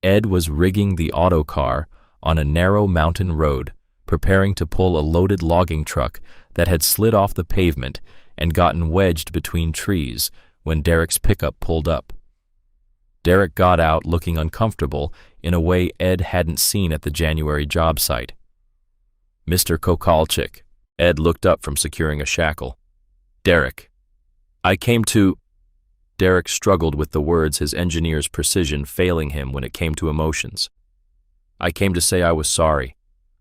Ed was rigging the autocar on a narrow mountain road, preparing to pull a loaded logging truck that had slid off the pavement and gotten wedged between trees when Derek's pickup pulled up. Derek got out looking uncomfortable in a way Ed hadn't seen at the January job site. "Mr. Kokalchik," Ed looked up from securing a shackle. "Derek, I came to—" Derek struggled with the words, his engineer's precision failing him when it came to emotions. "I came to say I was sorry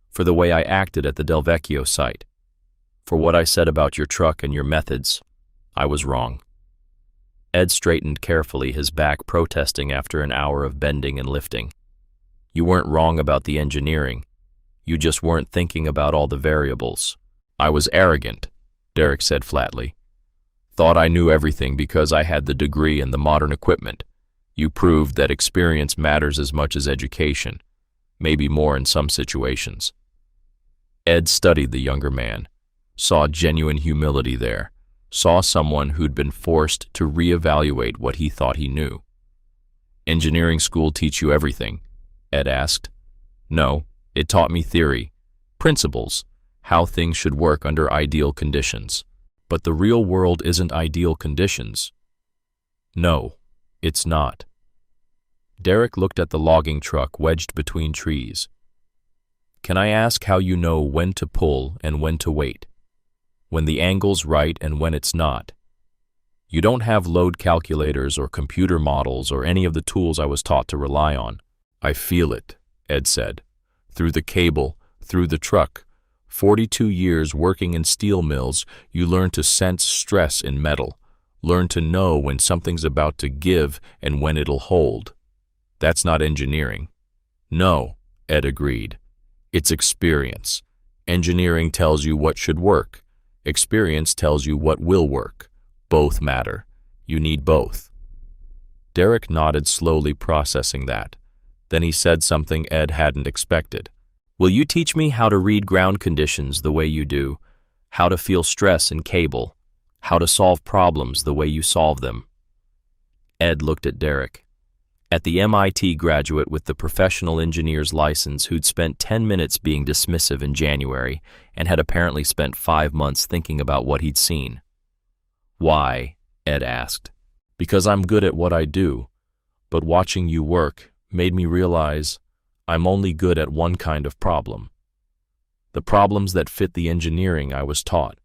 for the way I acted at the Del Vecchio site, for what I said about your truck and your methods. I was wrong." Ed straightened carefully, his back protesting after an hour of bending and lifting. "You weren't wrong about the engineering. You just weren't thinking about all the variables." "I was arrogant," Derek said flatly. "Thought I knew everything because I had the degree and the modern equipment. You proved that experience matters as much as education, maybe more in some situations." Ed studied the younger man, saw genuine humility there, saw someone who'd been forced to reevaluate what he thought he knew. "Engineering school teach you everything?" Ed asked. "No, it taught me theory, principles, how things should work under ideal conditions. But the real world isn't ideal conditions." "No, it's not." Derek looked at the logging truck wedged between trees. "Can I ask how you know when to pull and when to wait? When the angle's right and when it's not? You don't have load calculators or computer models or any of the tools I was taught to rely on." "I feel it," Ed said. "Through the cable, through the truck. 42 years working in steel mills, you learn to sense stress in metal, learn to know when something's about to give and when it'll hold. That's not engineering." "No," Ed agreed. "It's experience. Engineering tells you what should work. Experience tells you what will work. Both matter. You need both." Derek nodded slowly, processing that. Then he said something Ed hadn't expected. "Will you teach me how to read ground conditions the way you do, how to feel stress in cable, how to solve problems the way you solve them?" Ed looked at Derek. At the MIT graduate with the professional engineer's license who'd spent 10 minutes being dismissive in January and had apparently spent 5 months thinking about what he'd seen. "Why?" Ed asked. "Because I'm good at what I do, but watching you work made me realize I'm only good at one kind of problem. The problems that fit the engineering I was taught.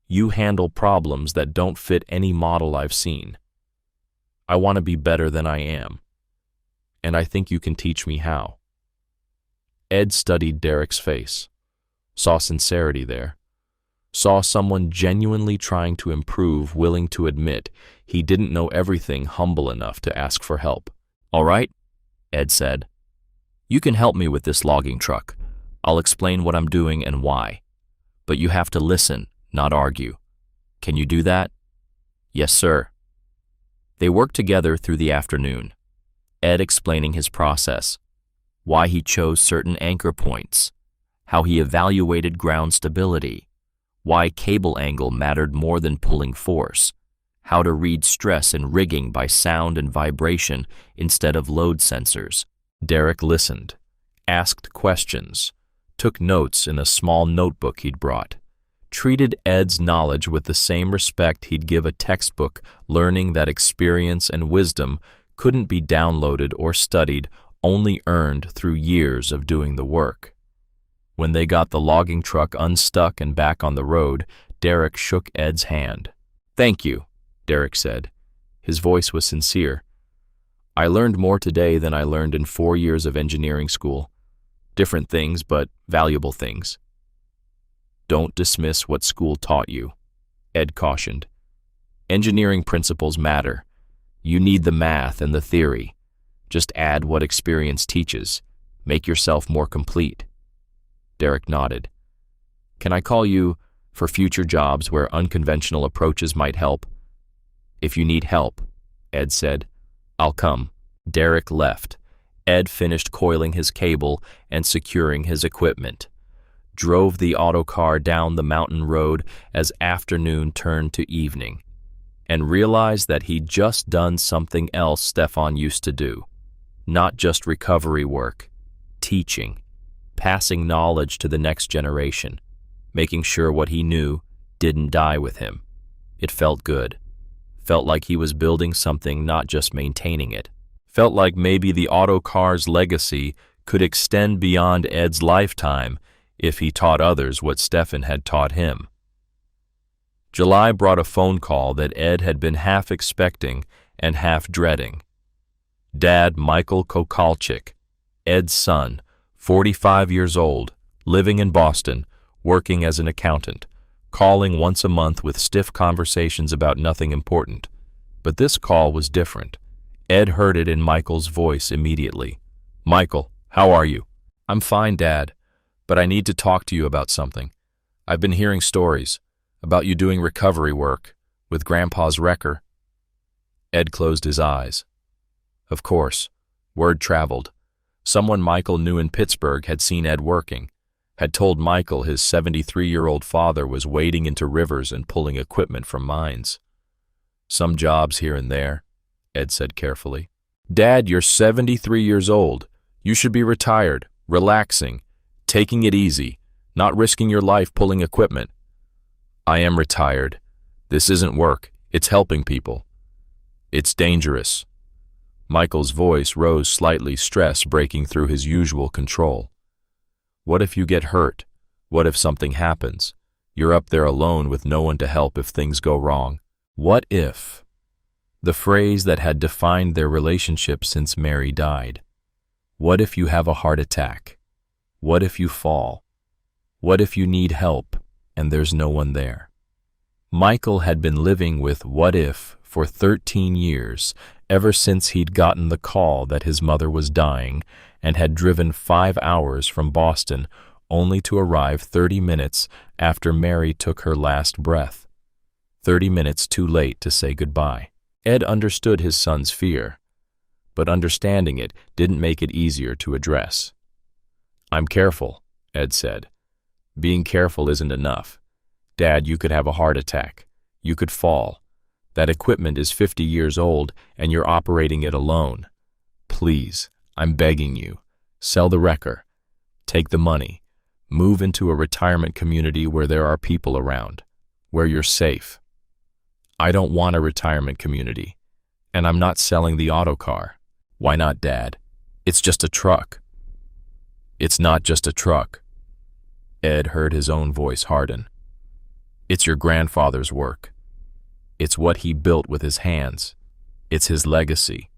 You handle problems that don't fit any model I've seen. I want to be better than I am, and I think you can teach me how." Ed studied Derek's face, saw sincerity there, saw someone genuinely trying to improve, willing to admit he didn't know everything, humble enough to ask for help. "All right," Ed said. You can help me with this logging truck. I'll explain what I'm doing and why. But you have to listen, not argue. Can you do that? Yes, sir. They worked together through the afternoon, Ed explaining his process, why he chose certain anchor points, how he evaluated ground stability, why cable angle mattered more than pulling force, how to read stress and rigging by sound and vibration instead of load sensors. Derek listened, asked questions, took notes in a small notebook he'd brought, treated Ed's knowledge with the same respect he'd give a textbook, learning that experience and wisdom couldn't be downloaded or studied, only earned through years of doing the work. When they got the logging truck unstuck and back on the road, Derek shook Ed's hand. "Thank you," Derek said. His voice was sincere. "I learned more today than I learned in 4 years of engineering school. Different things, but valuable things." "Don't dismiss what school taught you," Ed cautioned. "Engineering principles matter. You need the math and the theory. Just add what experience teaches. Make yourself more complete." Derek nodded. "Can I call you for future jobs where unconventional approaches might help?" "If you need help," Ed said, "I'll come." Derek left. Ed finished coiling his cable and securing his equipment, drove the autocar down the mountain road as afternoon turned to evening, and realized that he'd just done something else Stefan used to do. Not just recovery work, teaching, passing knowledge to the next generation, making sure what he knew didn't die with him. It felt good. Felt like he was building something, not just maintaining it. Felt like maybe the autocar's legacy could extend beyond Ed's lifetime if he taught others what Stefan had taught him. July brought a phone call that Ed had been half expecting and half dreading. Dad Michael Kokalchik, Ed's son, 45 years old, living in Boston, working as an accountant, calling once a month with stiff conversations about nothing important. But this call was different. Ed heard it in Michael's voice immediately. "Michael, how are you?" "I'm fine, Dad, but I need to talk to you about something. I've been hearing stories about you doing recovery work with Grandpa's wrecker." Ed closed his eyes. Of course, word traveled. Someone Michael knew in Pittsburgh had seen Ed working, had told Michael his 73-year-old father was wading into rivers and pulling equipment from mines. "Some jobs here and there," Ed said carefully. "Dad, you're 73 years old. You should be retired, relaxing, taking it easy, not risking your life pulling equipment." "I am retired. This isn't work. It's helping people." "It's dangerous." Michael's voice rose slightly, stress breaking through his usual control. "What if you get hurt? What if something happens? You're up there alone with no one to help if things go wrong. What if?" The phrase that had defined their relationship since Mary died. What if you have a heart attack? What if you fall? What if you need help and there's no one there? Michael had been living with what if for 13 years, ever since he'd gotten the call that his mother was dying and had driven 5 hours from Boston only to arrive 30 minutes after Mary took her last breath. 30 minutes too late to say goodbye. Ed understood his son's fear, but understanding it didn't make it easier to address. "I'm careful," Ed said. "Being careful isn't enough. Dad, you could have a heart attack. You could fall. That equipment is 50 years old and you're operating it alone. Please, I'm begging you, sell the wrecker. Take the money. Move into a retirement community where there are people around, where you're safe." "I don't want a retirement community, and I'm not selling the autocar." "Why not, Dad? It's just a truck." "It's not just a truck." Ed heard his own voice harden. "It's your grandfather's work. It's what he built with his hands. It's his legacy.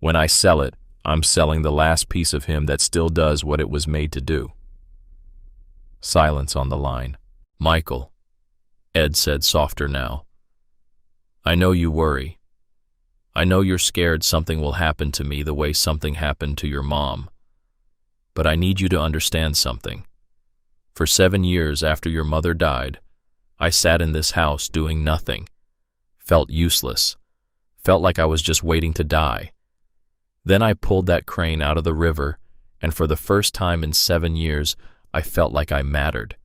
When I sell it, I'm selling the last piece of him that still does what it was made to do." Silence on the line. "Michael," Ed said softer now. "I know you worry. I know you're scared something will happen to me the way something happened to your mom. But I need you to understand something. For 7 years after your mother died, I sat in this house doing nothing, felt useless, felt like I was just waiting to die. Then I pulled that crane out of the river, and for the first time in 7 years, I felt like I mattered,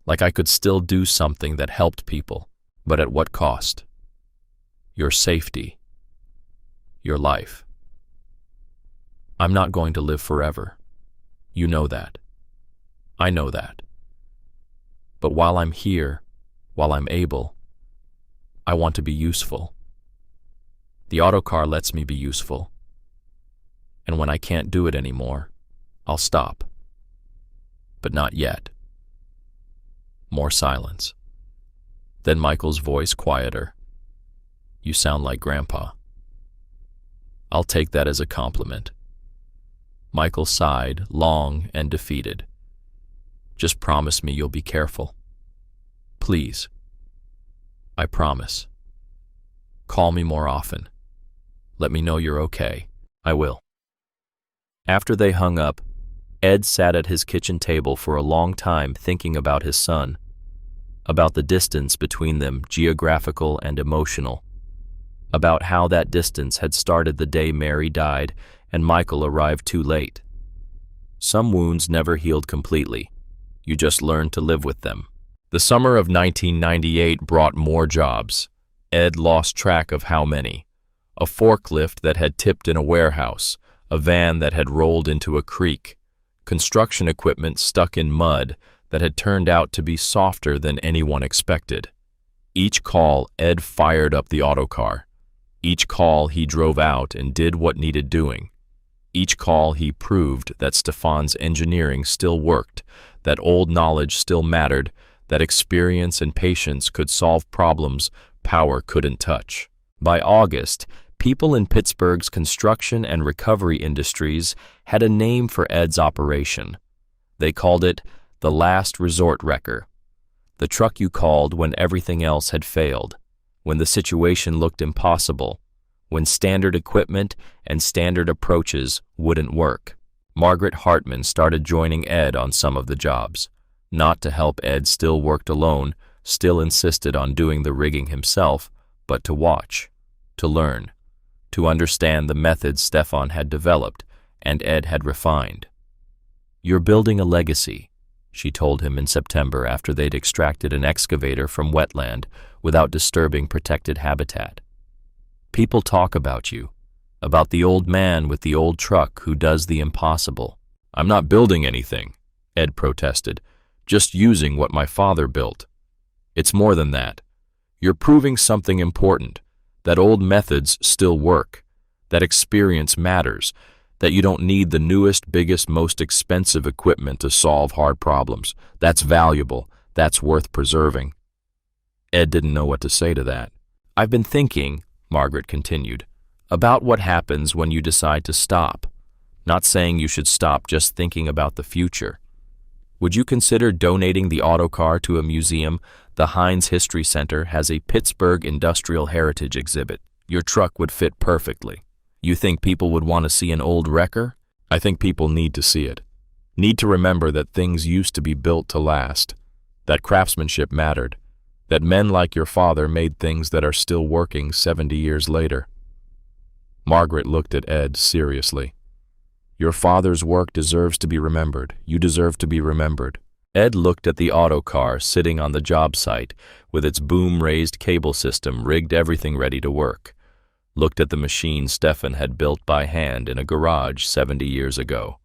like I could still do something that helped people, but at what cost? Your safety, your life. I'm not going to live forever. You know that. I know that. But while I'm here, while I'm able, I want to be useful. The autocar lets me be useful. And when I can't do it anymore, I'll stop. But not yet. More silence. Then Michael's voice quieter. You sound like Grandpa. I'll take that as a compliment. Michael sighed, long and defeated. Just promise me you'll be careful. Please. I promise. Call me more often. Let me know you're okay. I will. After they hung up, Ed sat at his kitchen table for a long time thinking about his son, about the distance between them, geographical and emotional, about how that distance had started the day Mary died and Michael arrived too late. Some wounds never healed completely. You just learned to live with them. The summer of 1998 brought more jobs. Ed lost track of how many. A forklift that had tipped in a warehouse, a van that had rolled into a creek, construction equipment stuck in mud that had turned out to be softer than anyone expected. Each call, Ed fired up the autocar. Each call, he drove out and did what needed doing. Each call, he proved that Stefan's engineering still worked, that old knowledge still mattered, that experience and patience could solve problems power couldn't touch. By August, people in Pittsburgh's construction and recovery industries had a name for Ed's operation. They called it the last resort wrecker, the truck you called when everything else had failed, when the situation looked impossible, when standard equipment and standard approaches wouldn't work. Margaret Hartman started joining Ed on some of the jobs. Not to help Ed still worked alone, still insisted on doing the rigging himself, but to watch, to learn, to understand the methods Stefan had developed and Ed had refined. You're building a legacy, she told him in September after they'd extracted an excavator from wetland without disturbing protected habitat. People talk about you, about the old man with the old truck who does the impossible. I'm not building anything, Ed protested, just using what my father built. It's more than that. You're proving something important, that old methods still work, that experience matters, that you don't need the newest, biggest, most expensive equipment to solve hard problems. That's valuable. That's worth preserving. Ed didn't know what to say to that. I've been thinking, Margaret continued, about what happens when you decide to stop. Not saying you should stop just thinking about the future. Would you consider donating the autocar to a museum? The Heinz History Center has a Pittsburgh Industrial Heritage exhibit. Your truck would fit perfectly. You think people would want to see an old wrecker? I think people need to see it. Need to remember that things used to be built to last, that craftsmanship mattered, that men like your father made things that are still working 70 years later. Margaret looked at Ed seriously. Your father's work deserves to be remembered. You deserve to be remembered. Ed looked at the autocar sitting on the job site with its boom-raised cable system rigged, everything ready to work. Looked at the machine Stefan had built by hand in a garage 70 years ago.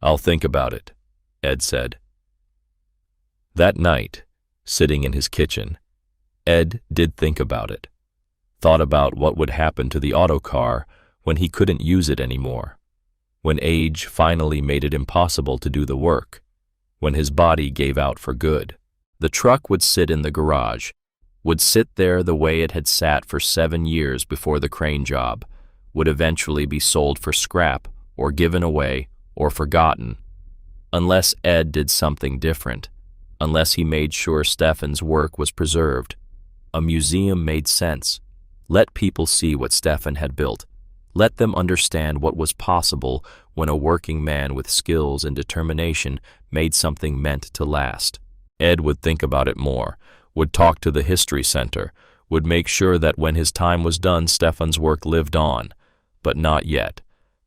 I'll think about it, Ed said. That night, sitting in his kitchen, Ed did think about it. Thought about what would happen to the autocar when he couldn't use it anymore, when age finally made it impossible to do the work, when his body gave out for good. The truck would sit in the garage, would sit there the way it had sat for 7 years before the crane job, would eventually be sold for scrap or given away or forgotten, unless Ed did something different, unless he made sure Stefan's work was preserved. A museum made sense. Let people see what Stefan had built. Let them understand what was possible when a working man with skills and determination made something meant to last. Ed would think about it more, would talk to the history center, would make sure that when his time was done, Stefan's work lived on. But not yet.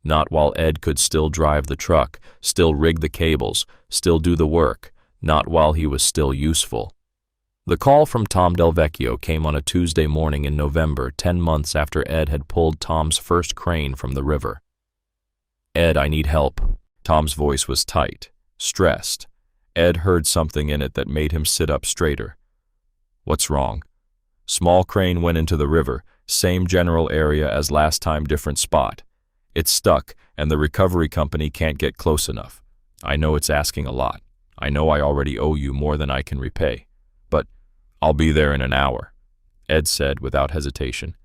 Not while Ed could still drive the truck, still rig the cables, still do the work. Not while he was still useful. The call from Tom Delvecchio came on a Tuesday morning in November, 10 months after Ed had pulled Tom's first crane from the river. "Ed, I need help." Tom's voice was tight, stressed. Ed heard something in it that made him sit up straighter. "What's wrong?" "Small crane went into the river, same general area as last time, different spot. It's stuck, and the recovery company can't get close enough. I know it's asking a lot. I know I already owe you more than I can repay. But I'll be there in an hour," Ed said without hesitation.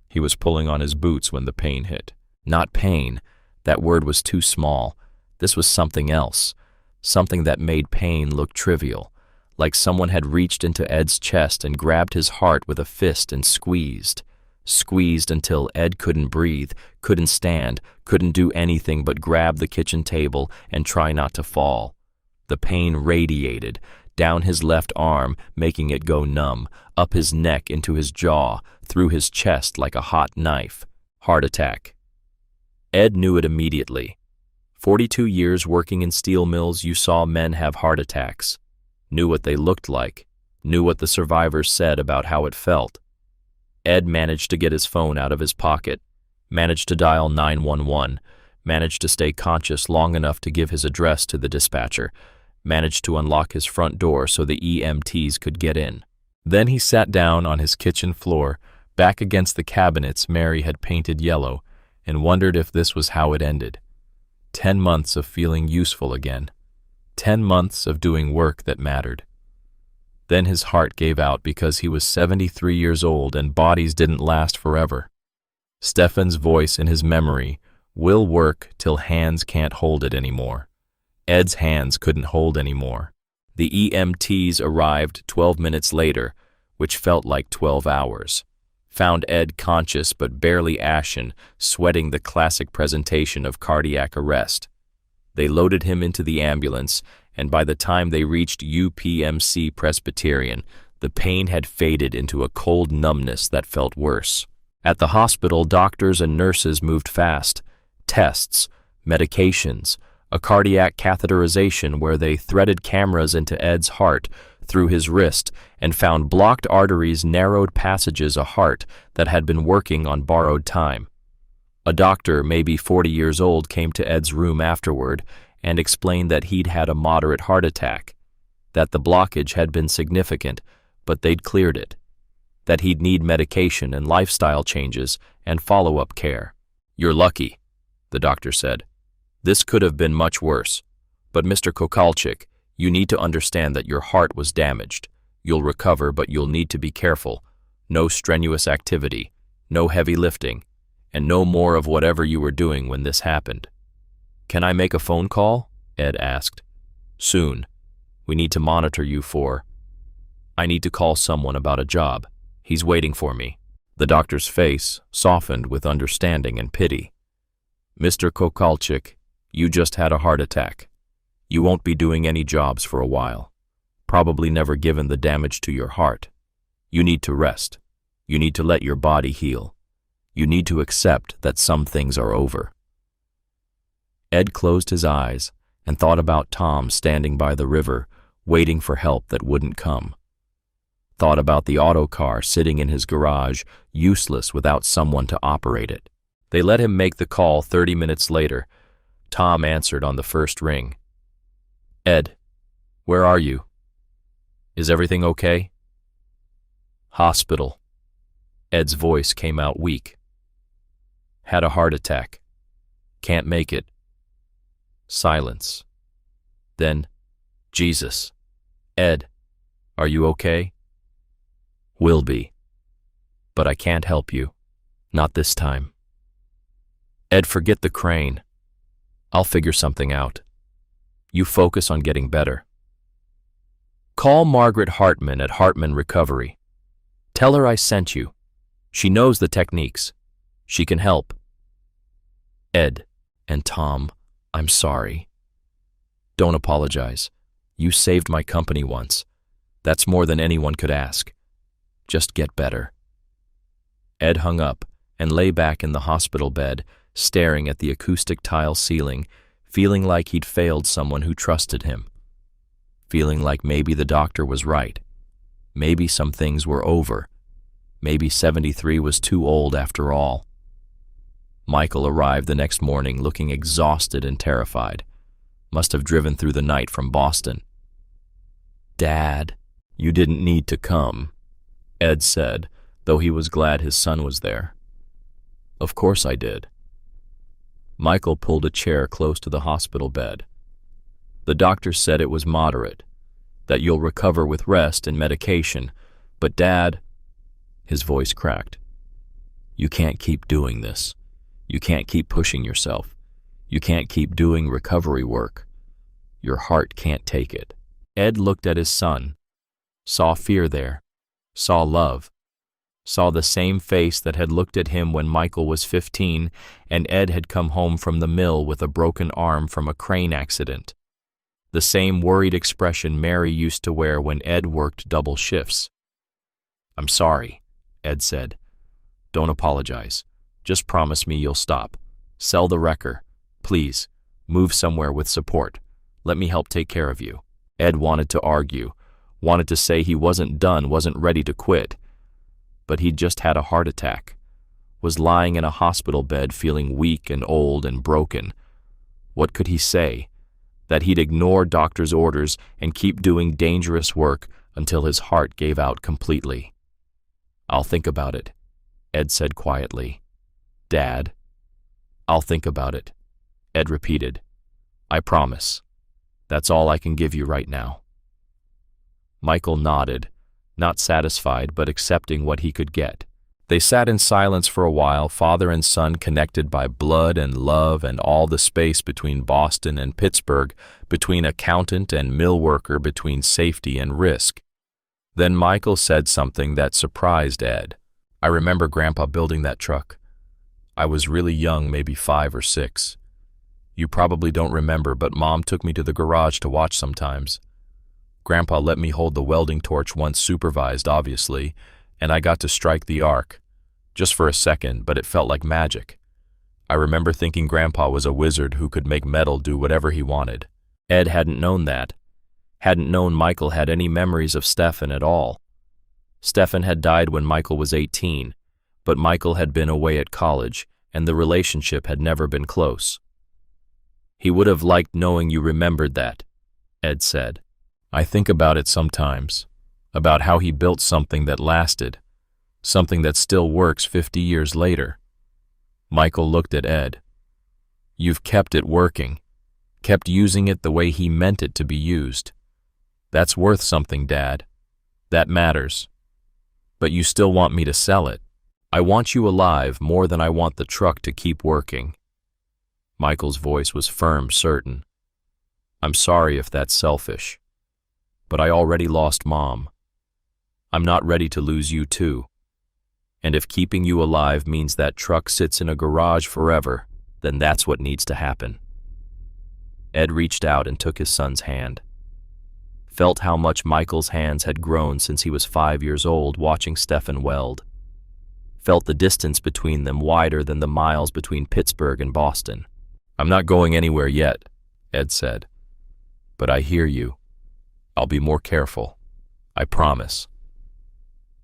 He was pulling on his boots when the pain hit. Not pain. That word was too small. This was something else. Something that made pain look trivial. Like someone had reached into Ed's chest and grabbed his heart with a fist and squeezed. Squeezed until Ed couldn't breathe, couldn't stand, couldn't do anything but grab the kitchen table and try not to fall. The pain radiated down his left arm, making it go numb, up his neck into his jaw, through his chest like a hot knife. Heart attack. Ed knew it immediately. 42 years working in steel mills, you saw men have heart attacks. Knew what they looked like, knew what the survivors said about how it felt. Ed managed to get his phone out of his pocket, managed to dial 911, managed to stay conscious long enough to give his address to the dispatcher, managed to unlock his front door so the EMTs could get in. Then he sat down on his kitchen floor, back against the cabinets Mary had painted yellow, and wondered if this was how it ended. 10 months of feeling useful again. 10 months of doing work that mattered. Then his heart gave out because he was 73 years old and bodies didn't last forever. Stefan's voice in his memory, "Will work till hands can't hold it anymore." Ed's hands couldn't hold anymore. The EMTs arrived 12 minutes later, which felt like 12 hours. Found Ed conscious but barely ashen, sweating the classic presentation of cardiac arrest. They loaded him into the ambulance, and by the time they reached UPMC Presbyterian, the pain had faded into a cold numbness that felt worse. At the hospital, doctors and nurses moved fast. Tests, medications, a cardiac catheterization where they threaded cameras into Ed's heart through his wrist and found blocked arteries, narrowed passages, a heart that had been working on borrowed time. A doctor, maybe 40 years old, came to Ed's room afterward and explained that he'd had a moderate heart attack, that the blockage had been significant, but they'd cleared it, that he'd need medication and lifestyle changes and follow-up care. "You're lucky," the doctor said. "This could have been much worse. But Mr. Kokalchik, you need to understand that your heart was damaged. You'll recover, but you'll need to be careful. No strenuous activity, no heavy lifting, and no more of whatever you were doing when this happened." "Can I make a phone call?" Ed asked. "Soon. We need to monitor you for—" "I need to call someone about a job. He's waiting for me." The doctor's face softened with understanding and pity. "Mr. Kokalchik, you just had a heart attack. You won't be doing any jobs for a while. Probably never given the damage to your heart. You need to rest. You need to let your body heal. You need to accept that some things are over." Ed closed his eyes and thought about Tom standing by the river, waiting for help that wouldn't come. Thought about the auto car sitting in his garage, useless without someone to operate it. They let him make the call 30 minutes later. Tom answered on the first ring. "Ed, where are you? Is everything okay?" "Hospital." Ed's voice came out weak. "Had a heart attack. Can't make it." Silence. Then, "Jesus. Ed, are you okay?" "Will be. But I can't help you. Not this time." "Ed, forget the crane. I'll figure something out. You focus on getting better. Call Margaret Hartman at Hartman Recovery. Tell her I sent you. She knows the techniques. She can help. Ed and Tom, I'm sorry. Don't apologize. You saved my company once. That's more than anyone could ask. Just get better. Ed hung up and lay back in the hospital bed, staring at the acoustic tile ceiling, feeling like he'd failed someone who trusted him. Feeling like maybe the doctor was right. Maybe some things were over. Maybe 73 was too old after all. Michael arrived the next morning looking exhausted and terrified. Must have driven through the night from Boston. "Dad, you didn't need to come," Ed said, though he was glad his son was there. "Of course I did." Michael pulled a chair close to the hospital bed. "The doctor said it was moderate, that you'll recover with rest and medication, but Dad," his voice cracked, "you can't keep doing this. You can't keep pushing yourself. You can't keep doing recovery work. Your heart can't take it." Ed looked at his son, saw fear there, saw love, saw the same face that had looked at him when Michael was 15 and Ed had come home from the mill with a broken arm from a crane accident. The same worried expression Mary used to wear when Ed worked double shifts. "I'm sorry," Ed said. "Don't apologize. Just promise me you'll stop. Sell the wrecker. Please, move somewhere with support. Let me help take care of you." Ed wanted to argue, wanted to say he wasn't done, wasn't ready to quit. But he'd just had a heart attack, was lying in a hospital bed feeling weak and old and broken. What could he say? That he'd ignore doctor's orders and keep doing dangerous work until his heart gave out completely. "I'll think about it," Ed said quietly. "Dad?" "I'll think about it," Ed repeated. "I promise. That's all I can give you right now." Michael nodded, not satisfied but accepting what he could get. They sat in silence for a while, father and son connected by blood and love and all the space between Boston and Pittsburgh, between accountant and mill worker, between safety and risk. Then Michael said something that surprised Ed. "I remember Grandpa building that truck. I was really young, maybe 5 or 6. You probably don't remember, but Mom took me to the garage to watch sometimes. Grandpa let me hold the welding torch once, supervised, obviously, and I got to strike the arc. Just for a second, but it felt like magic. I remember thinking Grandpa was a wizard who could make metal do whatever he wanted." Ed hadn't known that. Hadn't known Michael had any memories of Stefan at all. Stefan had died when Michael was 18, but Michael had been away at college, and the relationship had never been close. "He would have liked knowing you remembered that," Ed said. "I think about it sometimes, about how he built something that lasted, something that still works 50 years later." Michael looked at Ed. "You've kept it working, kept using it the way he meant it to be used. That's worth something, Dad. That matters. But you still want me to sell it. I want you alive more than I want the truck to keep working." Michael's voice was firm, certain. "I'm sorry if that's selfish, but I already lost Mom. I'm not ready to lose you too. And if keeping you alive means that truck sits in a garage forever, then that's what needs to happen." Ed reached out and took his son's hand. Felt how much Michael's hands had grown since he was 5 years old watching Stefan weld. Felt the distance between them wider than the miles between Pittsburgh and Boston. "I'm not going anywhere yet," Ed said. "But I hear you. I'll be more careful. I promise."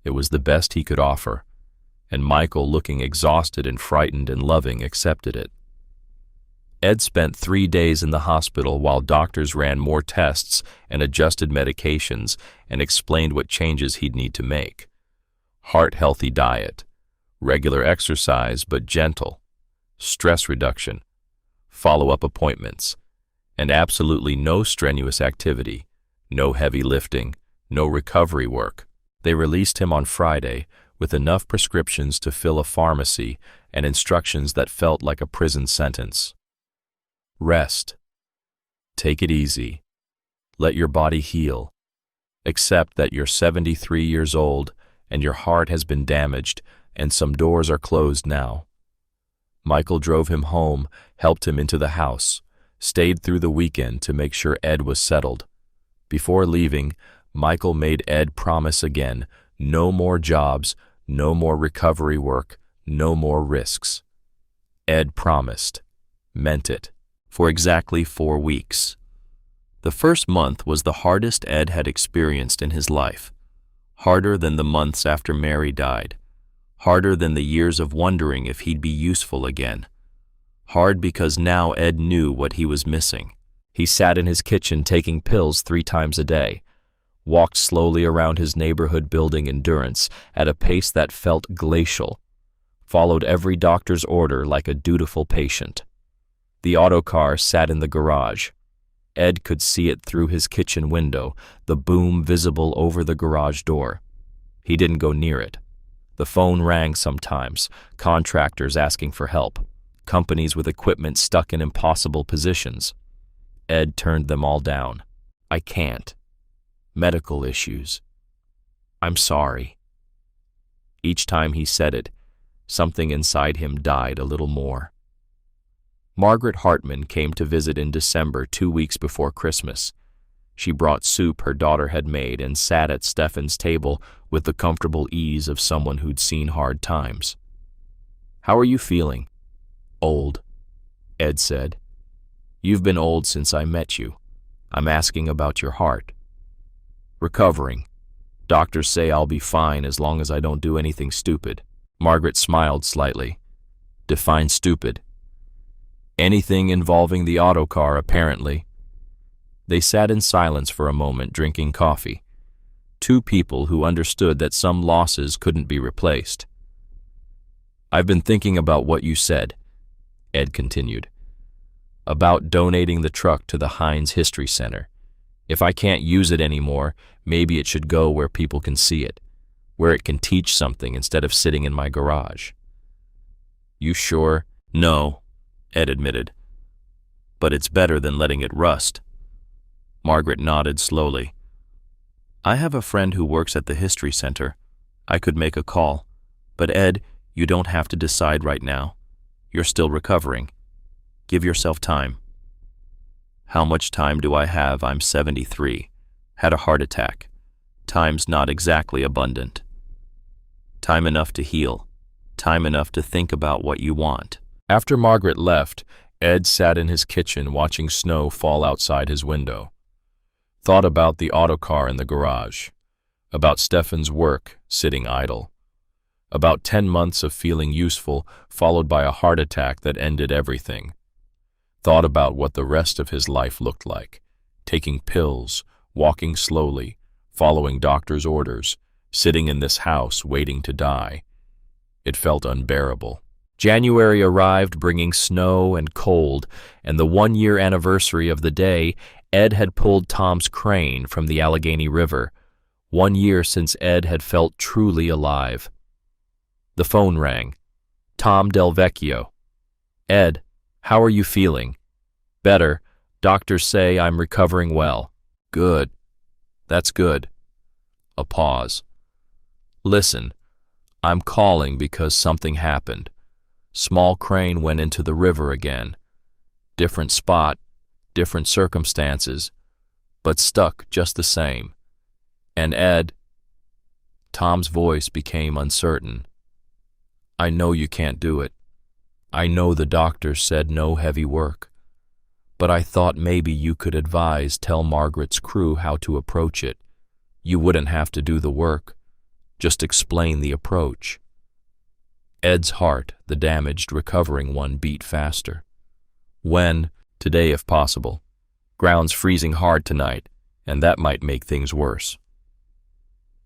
It was the best he could offer, and Michael, looking exhausted and frightened and loving, accepted it. Ed spent 3 days in the hospital while doctors ran more tests and adjusted medications and explained what changes he'd need to make. Heart-healthy diet, regular exercise but gentle, stress reduction, follow-up appointments, and absolutely no strenuous activity, no heavy lifting, no recovery work. They released him on Friday with enough prescriptions to fill a pharmacy and instructions that felt like a prison sentence. Rest. Take it easy. Let your body heal. Accept that you're 73 years old and your heart has been damaged and some doors are closed now. Michael drove him home, helped him into the house, stayed through the weekend to make sure Ed was settled. Before leaving, Michael made Ed promise again, no more jobs, no more recovery work, no more risks. Ed promised, meant it, for exactly 4 weeks. The first month was the hardest Ed had experienced in his life, harder than the months after Mary died, harder than the years of wondering if he'd be useful again. Hard because now Ed knew what he was missing. He sat in his kitchen taking pills 3 times a day, walked slowly around his neighborhood building Endurance at a pace that felt glacial, followed every doctor's order like a dutiful patient. The autocar sat in the garage. Ed could see it through his kitchen window, the boom visible over the garage door. He didn't go near it. The phone rang sometimes, contractors asking for help, companies with equipment stuck in impossible positions. Ed turned them all down. I can't. Medical issues. I'm sorry. Each time he said it, something inside him died a little more. Margaret Hartman came to visit in December 2 weeks before Christmas. She brought soup her daughter had made and sat at Stefan's table with the comfortable ease of someone who'd seen hard times. How are you feeling? Old, Ed said. You've been old since I met you. I'm asking about your heart. Recovering. Doctors say I'll be fine as long as I don't do anything stupid. Margaret smiled slightly. Define stupid. Anything involving the autocar, apparently. They sat in silence for a moment, drinking coffee. 2 people who understood that some losses couldn't be replaced. I've been thinking about what you said, Ed continued, about donating the truck to the Heinz History Center. If I can't use it anymore, maybe it should go where people can see it, where it can teach something instead of sitting in my garage. You sure? No, Ed admitted. But it's better than letting it rust. Margaret nodded slowly. I have a friend who works at the History Center. I could make a call. But Ed, you don't have to decide right now. You're still recovering. Give yourself time. How much time do I have? I'm 73. Had a heart attack. Time's not exactly abundant. Time enough to heal. Time enough to think about what you want. After Margaret left, Ed sat in his kitchen watching snow fall outside his window. Thought about the autocar in the garage. About Stefan's work, sitting idle. About 10 months of feeling useful, followed by a heart attack that ended everything. Thought about what the rest of his life looked like. Taking pills, walking slowly, following doctor's orders, sitting in this house waiting to die. It felt unbearable. January arrived bringing snow and cold, and the 1-year anniversary of the day Ed had pulled Tom's crane from the Allegheny River. 1 year since Ed had felt truly alive. The phone rang. Tom Del Vecchio. Ed, how are you feeling? Better. Doctors say I'm recovering well. Good. That's good. A pause. Listen, I'm calling because something happened. Small crane went into the river again. Different spot, different circumstances, but stuck just the same. And Ed, Tom's voice became uncertain. I know you can't do it. I know the doctor said no heavy work. But I thought maybe you could tell Margaret's crew how to approach it. You wouldn't have to do the work. Just explain the approach. Ed's heart, the damaged, recovering one, beat faster. When? Today if possible. Ground's freezing hard tonight, and that might make things worse.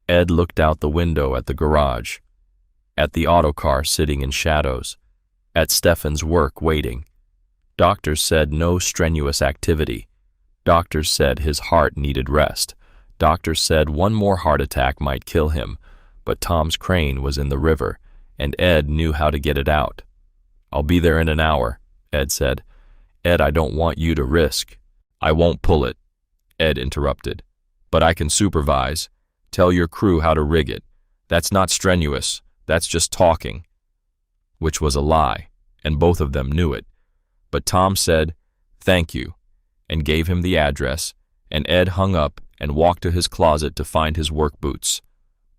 Ed looked out the window at the garage, at the autocar sitting in shadows, at Stefan's work waiting. Doctors said no strenuous activity. Doctors said his heart needed rest. Doctors said one more heart attack might kill him, but Tom's crane was in the river, and Ed knew how to get it out. I'll be there in an hour, Ed said. Ed, I don't want you to risk. I won't pull it, Ed interrupted. But I can supervise. Tell your crew how to rig it. That's not strenuous. That's just talking. Which was a lie, and both of them knew it. But Tom said, "Thank you," and gave him the address, and Ed hung up and walked to his closet to find his work boots.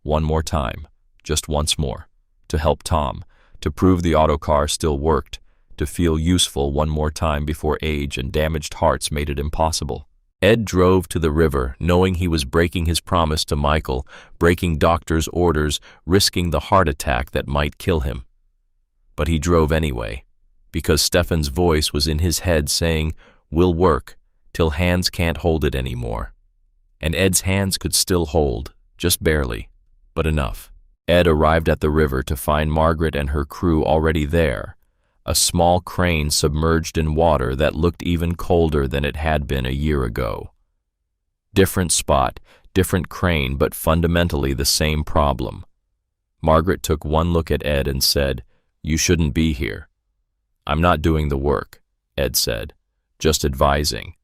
One more time, just once more, to help Tom, to prove the autocar still worked, to feel useful one more time before age and damaged hearts made it impossible. Ed drove to the river, knowing he was breaking his promise to Michael, breaking doctor's orders, risking the heart attack that might kill him. But he drove anyway, because Stefan's voice was in his head saying, "We'll work, till hands can't hold it anymore." And Ed's hands could still hold, just barely, but enough. Ed arrived at the river to find Margaret and her crew already there, a small crane submerged in water that looked even colder than it had been a year ago. Different spot, different crane, but fundamentally the same problem. Margaret took one look at Ed and said, "You shouldn't be here." "I'm not doing the work," Ed said, "just advising."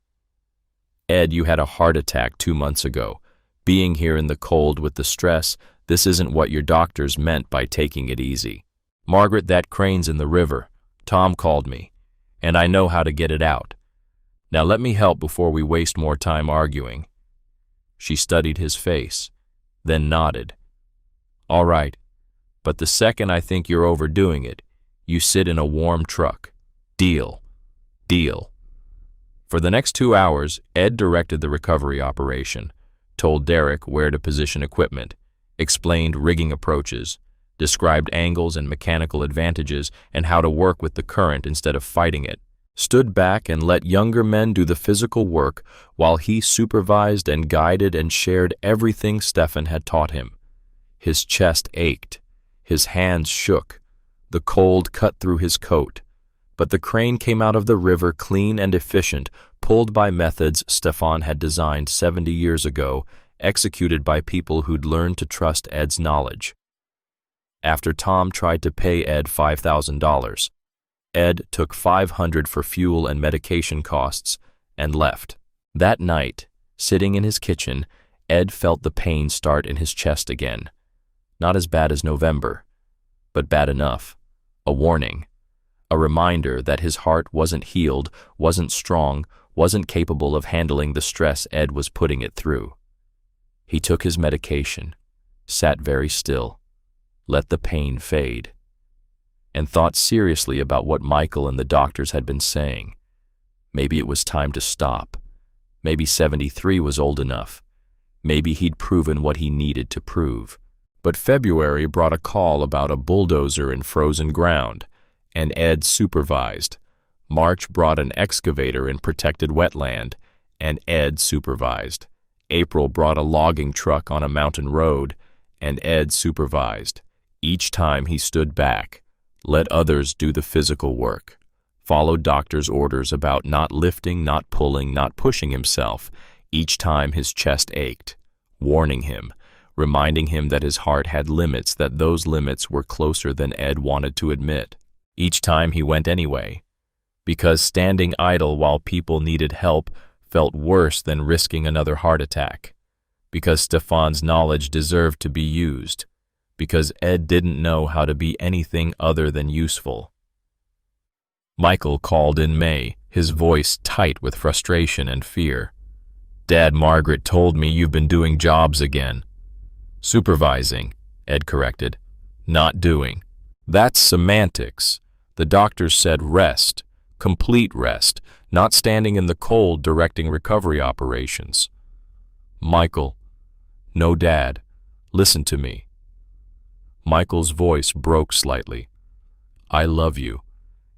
"Ed, you had a heart attack 2 months ago. Being here in the cold with the stress, this isn't what your doctors meant by taking it easy." "Margaret, that crane's in the river. Tom called me, and I know how to get it out. Now let me help before we waste more time arguing." She studied his face, then nodded. "All right, but the second I think you're overdoing it, you sit in a warm truck. Deal. Deal." For the next 2 hours, Ed directed the recovery operation, told Derek where to position equipment, explained rigging approaches, described angles and mechanical advantages and how to work with the current instead of fighting it, stood back and let younger men do the physical work while he supervised and guided and shared everything Stefan had taught him. His chest ached, his hands shook, the cold cut through his coat, but the crane came out of the river clean and efficient, pulled by methods Stefan had designed 70 years ago, executed by people who'd learned to trust Ed's knowledge. After Tom tried to pay Ed $5,000, Ed took $500 for fuel and medication costs and left. That night, sitting in his kitchen, Ed felt the pain start in his chest again. Not as bad as November, but bad enough. A warning. A reminder that his heart wasn't healed, wasn't strong, wasn't capable of handling the stress Ed was putting it through. He took his medication, sat very still, let the pain fade, and thought seriously about what Michael and the doctors had been saying. Maybe it was time to stop. Maybe 73 was old enough. Maybe he'd proven what he needed to prove. But February brought a call about a bulldozer in frozen ground, and Ed supervised. March brought an excavator in protected wetland, and Ed supervised. April brought a logging truck on a mountain road, and Ed supervised. Each time he stood back, let others do the physical work, followed doctor's orders about not lifting, not pulling, not pushing himself. Each time his chest ached, warning him, reminding him that his heart had limits, that those limits were closer than Ed wanted to admit. Each time he went anyway, because standing idle while people needed help felt worse than risking another heart attack, because Stefan's knowledge deserved to be used, because Ed didn't know how to be anything other than useful. Michael called in May, his voice tight with frustration and fear. "Dad, Margaret told me you've been doing jobs again." "Supervising," Ed corrected. "Not doing." "That's semantics. The doctors said rest, complete rest, not standing in the cold directing recovery operations." "Michael." "No, Dad. Listen to me." Michael's voice broke slightly. "I love you,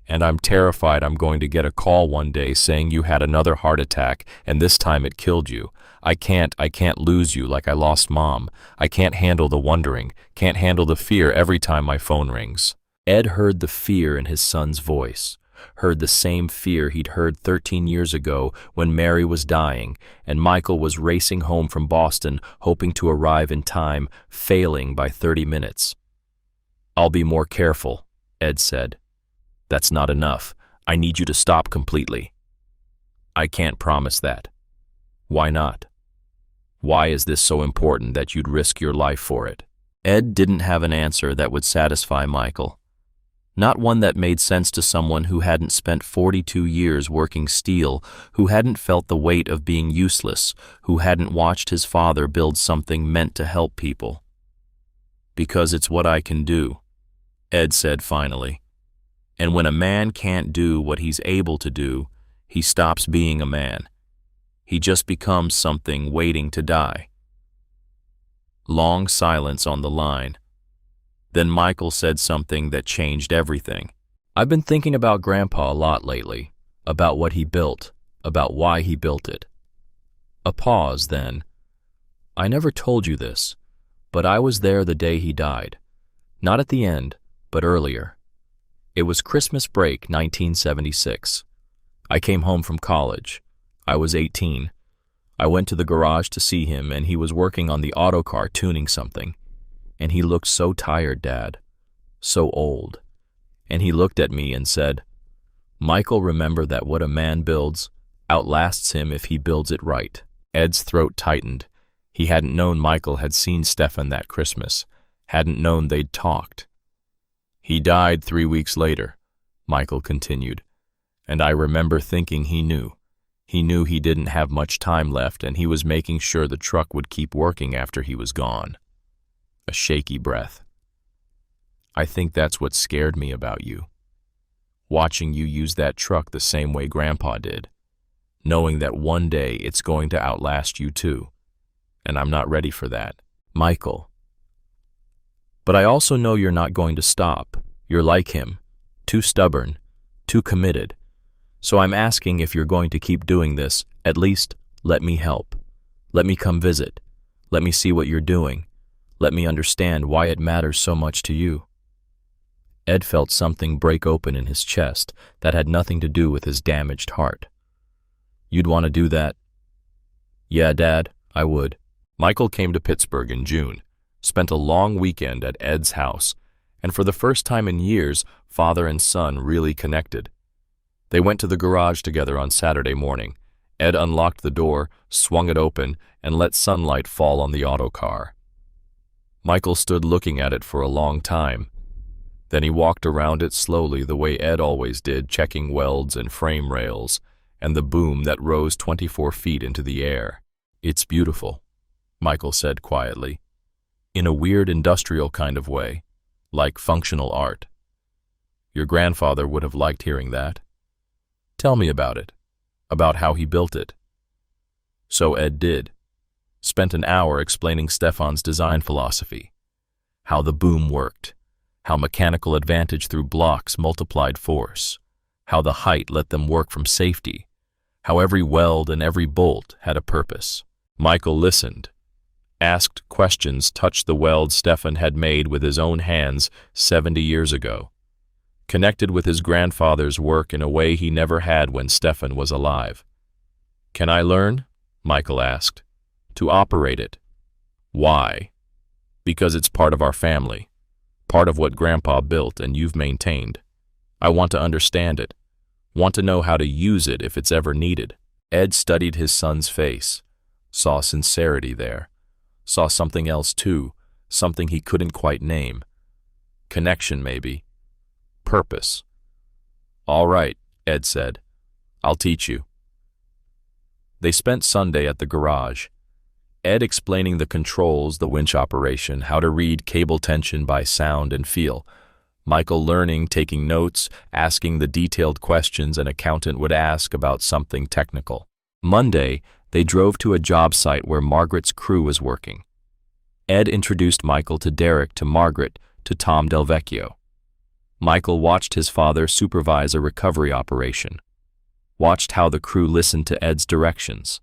and I'm terrified I'm going to get a call one day saying you had another heart attack and this time it killed you. I can't lose you like I lost Mom. I can't handle the wondering, can't handle the fear every time my phone rings." Ed heard the fear in his son's voice, heard the same fear he'd heard 13 years ago when Mary was dying and Michael was racing home from Boston, hoping to arrive in time, failing by 30 minutes. "I'll be more careful," Ed said. "That's not enough. I need you to stop completely." "I can't promise that." "Why not? Why is this so important that you'd risk your life for it?" Ed didn't have an answer that would satisfy Michael. Not one that made sense to someone who hadn't spent 42 years working steel, who hadn't felt the weight of being useless, who hadn't watched his father build something meant to help people. "Because it's what I can do," Ed said finally. "And when a man can't do what he's able to do, he stops being a man. He just becomes something waiting to die." Long silence on the line. Then Michael said something that changed everything. "I've been thinking about Grandpa a lot lately, about what he built, about why he built it." A pause, then. "I never told you this, but I was there the day he died. Not at the end, but earlier. It was Christmas break, 1976. I came home from college. I was 18. I went to the garage to see him, and he was working on the autocar tuning something. And he looked so tired, Dad. So old. And he looked at me and said, 'Michael, remember that what a man builds outlasts him if he builds it right.'" Ed's throat tightened. He hadn't known Michael had seen Stefan that Christmas, hadn't known they'd talked. "He died 3 weeks later," Michael continued, "and I remember thinking he knew. He knew he didn't have much time left, and he was making sure the truck would keep working after he was gone." A shaky breath. "I think that's what scared me about you. Watching you use that truck the same way Grandpa did, knowing that one day it's going to outlast you too. And I'm not ready for that." "Michael. But I also know you're not going to stop. You're like him, too stubborn, too committed. So I'm asking if you're going to keep doing this, at least let me help. Let me come visit. Let me see what you're doing. Let me understand why it matters so much to you." Ed felt something break open in his chest that had nothing to do with his damaged heart. "You'd want to do that?" "Yeah, Dad, I would." Michael came to Pittsburgh in June, spent a long weekend at Ed's house, and for the first time in years, father and son really connected. They went to the garage together on Saturday morning. Ed unlocked the door, swung it open, and let sunlight fall on the autocar. Michael stood looking at it for a long time. Then he walked around it slowly the way Ed always did, checking welds and frame rails, and the boom that rose 24 feet into the air. "It's beautiful," Michael said quietly, "in a weird industrial kind of way, like functional art. Your grandfather would have liked hearing that. Tell me about it, about how he built it." So Ed did. Spent an hour explaining Stefan's design philosophy, how the boom worked, how mechanical advantage through blocks multiplied force, how the height let them work from safety, how every weld and every bolt had a purpose. Michael listened, asked questions, touched the weld Stefan had made with his own hands 70 years ago, connected with his grandfather's work in a way he never had when Stefan was alive. "Can I learn?" Michael asked. "To operate it." "Why?" "Because it's part of our family, part of what Grandpa built and you've maintained. I want to understand it, want to know how to use it if it's ever needed." Ed studied his son's face, saw sincerity there, saw something else too, something he couldn't quite name. Connection, maybe. Purpose. "All right," Ed said. "I'll teach you." They spent Sunday at the garage, Ed explaining the controls, the winch operation, how to read cable tension by sound and feel. Michael learning, taking notes, asking the detailed questions an accountant would ask about something technical. Monday, they drove to a job site where Margaret's crew was working. Ed introduced Michael to Derek, to Margaret, to Tom Delvecchio. Michael watched his father supervise a recovery operation, watched how the crew listened to Ed's directions,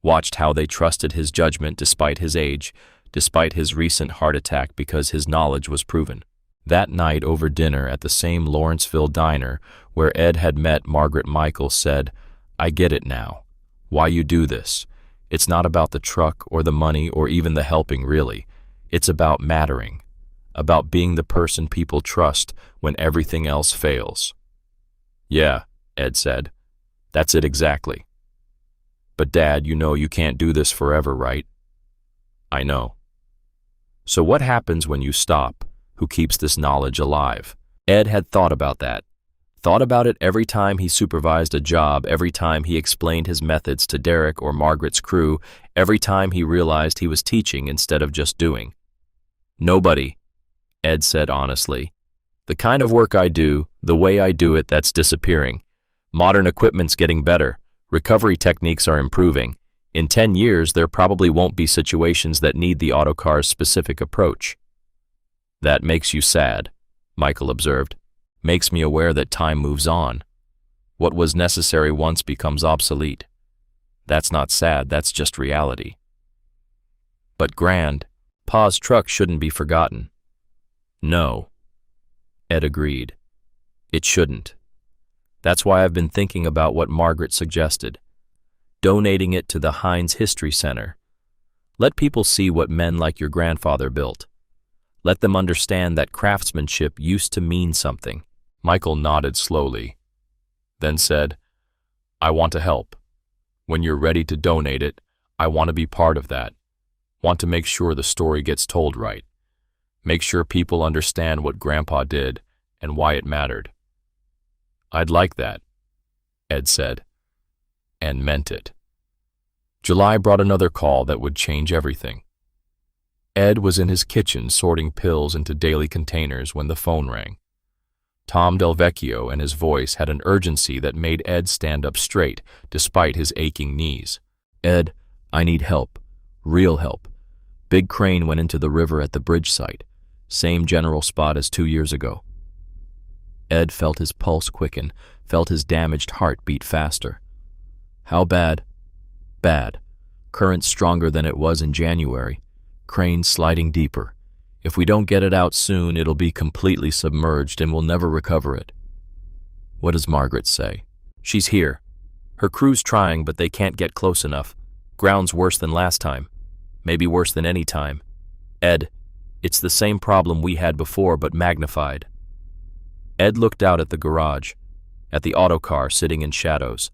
watched how they trusted his judgment despite his age, despite his recent heart attack, because his knowledge was proven. That night over dinner at the same Lawrenceville diner where Ed had met Margaret, Michael said, "I get it now. Why you do this. It's not about the truck or the money or even the helping, really. It's about mattering, about being the person people trust when everything else fails." "Yeah," Ed said. "That's it exactly. But Dad, you know you can't do this forever, right?" "I know." "So what happens when you stop? Who keeps this knowledge alive?" Ed had thought about that. Thought about it every time he supervised a job, every time he explained his methods to Derek or Margaret's crew, every time he realized he was teaching instead of just doing. Nobody, Ed said honestly. The kind of work I do, the way I do it, that's disappearing. Modern equipment's getting better. Recovery techniques are improving. In 10 years, there probably won't be situations that need the autocar's specific approach. That makes you sad, Michael observed. Makes me aware that time moves on. What was necessary once becomes obsolete. That's not sad, that's just reality. But Grand, Pa's truck shouldn't be forgotten. No, Ed agreed. It shouldn't. That's why I've been thinking about what Margaret suggested. Donating it to the Heinz History Center. Let people see what men like your grandfather built. Let them understand that craftsmanship used to mean something. Michael nodded slowly, then said, I want to help. When you're ready to donate it, I want to be part of that. Want to make sure the story gets told right. Make sure people understand what Grandpa did and why it mattered. I'd like that, Ed said, and meant it. July brought another call that would change everything. Ed was in his kitchen sorting pills into daily containers when the phone rang. Tom Del Vecchio and his voice had an urgency that made Ed stand up straight despite his aching knees. Ed, I need help. Real help. Big crane went into the river at the bridge site. Same general spot as 2 years ago. Ed felt his pulse quicken, felt his damaged heart beat faster. How bad? Bad. Current stronger than it was in January. Crane sliding deeper. If we don't get it out soon, it'll be completely submerged and we'll never recover it. What does Margaret say? She's here. Her crew's trying, but they can't get close enough. Ground's worse than last time. Maybe worse than any time. Ed, it's the same problem we had before, but magnified. Ed looked out at the garage, at the autocar sitting in shadows,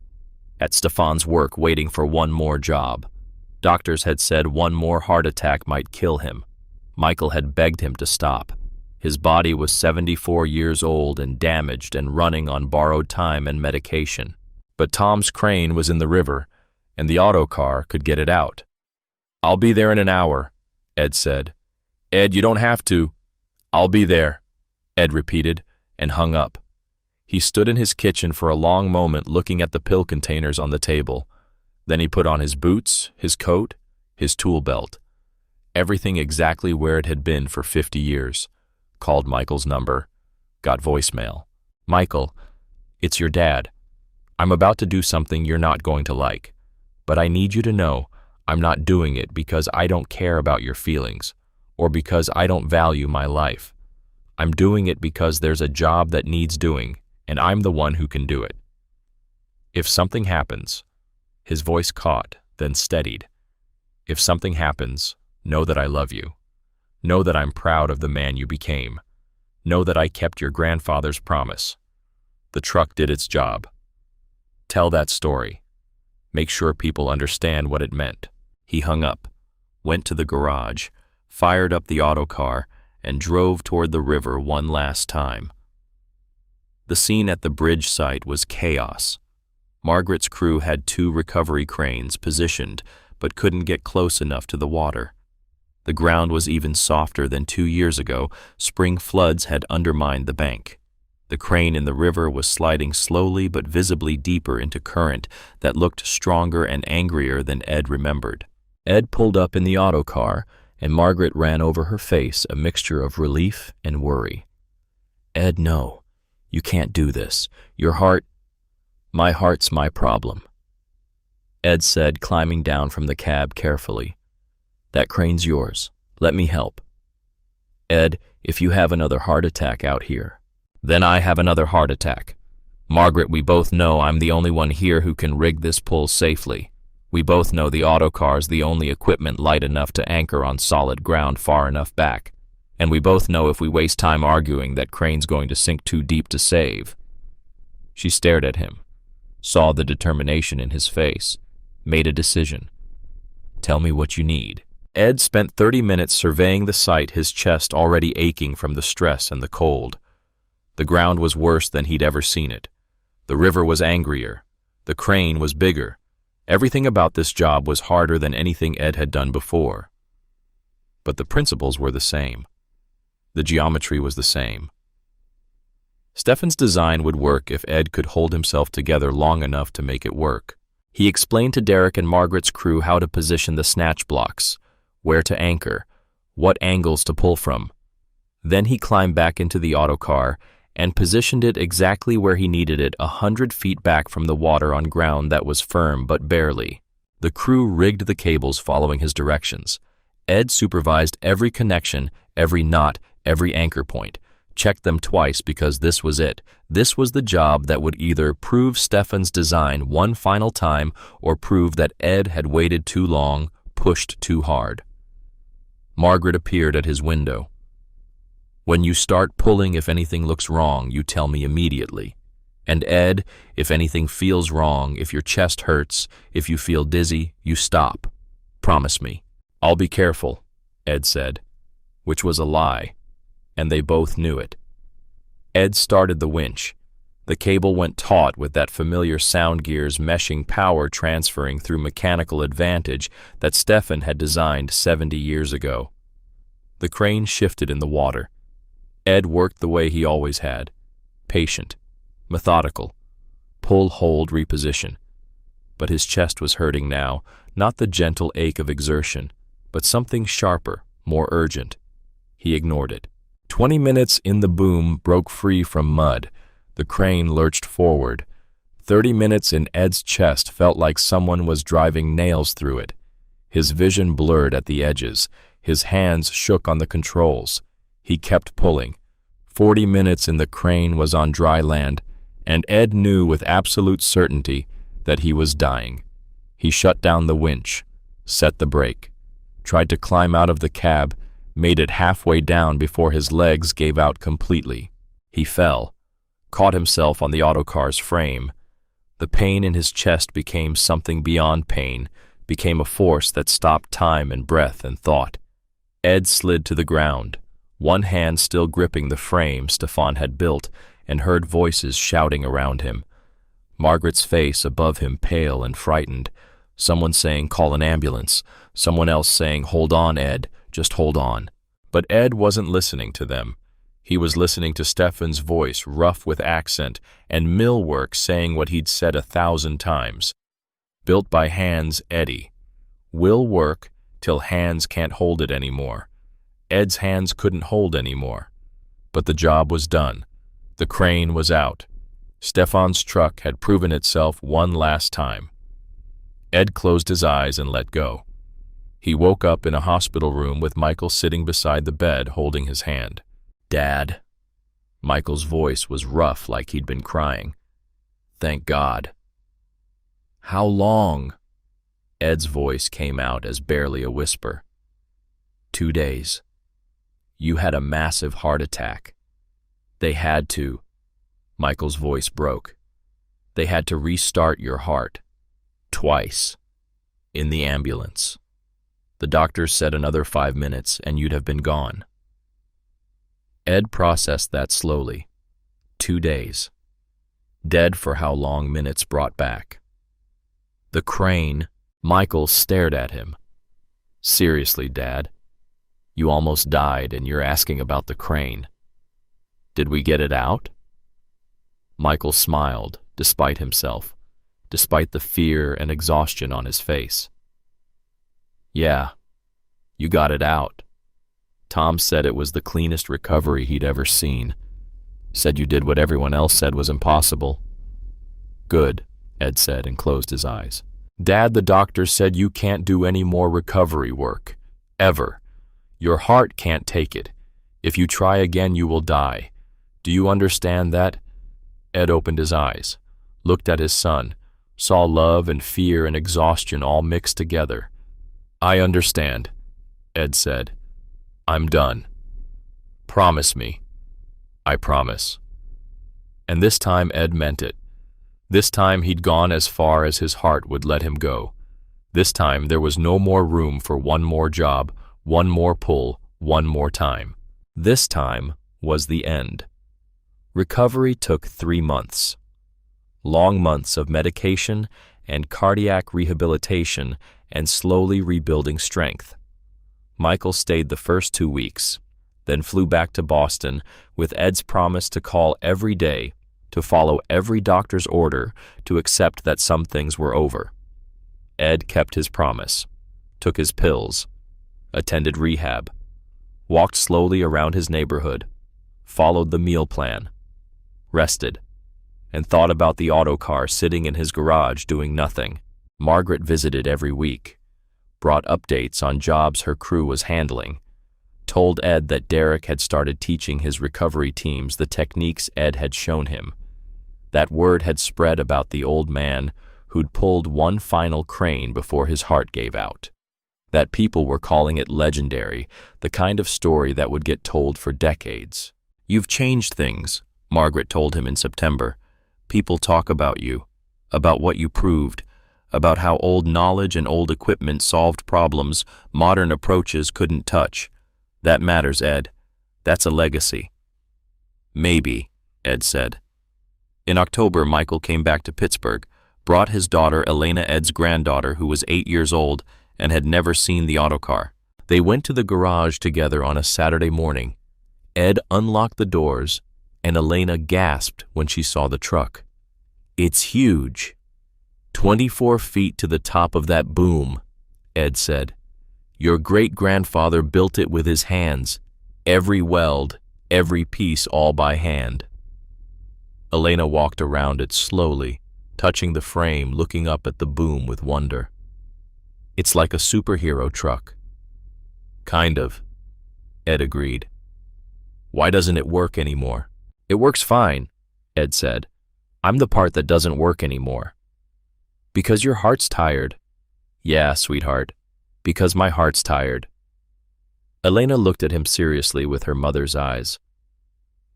at Stefan's work waiting for one more job. Doctors had said one more heart attack might kill him. Michael had begged him to stop. His body was 74 years old and damaged and running on borrowed time and medication. But Tom's crane was in the river, and the autocar could get it out. I'll be there in an hour, Ed said. Ed, you don't have to. I'll be there, Ed repeated, and hung up. He stood in his kitchen for a long moment looking at the pill containers on the table. Then he put on his boots, his coat, his tool belt. Everything exactly where it had been for 50 years. Called Michael's number. Got voicemail. Michael, it's your dad. I'm about to do something you're not going to like. But I need you to know I'm not doing it because I don't care about your feelings or because I don't value my life. I'm doing it because there's a job that needs doing and I'm the one who can do it. If something happens, his voice caught, then steadied. If something happens, know that I love you. Know that I'm proud of the man you became. Know that I kept your grandfather's promise. The truck did its job. Tell that story. Make sure people understand what it meant. He hung up, went to the garage, fired up the autocar, and drove toward the river one last time. The scene at the bridge site was chaos. Margaret's crew had 2 recovery cranes positioned, but couldn't get close enough to the water. The ground was even softer than 2 years ago. Spring floods had undermined the bank. The crane in the river was sliding slowly but visibly deeper into current that looked stronger and angrier than Ed remembered. Ed pulled up in the autocar, and Margaret ran over her face a mixture of relief and worry. Ed, no. You can't do this. Your heart... My heart's my problem. Ed said, climbing down from the cab carefully. That crane's yours. Let me help. Ed, if you have another heart attack out here, then I have another heart attack. Margaret, we both know I'm the only one here who can rig this pull safely. We both know the autocar's the only equipment light enough to anchor on solid ground far enough back. And we both know if we waste time arguing that crane's going to sink too deep to save. She stared at him, saw the determination in his face, made a decision. Tell me what you need. Ed spent 30 minutes surveying the site, his chest already aching from the stress and the cold. The ground was worse than he'd ever seen it. The river was angrier. The crane was bigger. Everything about this job was harder than anything Ed had done before. But the principles were the same. The geometry was the same. Stefan's design would work if Ed could hold himself together long enough to make it work. He explained to Derek and Margaret's crew how to position the snatch blocks, where to anchor, what angles to pull from. Then he climbed back into the autocar and positioned it exactly where he needed it, 100 feet back from the water on ground that was firm but barely. The crew rigged the cables following his directions. Ed supervised every connection, every knot, every anchor point. Checked them twice because this was it. This was the job that would either prove Stefan's design one final time or prove that Ed had waited too long, pushed too hard. Margaret appeared at his window. "When you start pulling, if anything looks wrong, you tell me immediately. And Ed, if anything feels wrong, if your chest hurts, if you feel dizzy, you stop. Promise me." "I'll be careful," Ed said, which was a lie, and they both knew it. Ed started the winch. The cable went taut with that familiar sound gears meshing power transferring through mechanical advantage that Stefan had designed 70 years ago. The crane shifted in the water. Ed worked the way he always had. Patient, methodical, pull, hold, reposition. But his chest was hurting now, not the gentle ache of exertion, but something sharper, more urgent. He ignored it. 20 minutes in, the boom broke free from mud. The crane lurched forward. 30 minutes in, Ed's chest felt like someone was driving nails through it. His vision blurred at the edges. His hands shook on the controls. He kept pulling. 40 minutes in, the crane was on dry land, and Ed knew with absolute certainty that he was dying. He shut down the winch, set the brake, tried to climb out of the cab, made it halfway down before his legs gave out completely. He fell, caught himself on the autocar's frame. The pain in his chest became something beyond pain, became a force that stopped time and breath and thought. Ed slid to the ground, one hand still gripping the frame Stefan had built, and heard voices shouting around him. Margaret's face above him, pale and frightened. Someone saying, "Call an ambulance." Someone else saying, "Hold on, Ed, just hold on." But Ed wasn't listening to them. He was listening to Stefan's voice, rough with accent, and millwork saying what he'd said 1,000 times. Built by hands, Eddie. Will work till hands can't hold it anymore. Ed's hands couldn't hold anymore. But the job was done. The crane was out. Stefan's truck had proven itself one last time. Ed closed his eyes and let go. He woke up in a hospital room with Michael sitting beside the bed holding his hand. "Dad." Michael's voice was rough like he'd been crying. "Thank God." "How long?" Ed's voice came out as barely a whisper. 2 days. You had a massive heart attack. They had to. Michael's voice broke. They had to restart your heart. Twice. In the ambulance. The doctors said another 5 minutes and you'd have been gone. Ed processed that slowly. 2 days. Dead for how long minutes brought back. The crane. Michael stared at him. "Seriously, Dad? You almost died and you're asking about the crane. Did we get it out?" Michael smiled, despite himself, despite the fear and exhaustion on his face. "Yeah, you got it out. Tom said it was the cleanest recovery he'd ever seen. Said you did what everyone else said was impossible." "Good," Ed said and closed his eyes. "Dad, the doctor said you can't do any more recovery work. Ever. Your heart can't take it. If you try again, you will die. Do you understand that?" Ed opened his eyes, looked at his son, saw love and fear and exhaustion all mixed together. "I understand," Ed said. "I'm done. Promise me." "I promise." And this time Ed meant it. This time he'd gone as far as his heart would let him go. This time there was no more room for one more job, one more pull, one more time. This time was the end. Recovery took 3 months. Long months of medication and cardiac rehabilitation and slowly rebuilding strength. Michael stayed the first 2 weeks, then flew back to Boston with Ed's promise to call every day, to follow every doctor's order, to accept that some things were over. Ed kept his promise, took his pills, attended rehab, walked slowly around his neighborhood, followed the meal plan, rested, and thought about the autocar sitting in his garage doing nothing. Margaret visited every week, brought updates on jobs her crew was handling, told Ed that Derek had started teaching his recovery teams the techniques Ed had shown him. That word had spread about the old man who'd pulled one final crane before his heart gave out. That people were calling it legendary, the kind of story that would get told for decades. "You've changed things," Margaret told him in September. "People talk about you, about what you proved, about how old knowledge and old equipment solved problems modern approaches couldn't touch. That matters, Ed. That's a legacy." "Maybe," Ed said. In October, Michael came back to Pittsburgh, brought his daughter Elena, Ed's granddaughter, who was 8 years old and had never seen the autocar. They went to the garage together on a Saturday morning. Ed unlocked the doors, and Elena gasped when she saw the truck. "It's huge. 24 feet to the top of that boom," Ed said. "Your great-grandfather built it with his hands, every weld, every piece all by hand." Elena walked around it slowly, touching the frame, looking up at the boom with wonder. "It's like a superhero truck." "Kind of," Ed agreed. "Why doesn't it work anymore?" "It works fine," Ed said. "I'm the part that doesn't work anymore." "Because your heart's tired." "Yeah, sweetheart, because my heart's tired." Elena looked at him seriously with her mother's eyes.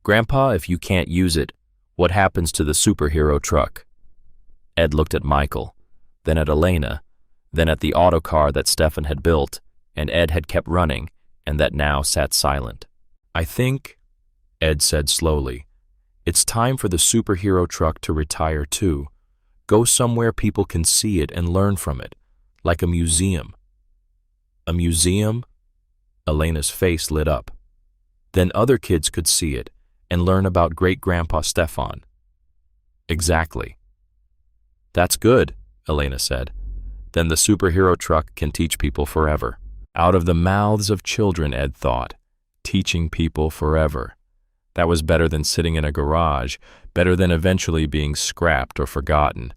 "Grandpa, if you can't use it, what happens to the superhero truck?" Ed looked at Michael, then at Elena, then at the autocar that Stefan had built, and Ed had kept running, and that now sat silent. "I think," Ed said slowly, "it's time for the superhero truck to retire too. Go somewhere people can see it and learn from it, like a museum." "A museum?" Elena's face lit up. "Then other kids could see it and learn about great-grandpa Stefan." "Exactly." "That's good," Elena said. "Then the superhero truck can teach people forever." Out of the mouths of children, Ed thought. Teaching people forever. That was better than sitting in a garage, better than eventually being scrapped or forgotten.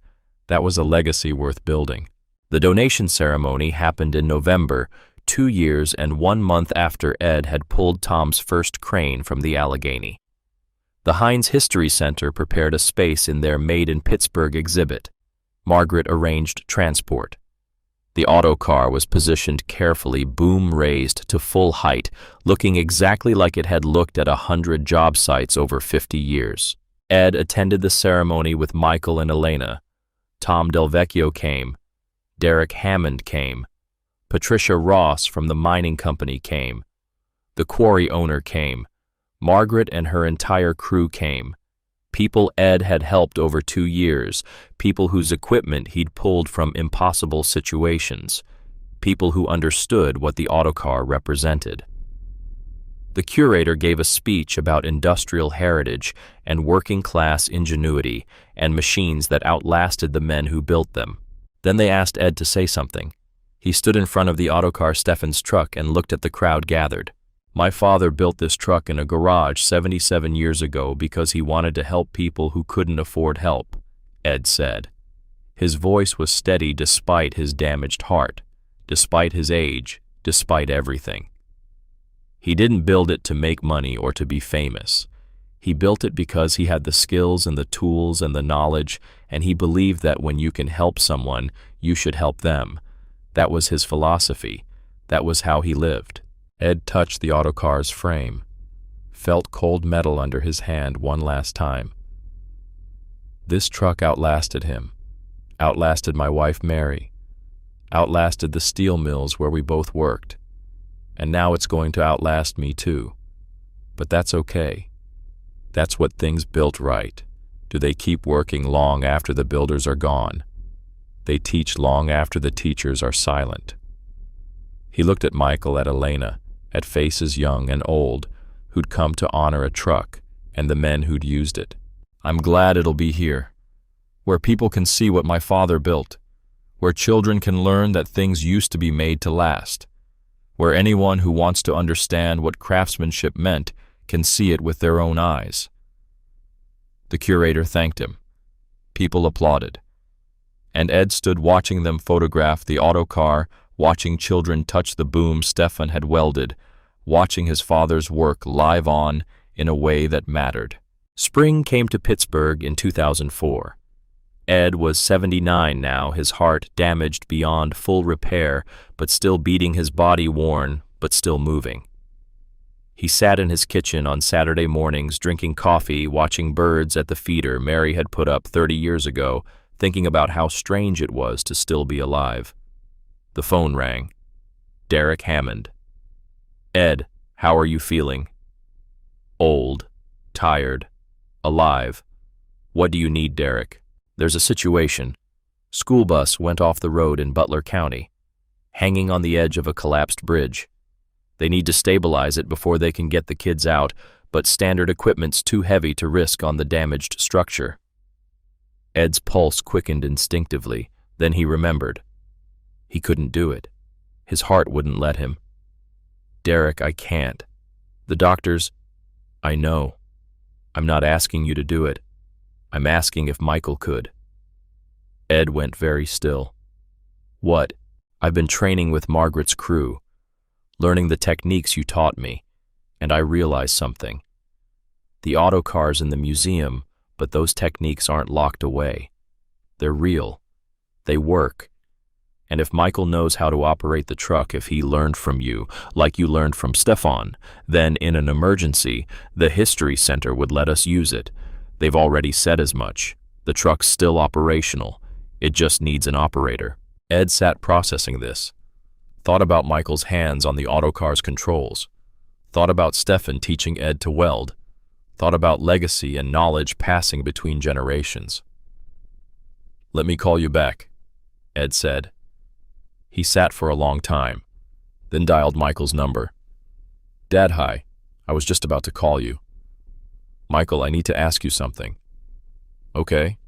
That was a legacy worth building. The donation ceremony happened in November, 2 years and 1 month after Ed had pulled Tom's first crane from the Allegheny. The Heinz History Center prepared a space in their Made in Pittsburgh exhibit. Margaret arranged transport. The autocar was positioned carefully, boom raised to full height, looking exactly like it had looked at 100 job sites over 50 years. Ed attended the ceremony with Michael and Elena. Tom Delvecchio came. Derek Hammond came. Patricia Ross from the mining company came. The quarry owner came. Margaret and her entire crew came. People Ed had helped over 2 years, people whose equipment he'd pulled from impossible situations, people who understood what the autocar represented. The curator gave a speech about industrial heritage and working-class ingenuity and machines that outlasted the men who built them. Then they asked Ed to say something. He stood in front of the autocar Stefan's truck and looked at the crowd gathered. "My father built this truck in a garage 77 years ago because he wanted to help people who couldn't afford help," Ed said. His voice was steady despite his damaged heart, despite his age, despite everything. He didn't build it to make money or to be famous. He built it because he had the skills and the tools and the knowledge, and he believed that when you can help someone, you should help them. That was his philosophy. That was how he lived. Ed touched the autocar's frame, felt cold metal under his hand one last time. This truck outlasted him, outlasted my wife Mary, outlasted the steel mills where we both worked, and now it's going to outlast me too. But that's okay. That's what things built right. Do they keep working long after the builders are gone? They teach long after the teachers are silent. He looked at Michael, at Elena, at faces young and old, who'd come to honor a truck, and the men who'd used it. I'm glad it'll be here, where people can see what my father built, where children can learn that things used to be made to last, where anyone who wants to understand what craftsmanship meant can see it with their own eyes. The curator thanked him. People applauded. And Ed stood watching them photograph the autocar, watching children touch the boom Stefan had welded, watching his father's work live on in a way that mattered. Spring came to Pittsburgh in 2004. Ed was 79 now, his heart damaged beyond full repair, but still beating, his body worn, but still moving. He sat in his kitchen on Saturday mornings, drinking coffee, watching birds at the feeder Mary had put up 30 years ago, thinking about how strange it was to still be alive. The phone rang. Derek Hammond. Ed, how are you feeling? Old, tired, alive. What do you need, Derek? There's a situation. School bus went off the road in Butler County, hanging on the edge of a collapsed bridge. They need to stabilize it before they can get the kids out, but standard equipment's too heavy to risk on the damaged structure. Ed's pulse quickened instinctively, then he remembered. He couldn't do it. His heart wouldn't let him. Derek, I can't. The doctors... I know. I'm not asking you to do it. I'm asking if Michael could. Ed went very still. What? I've been training with Margaret's crew, learning the techniques you taught me, and I realized something. The autocar's in the museum, but those techniques aren't locked away. They're real. They work. And if Michael knows how to operate the truck, if he learned from you, like you learned from Stefan, then in an emergency, the History Center would let us use it. They've already said as much. The truck's still operational. It just needs an operator. Ed sat processing this. Thought about Michael's hands on the autocar's controls. Thought about Stefan teaching Ed to weld. Thought about legacy and knowledge passing between generations. Let me call you back, Ed said. He sat for a long time, then dialed Michael's number. Dad, hi. I was just about to call you. Michael, I need to ask you something. Okay.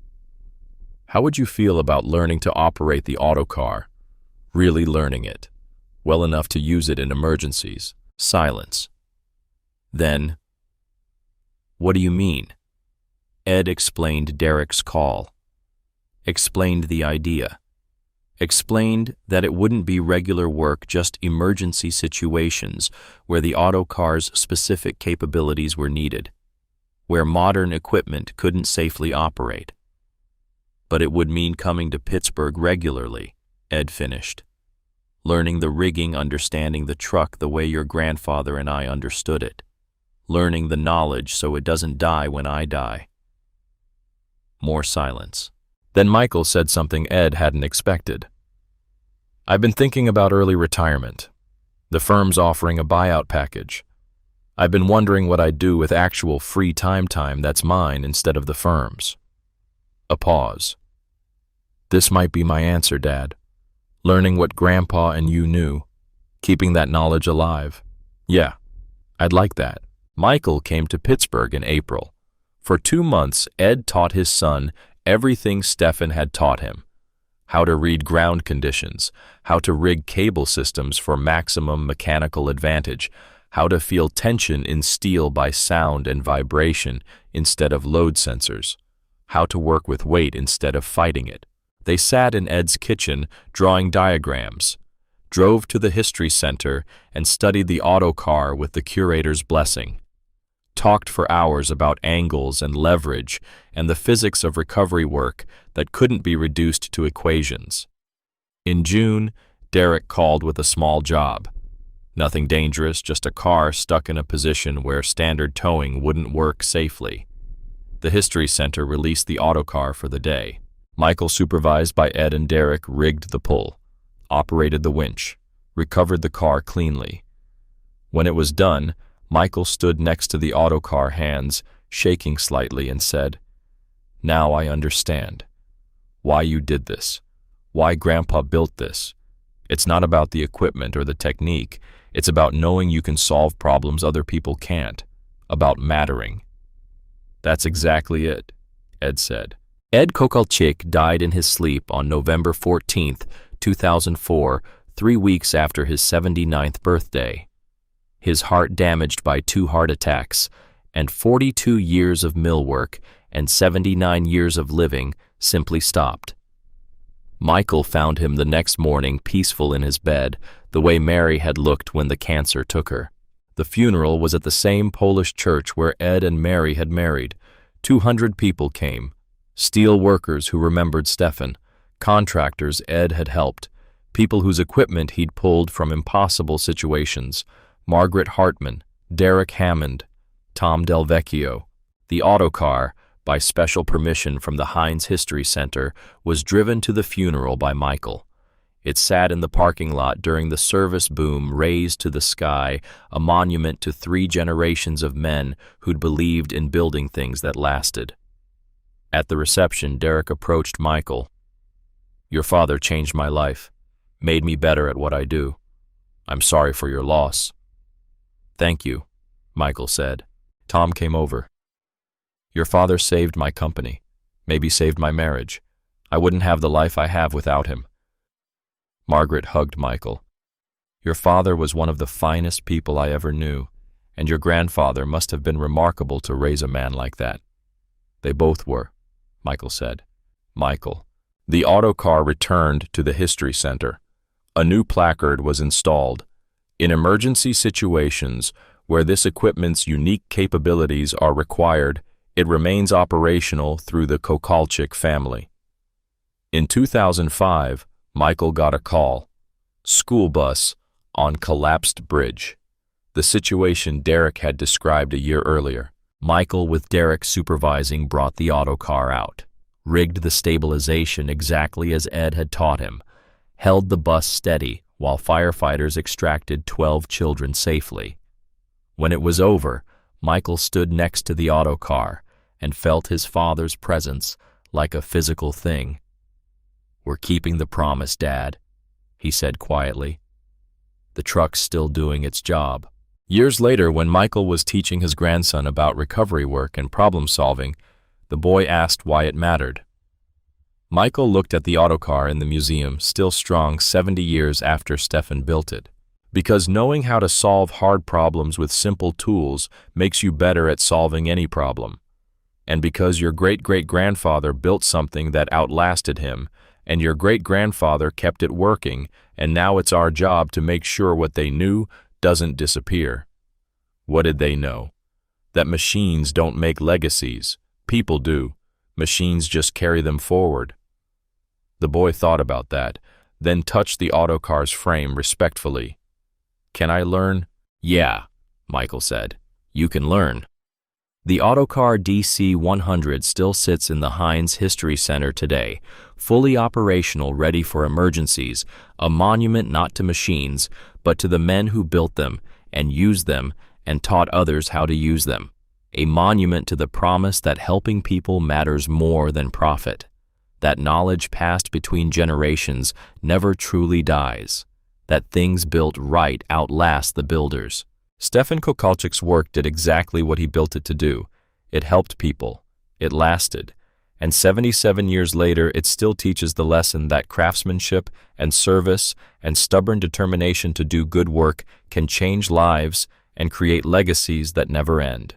How would you feel about learning to operate the autocar? Really learning it. Well enough to use it in emergencies. Silence. Then, what do you mean? Ed explained Derek's call. Explained the idea. Explained that it wouldn't be regular work, just emergency situations where the autocar's specific capabilities were needed, where modern equipment couldn't safely operate. But it would mean coming to Pittsburgh regularly, Ed finished. Learning the rigging, understanding the truck the way your grandfather and I understood it. Learning the knowledge so it doesn't die when I die. More silence. Then Michael said something Ed hadn't expected. I've been thinking about early retirement. The firm's offering a buyout package. I've been wondering what I'd do with actual free time that's mine instead of the firm's. A pause. This might be my answer, Dad. Learning what Grandpa and you knew. Keeping that knowledge alive. Yeah, I'd like that. Michael came to Pittsburgh in April. For 2 months, Ed taught his son everything Stefan had taught him. How to read ground conditions, how to rig cable systems for maximum mechanical advantage, how to feel tension in steel by sound and vibration instead of load sensors, how to work with weight instead of fighting it. They sat in Ed's kitchen drawing diagrams, drove to the History Center and studied the autocar with the curator's blessing. Talked for hours about angles and leverage and the physics of recovery work that couldn't be reduced to equations. In June, Derek called with a small job. Nothing dangerous, just a car stuck in a position where standard towing wouldn't work safely. The History Center released the autocar for the day. Michael, supervised by Ed and Derek, rigged the pull, operated the winch, recovered the car cleanly. When it was done, Michael stood next to the autocar hands, shaking slightly, and said, "Now I understand why you did this, why Grandpa built this. It's not about the equipment or the technique. It's about knowing you can solve problems other people can't, about mattering." "That's exactly it," Ed said. Ed Kokalchik died in his sleep on November 14, 2004, 3 weeks after his 79th birthday. His heart damaged by 2 heart attacks, and 42 years of mill work and 79 years of living simply stopped. Michael found him the next morning peaceful in his bed, the way Mary had looked when the cancer took her. The funeral was at the same Polish church where Ed and Mary had married. 200 people came. Steel workers who remembered Stefan, contractors Ed had helped, people whose equipment he'd pulled from impossible situations. Margaret Hartman, Derek Hammond, Tom Delvecchio. The autocar, by special permission from the Heinz History Center, was driven to the funeral by Michael. It sat in the parking lot during the service boom raised to the sky, a monument to 3 generations of men who'd believed in building things that lasted. At the reception, Derek approached Michael. "Your father changed my life, made me better at what I do. I'm sorry for your loss." "Thank you," Michael said. Tom came over. "Your father saved my company, maybe saved my marriage. I wouldn't have the life I have without him." Margaret hugged Michael. "Your father was one of the finest people I ever knew, and your grandfather must have been remarkable to raise a man like that." "They both were," Michael said. Michael. The autocar returned to the History Center. A new placard was installed. "In emergency situations where this equipment's unique capabilities are required, it remains operational through the Kokalchik family." In 2005, Michael got a call. School bus on collapsed bridge. The situation Derek had described a year earlier. Michael, with Derek supervising, brought the autocar out, rigged the stabilization exactly as Ed had taught him, held the bus steady while firefighters extracted 12 children safely. When it was over, Michael stood next to the autocar and felt his father's presence like a physical thing. "We're keeping the promise, Dad," he said quietly. "The truck's still doing its job." Years later, when Michael was teaching his grandson about recovery work and problem solving, the boy asked why it mattered. Michael looked at the autocar in the museum, still strong 70 years after Stefan built it. "Because knowing how to solve hard problems with simple tools makes you better at solving any problem. And because your great-great-grandfather built something that outlasted him, and your great-grandfather kept it working, and now it's our job to make sure what they knew doesn't disappear." What did they know? That machines don't make legacies. People do. Machines just carry them forward. The boy thought about that, then touched the autocar's frame respectfully. "Can I learn?" "Yeah," Michael said. "You can learn." The autocar DC-100 still sits in the Heinz History Center today, fully operational, ready for emergencies, a monument not to machines, but to the men who built them and used them and taught others how to use them. A monument to the promise that helping people matters more than profit, that knowledge passed between generations never truly dies, that things built right outlast the builders. Stefan Kokalchik's work did exactly what he built it to do. It helped people. It lasted. And 77 years later, it still teaches the lesson that craftsmanship and service and stubborn determination to do good work can change lives and create legacies that never end.